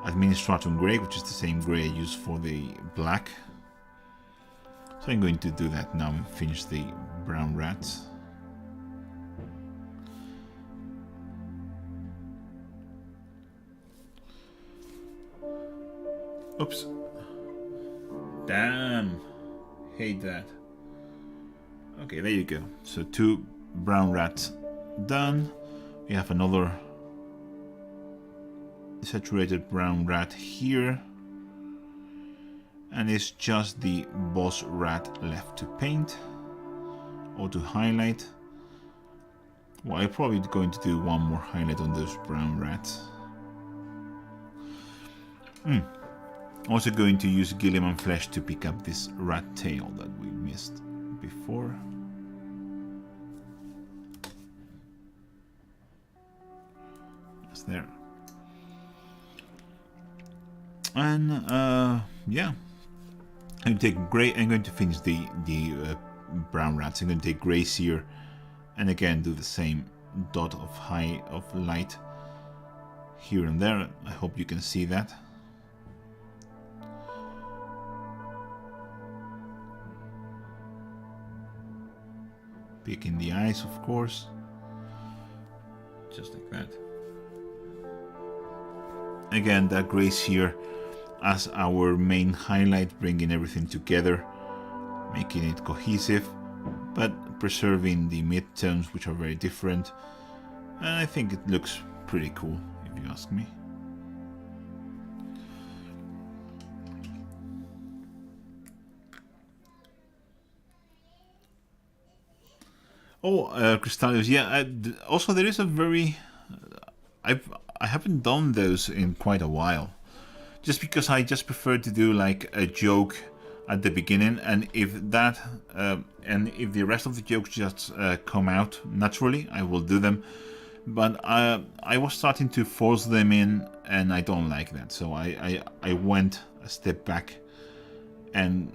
Administratum Grey, which is the same grey I used for the black. So I'm going to do that now and finish the brown rats. Oops. Damn. Hate that. Okay, there you go. So 2 brown rats done. We have another saturated brown rat here. And it's just the boss rat left to paint or to highlight. Well, I'm probably going to do one more highlight on those brown rats. Also going to use Gilliman Flesh to pick up this rat tail that we missed before. It's there. And yeah. I'm going to finish the brown rats. I'm going to take Gracier and again do the same dot of light here and there. I hope you can see that. Picking the eyes, of course, just like that. Again, that Gracier as our main highlight, bringing everything together, making it cohesive, but preserving the midtones, which are very different. And I think it looks pretty cool, if you ask me. Oh, Crystallius, yeah. Also, there is a very... I haven't done those in quite a while. Just because I just prefer to do like a joke at the beginning, and if that and if the rest of the jokes just come out naturally, I will do them. But I was starting to force them in, and I don't like that. So I went a step back and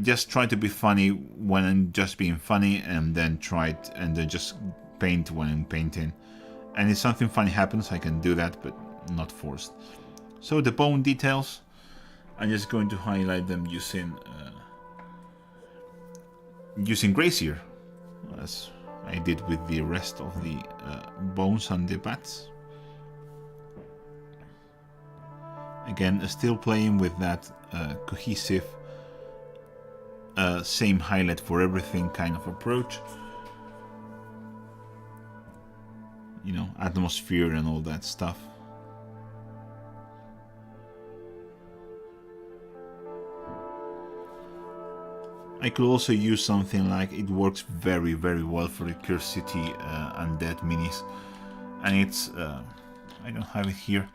just try to be funny when I'm just being funny, and then just paint when I'm painting. And if something funny happens, I can do that, but not forced. So the bone details, I'm just going to highlight them using Gracier, as I did with the rest of the bones and the bats. Again, still playing with that cohesive, same highlight for everything kind of approach. You know, atmosphere and all that stuff. I could also use something like, it works very well for the Curse City Undead minis, and it's I don't have it here.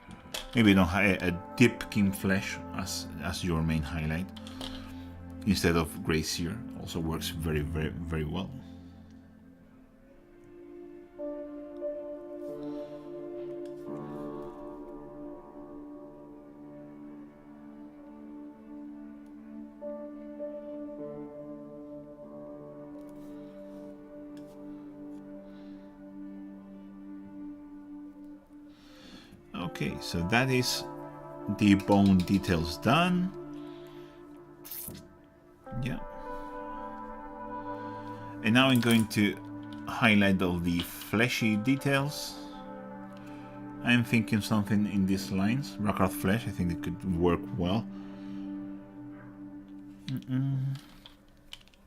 Maybe I don't have a Dip King Flesh as your main highlight instead of Gracier. Also works very well. Okay, so that is the bone details done. Yeah. And now I'm going to highlight all the fleshy details. I'm thinking something in these lines. Rock art flesh, I think it could work well.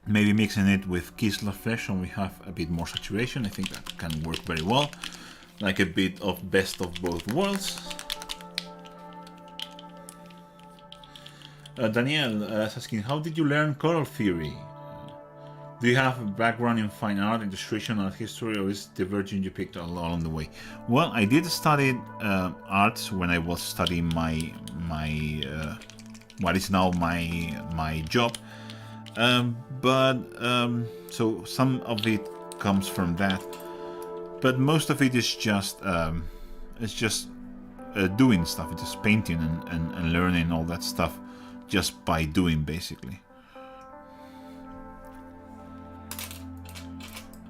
Maybe mixing it with Kislev flesh so we have a bit more saturation. I think that can work very well. Like a bit of best of both worlds. Danielle is asking, how did you learn color theory? Do you have a background in fine art, illustration, art history, or is it the virgin you picked along the way? Well, I did study arts when I was studying my what is now my job, so some of it comes from that, but most of it is just doing stuff. It's just painting and learning all that stuff just by doing, basically.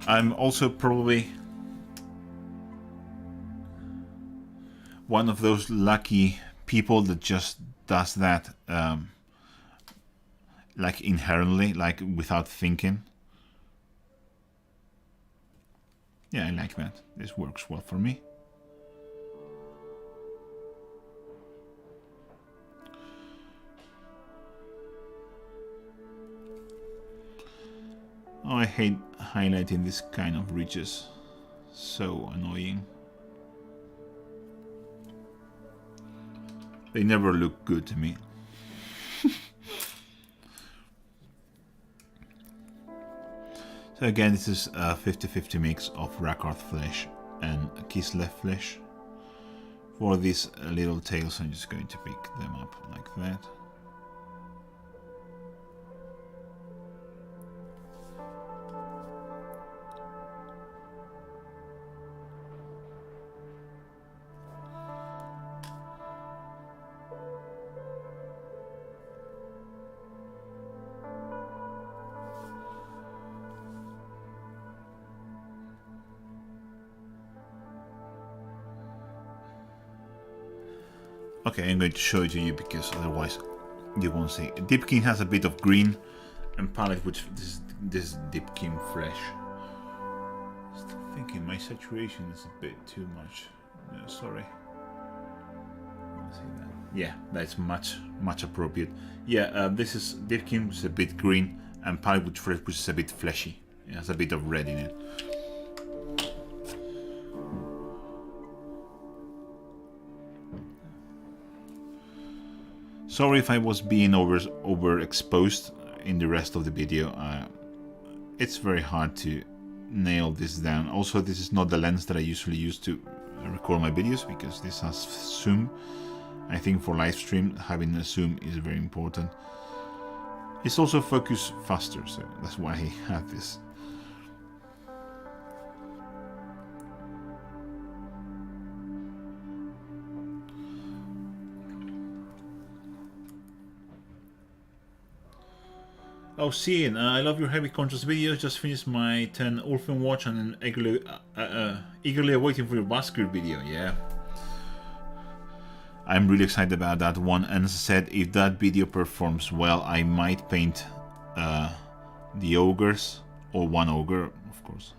I'm also probably one of those lucky people that just does that like inherently, like without thinking. Yeah, I like that. This works well for me. Oh, I hate highlighting this kind of ridges. So annoying. They never look good to me. So again, this is a 50-50 mix of rock art flesh and Kislev flesh. For these little tails, I'm just going to pick them up like that. Okay, I'm going to show it to you because otherwise you won't see. Deepkin has a bit of green and palette, which this Deepkin fresh. Still thinking my saturation is a bit too much. No, sorry. See that? Yeah, that's much appropriate. Yeah, this is Deepkin, which is a bit green, and palette which is a bit fleshy. It has a bit of red in it. Sorry if I was being overexposed in the rest of the video. It's very hard to nail this down. Also, this is not the lens that I usually use to record my videos because this has zoom. I think for live stream, having a zoom is very important. It's also focus faster, so that's why I have this. Oh, Cian, I love your heavy contrast videos. Just finished my 10 Orphan Watch and eagerly awaiting for your Basket video. Yeah, I'm really excited about that one. And as I said, if that video performs well, I might paint the ogres, or one ogre, of course.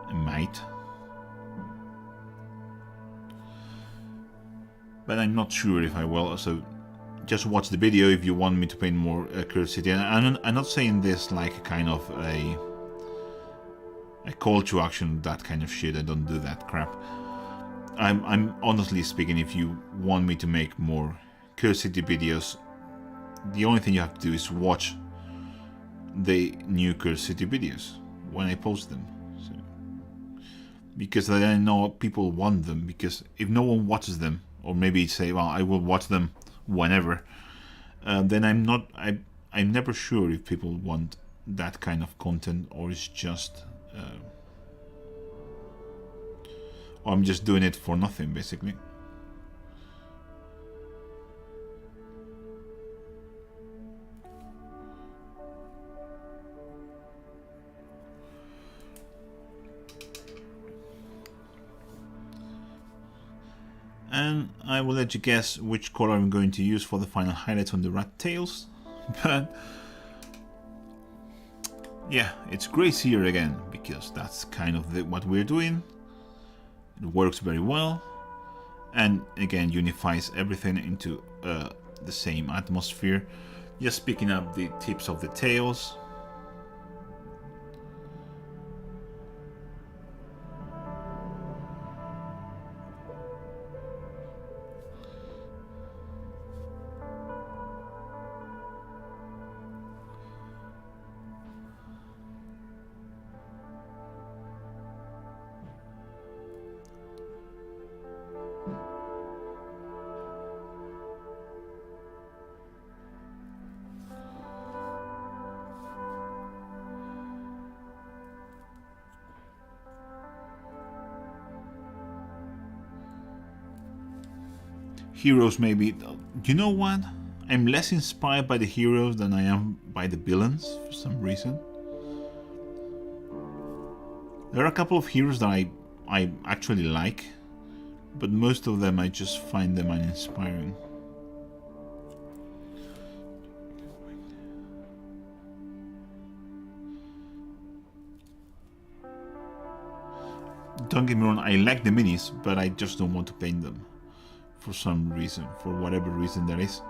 I might. But I'm not sure if I will, so just watch the video if you want me to paint more curiosity. And I'm not saying this like a kind of a call to action, that kind of shit. I don't do that crap. I'm honestly speaking, if you want me to make more curiosity videos, the only thing you have to do is watch the new curiosity videos when I post them. So, because then I know people want them, because if no one watches them, or maybe say, well, I will watch them whenever, then I'm never sure if people want that kind of content, or it's just or I'm just doing it for nothing, basically. And I will let you guess which color I'm going to use for the final highlights on the rat tails. But yeah, it's gray sear again, because that's kind of what we're doing. It works very well, and again unifies everything into the same atmosphere. Just picking up the tips of the tails. Heroes maybe. You know what? I'm less inspired by the heroes than I am by the villains for some reason. There are a couple of heroes that I actually like, but most of them I just find them uninspiring. Don't get me wrong, I like the minis, but I just don't want to paint them. For some reason, for whatever reason there is.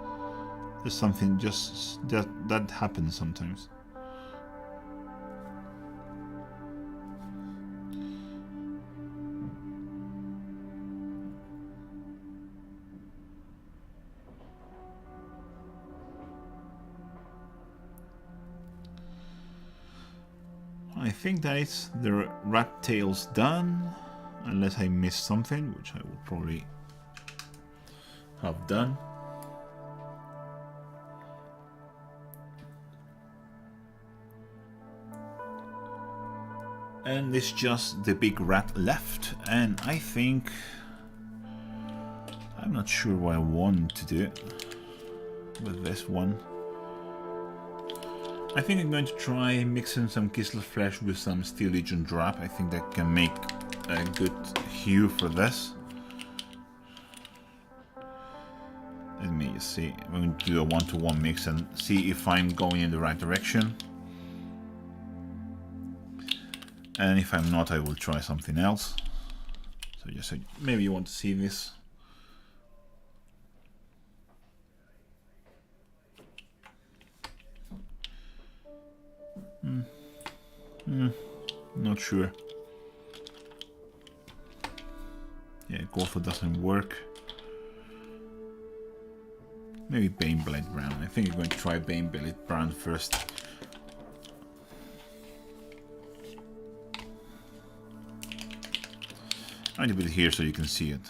There's something just that happens sometimes. I think that is the rat tails done, unless I missed something, which I will probably have done. And it's just the big rat left, and I think I'm not sure what I want to do with this one. I think I'm going to try mixing some Kislev flesh with some Steel Legion drap. I think that can make a good hue for this. Let me see. I'm going to do a 1-to-1 mix and see if I'm going in the right direction. And if I'm not, I will try something else. So just maybe you want to see this. Not sure. Yeah, Golfo doesn't work. Maybe Baneblade Brown. I think I'm going to try Baneblade Brown first. I need to put it here so you can see it.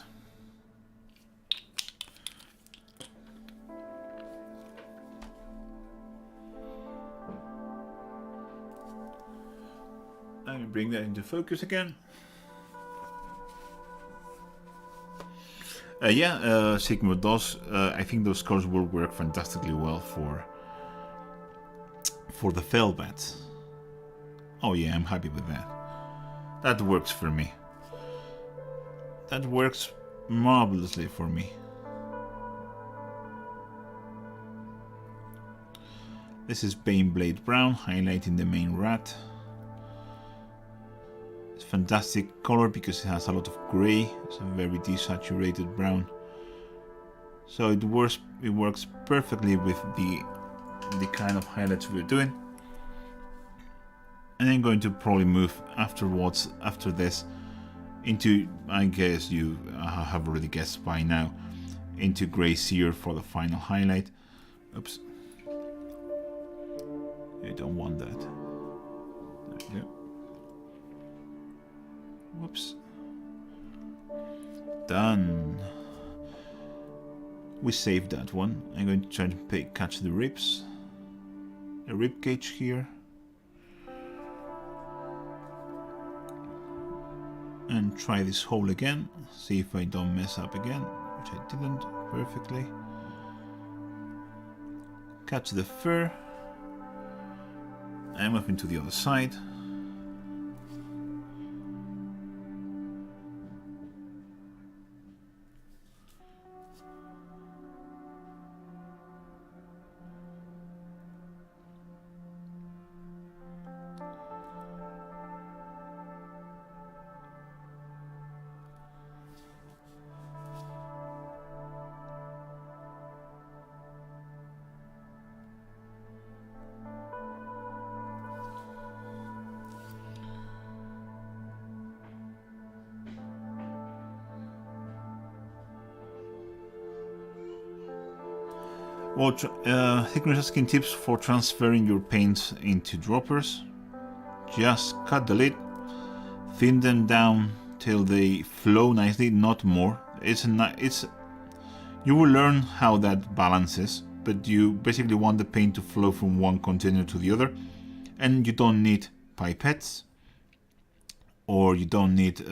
I'm going to bring that into focus again. Sigma does. I think those colors will work fantastically well for the Felbats. Oh yeah, I'm happy with that. That works for me. That works marvelously for me. This is Baneblade Brown, highlighting the main rat. It's a fantastic color because it has a lot of gray. It's a very desaturated brown. So it works perfectly with the kind of highlights we're doing. And I'm going to probably move afterwards, after this, into, I guess you have already guessed by now, into Grey Seer for the final highlight. Oops. I don't want that. There we go. Whoops. Done. We saved that one. I'm going to try to catch the ribs. A rib cage here. And try this hole again. See if I don't mess up again, which I didn't perfectly. Catch the fur. And move into the other side. Well, Hikma's asking tips for transferring your paints into droppers. Just cut the lid, thin them down till they flow nicely, not more. You will learn how that balances, but you basically want the paint to flow from one container to the other, and you don't need pipettes, or you don't need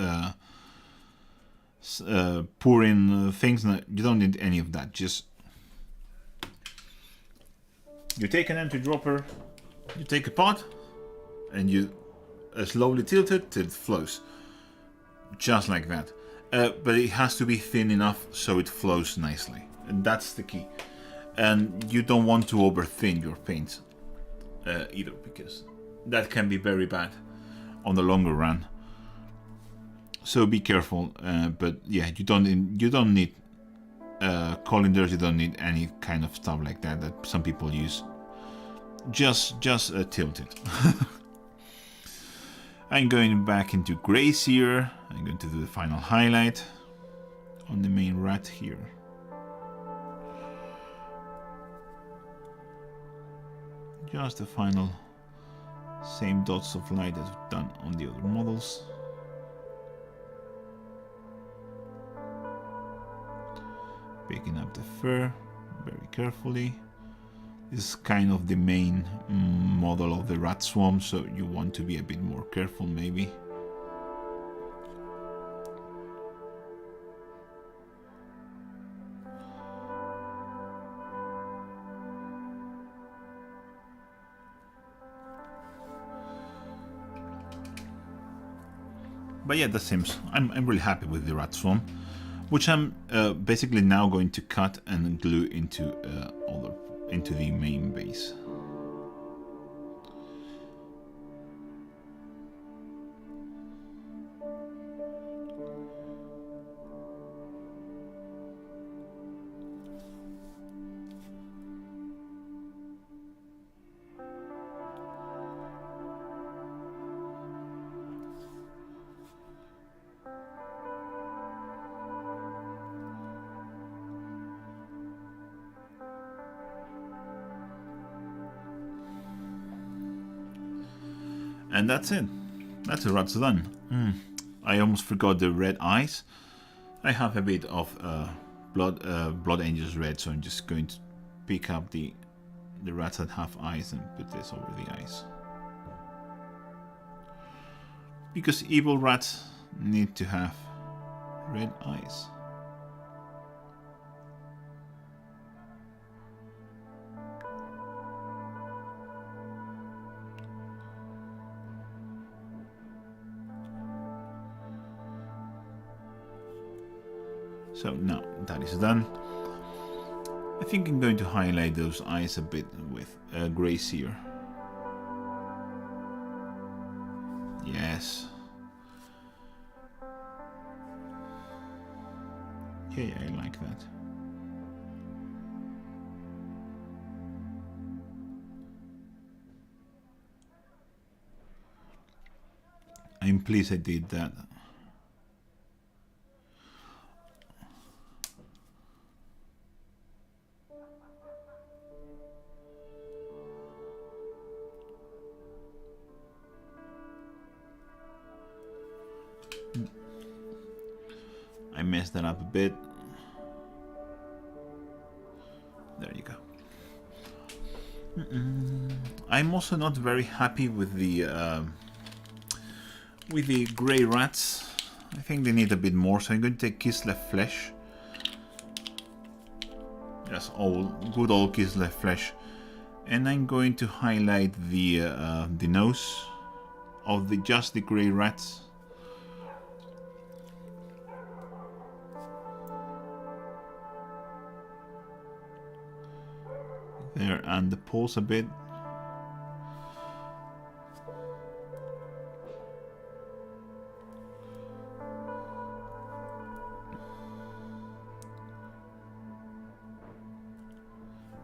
pouring things. You don't need any of that. Just you take an empty dropper, you take a pot, and you slowly tilt it till it flows, just like that. But it has to be thin enough so it flows nicely, and that's the key. And you don't want to over thin your paint either, because that can be very bad on the longer run. So be careful. But yeah, you don't need colanders. You don't need any kind of stuff like that some people use. Just tilt it. I'm going back into grays here. I'm going to do the final highlight on the main rat here. Just the final same dots of light as we've done on the other models. Picking up the fur very carefully. This is kind of the main model of the rat swarm, so you want to be a bit more careful maybe. But yeah, that seems, I'm really happy with the rat swarm, which I'm basically now going to cut and glue into the main base. And that's it. That's the rat's done. I almost forgot the red eyes. I have a bit of Blood Angels red, so I'm just going to pick up the rats that have eyes and put this over the eyes. Because evil rats need to have red eyes. So now that is done. I think I'm going to highlight those eyes a bit with grey sear. Yes. Yeah, I like that. I'm pleased I did that. I messed that up a bit. There you go. I'm also not very happy with the grey rats. I think they need a bit more, so I'm going to take Kislev flesh. Yes, good old Kislev flesh, and I'm going to highlight the nose of just the grey rats. There, and the paws a bit.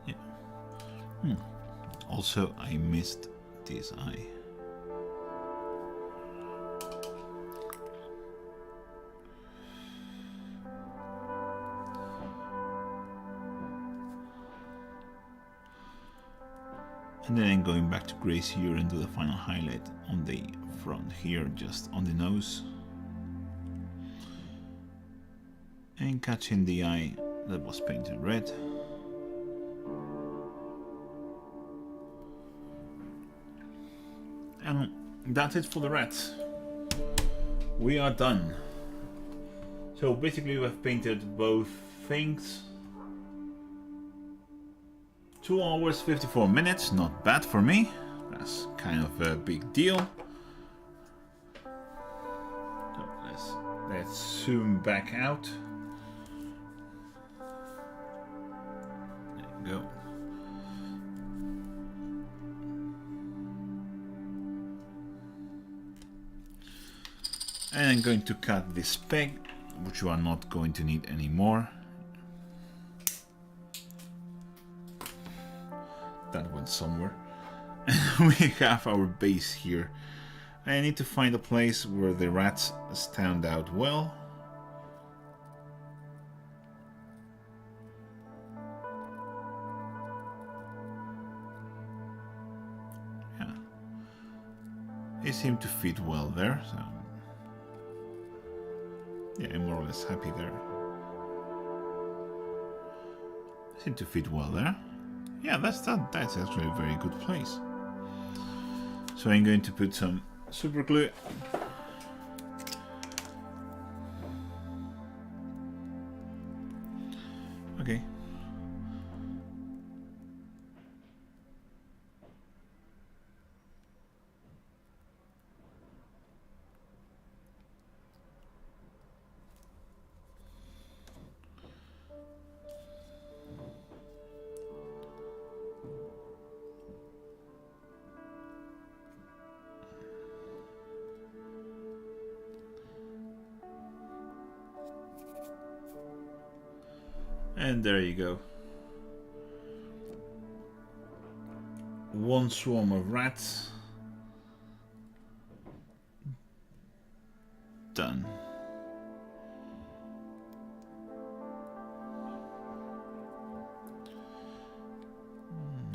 Yeah. Also, I missed this eye. And then going back to grays here and do the final highlight on the front here, just on the nose. And catching the eye that was painted red. And that's it for the rats. We are done. So basically we've painted both things. 2 hours 54 minutes, not bad for me. That's kind of a big deal. So let's zoom back out. There you go. And I'm going to cut this peg, which you are not going to need anymore. That went somewhere. We have our base here. I need to find a place where the rats stand out well. Yeah. They seem to fit well there, so yeah, I'm more or less happy there. They seem to fit well there. Yeah, that's actually a very good place. So I'm going to put some super glue. Okay. And there you go. One swarm of rats. Done.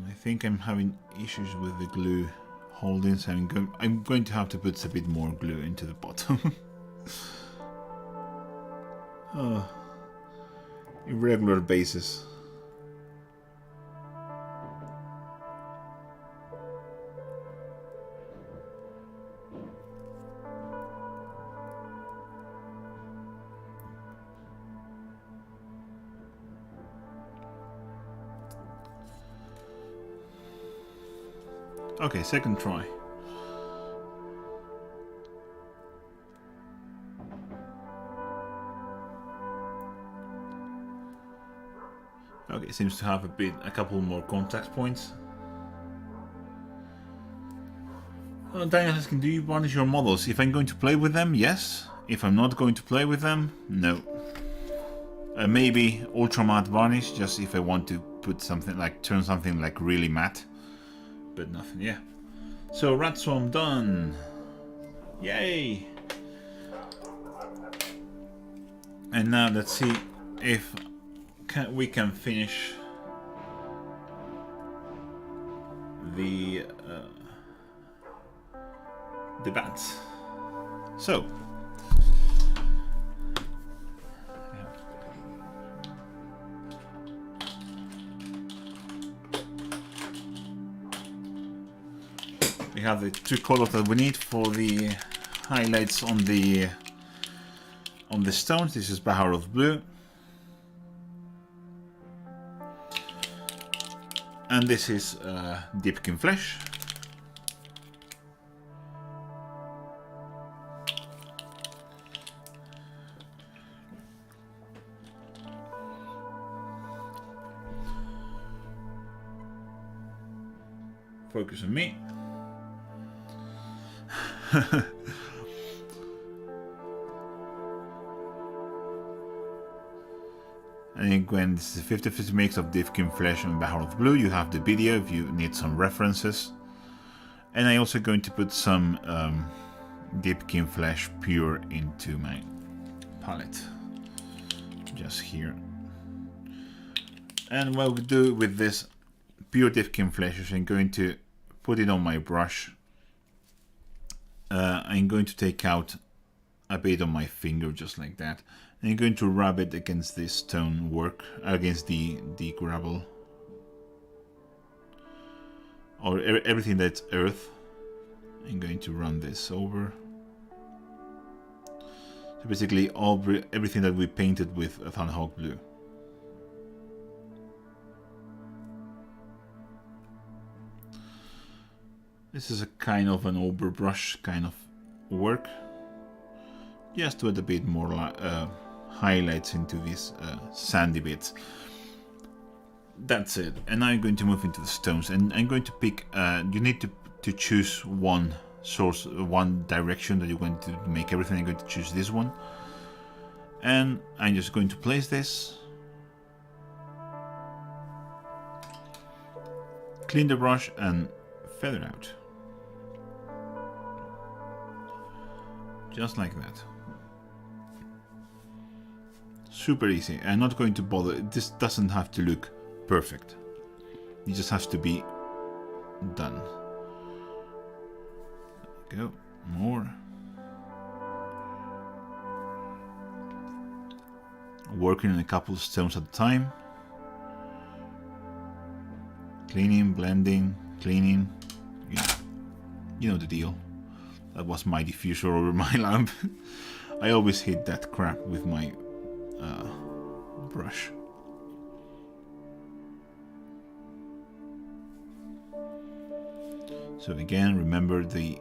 I think I'm having issues with the glue holding, so I'm going to have to put a bit more glue into the bottom. Oh. Irregular bases. Okay, second try. Okay, it seems to have a couple more contact points. Daniel asking, do you varnish your models? If I'm going to play with them, yes. If I'm not going to play with them, no. Maybe ultra matte varnish, just if I want to put something like, turn something like really matte. But nothing, yeah. So rat swarm done. Yay! And now let's see if we can finish the bats. So we have the 2 colors that we need for the highlights on the stones. This is Bahar of Blue. And this is Deepkin Flesh. Focus on me. And when this is a 50-50 mix of Deepkin Flesh and Bahar of Blue, you have the video if you need some references. And I'm also going to put some Deepkin Flesh pure into my palette, just here. And what we do with this pure Deepkin Flesh is I'm going to put it on my brush. I'm going to take out a bit on my finger, just like that. And I'm going to rub it against this stone work, against the gravel. Or everything that's earth. I'm going to run this over. So basically everything that we painted with Thunderhawk blue. This is a kind of an overbrush kind of work. Just to add a bit more highlights into these sandy bits. That's it. And now I'm going to move into the stones, and I'm going to pick. You need to choose one source, one direction that you're going to make everything. I'm going to choose this one, and I'm just going to place this. Clean the brush and feather out. Just like that. Super easy. I'm not going to bother. This doesn't have to look perfect. It just has to be done. There we go. More. Working on a couple of stones at a time. Cleaning, blending, cleaning. Yeah. You know the deal. That was my diffuser over my lamp. I always hit that crap with my brush. So again, remember the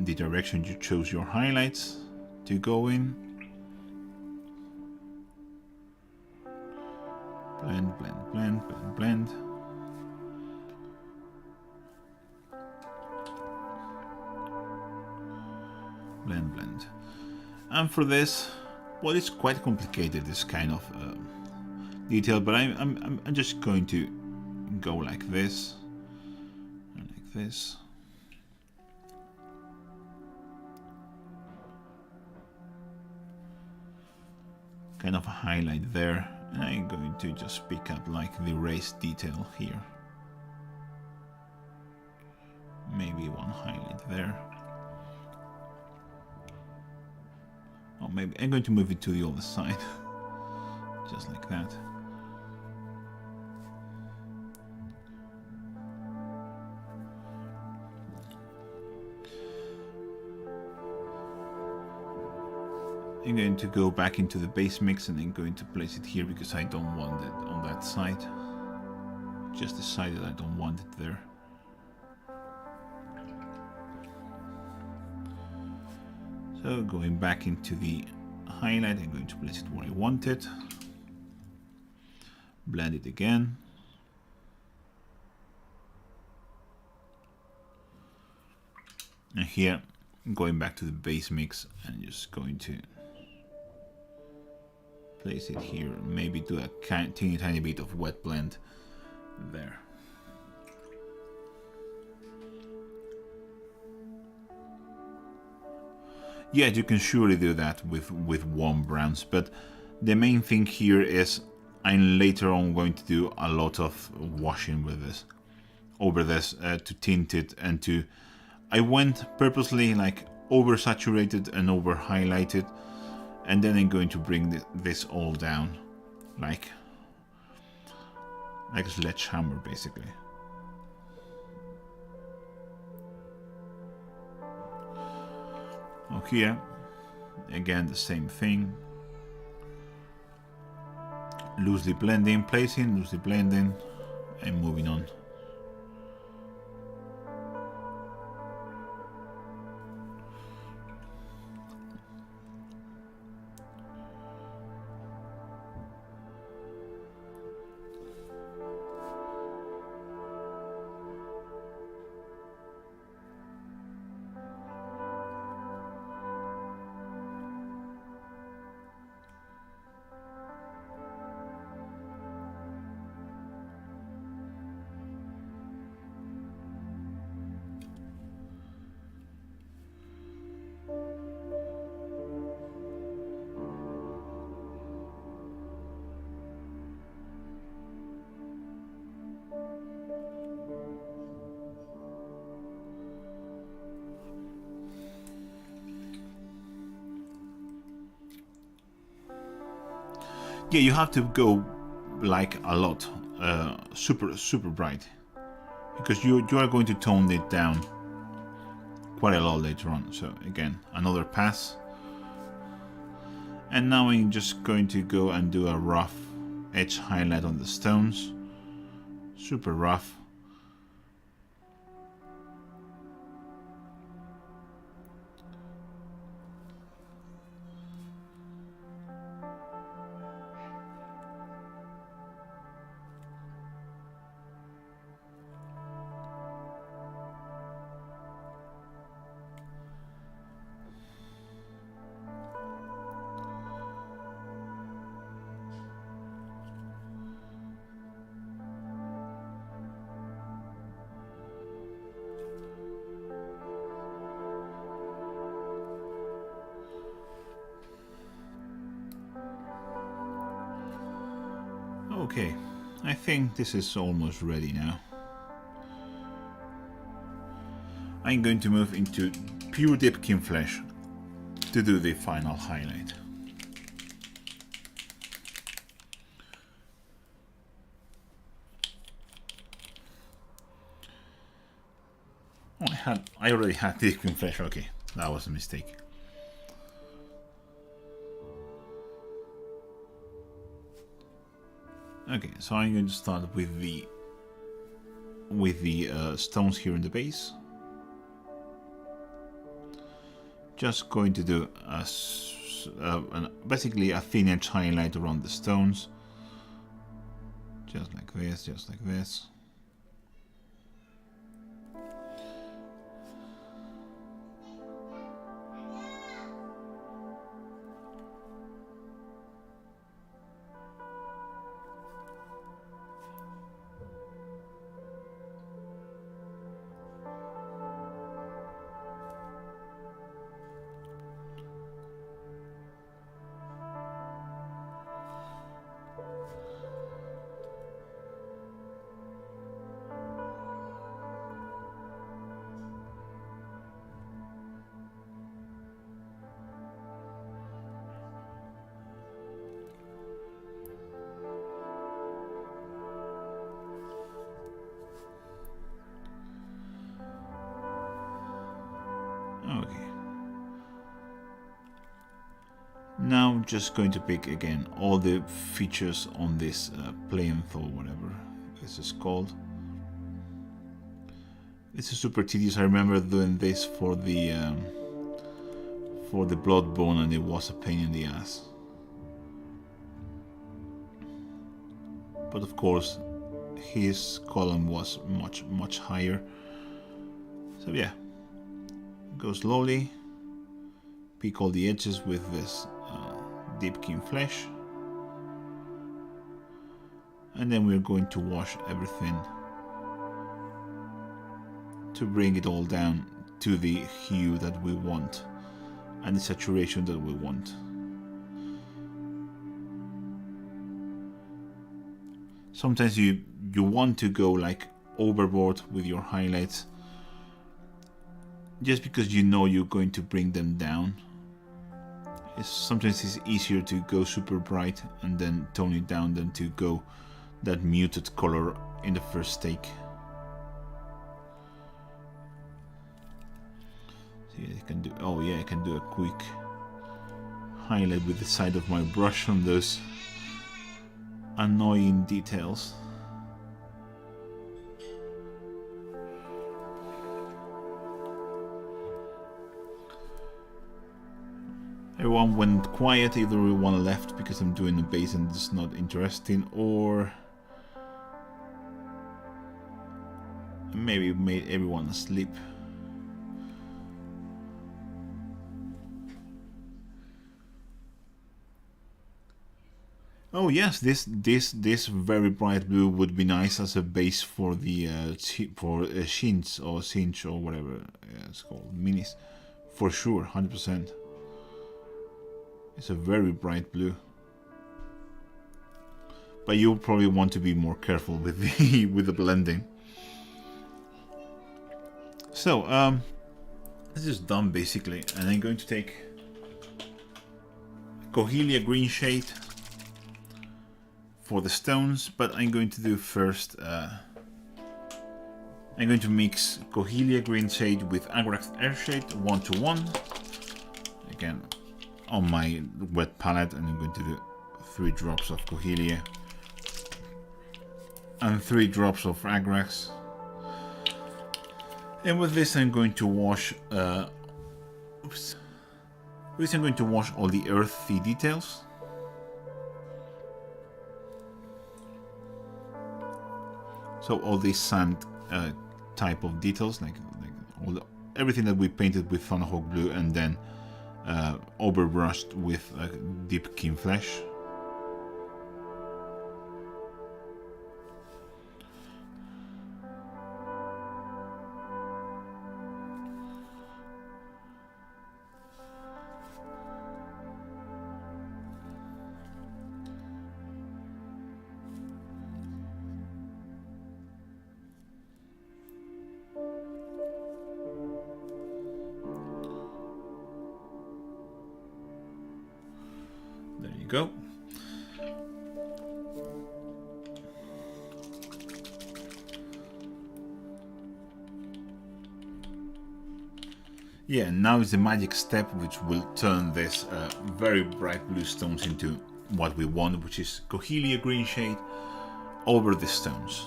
direction you chose your highlights to go in. Blend, blend, blend, blend, blend. Blend, blend. And for this, well, it's quite complicated, this kind of detail, but I'm just going to go like this and like this. Kind of a highlight there, and I'm going to just pick up like the raised detail here. Maybe one highlight there. Or maybe I'm going to move it to the other side. Just like that. I'm going to go back into the base mix and I'm going to place it here because I don't want it on that side. Just decided I don't want it there. So going back into the highlight, I'm going to place it where I want it. Blend it again. And here, going back to the base mix and just going to place it here. Maybe do a tiny bit of wet blend there. Yeah, you can surely do that with warm browns, but the main thing here is I'm later on going to do a lot of washing with this, over this to tint it and to. I went purposely like oversaturated and over highlighted, and then I'm going to bring this all down, like a sledgehammer basically. Okay, yeah. Again the same thing. Loosely blending, placing, loosely blending, and moving on. Yeah, you have to go like a lot, super bright, because you are going to tone it down quite a lot later on. So again, another pass. And now I'm just going to go and do a rough edge highlight on the stones. Super rough. Okay, I think this is almost ready now. I'm going to move into pure Dipkin Flesh to do the final highlight. Oh, I already had Dipkin Flesh. Okay, that was a mistake. Okay, so I'm going to start with the stones here in the base. Just going to do basically a thin edge highlight around the stones, just like this, just like this. Okay. Now I'm just going to pick again all the features on this plinth or whatever this is called. This is super tedious. I remember doing this for the Bloodborne, and it was a pain in the ass. But of course, his column was much higher. So yeah, go slowly, pick all the edges with this Dipkin Flesh, and then we're going to wash everything to bring it all down to the hue that we want and the saturation that we want. Sometimes you want to go like overboard with your highlights, just because you know you're going to bring them down. Sometimes it's easier to go super bright and then tone it down than to go that muted color in the first take. See, I can do. Oh yeah, I can do a quick highlight with the side of my brush on those annoying details. Everyone went quiet, either one left because I'm doing a base and it's not interesting, or maybe made everyone asleep. Oh yes, this very bright blue would be nice as a base for the Shins or Cinch or whatever it's called, minis, for sure, 100%. It's a very bright blue, but you'll probably want to be more careful with the with the blending. So this is done basically, and I'm going to take Cohelia green shade for the stones, but I'm going to do first, I'm going to mix Cohelia Green Shade with Agrax Earth Shade 1:1, again on my wet palette, and I'm going to do 3 drops of Cohelia and 3 drops of Agrax. And with this I'm going to wash with this I'm going to wash all the earthy details. So all these sand type of details, like everything that we painted with Thunderhawk blue and then overbrushed with deep King Flesh. There you go. Yeah, now is the magic step which will turn this very bright blue stones into what we want, which is Cohelia Green Shade over the stones.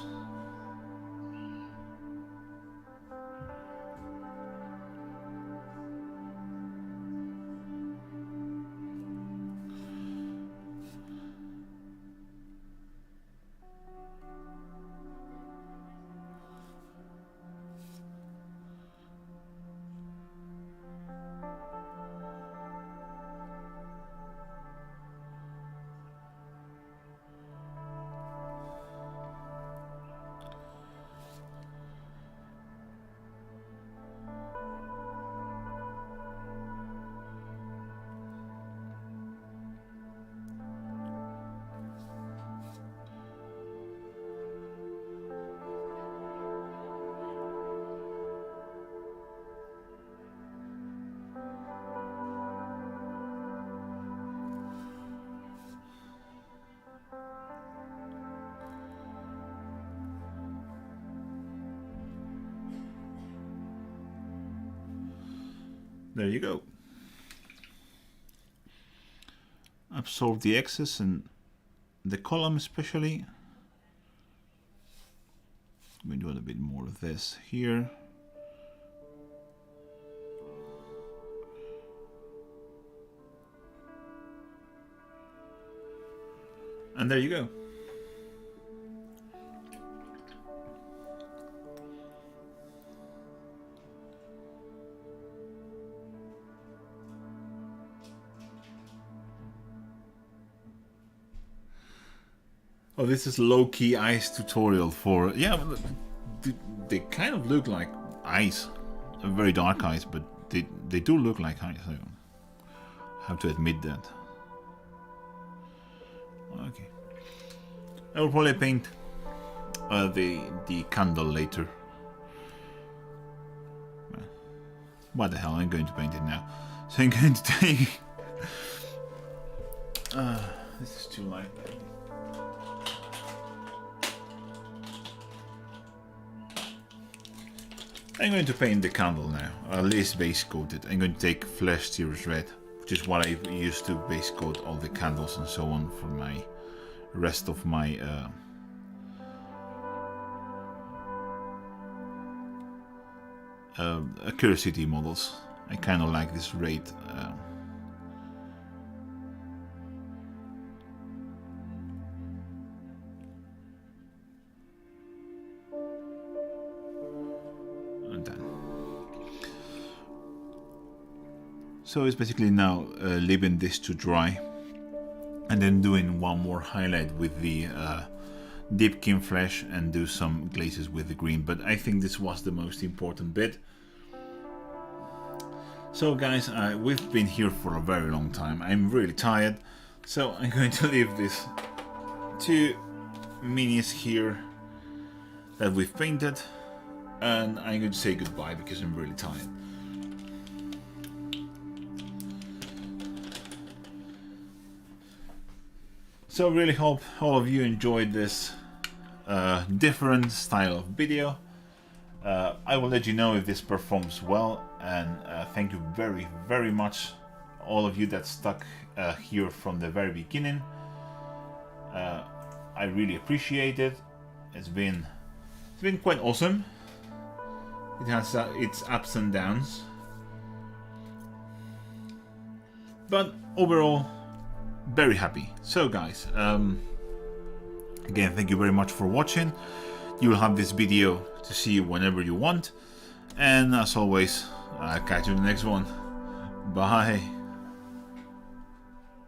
There you go. Absorb the excess and the column especially. We do a bit more of this here. And there you go. Oh, this is low-key ice tutorial for, yeah, they kind of look like ice, very dark ice, but they do look like ice. I have to admit that. Okay, I will probably paint the candle later. What the hell? I'm going to paint it now. So I'm going to take. This is too light. I'm going to paint the candle now, at least base coat it. I'm going to take Flesh Tears Red, which is what I used to base coat all the candles and so on for my rest of my Curiosity models. I kind of like this red. So it's basically now leaving this to dry and then doing one more highlight with the Deep King Flesh and do some glazes with the green, but I think this was the most important bit. So guys, we've been here for a very long time. I'm really tired, so I'm going to leave these 2 minis here that we've painted, and I'm going to say goodbye because I'm really tired. So really hope all of you enjoyed this different style of video. I will let you know if this performs well, and thank you very much all of you that stuck here from the very beginning. I really appreciate it. It's been quite awesome. It has its ups and downs, but overall very happy. So guys, again, thank you very much for watching. You will have this video to see whenever you want, and as always, I'll catch you in the next one. Bye.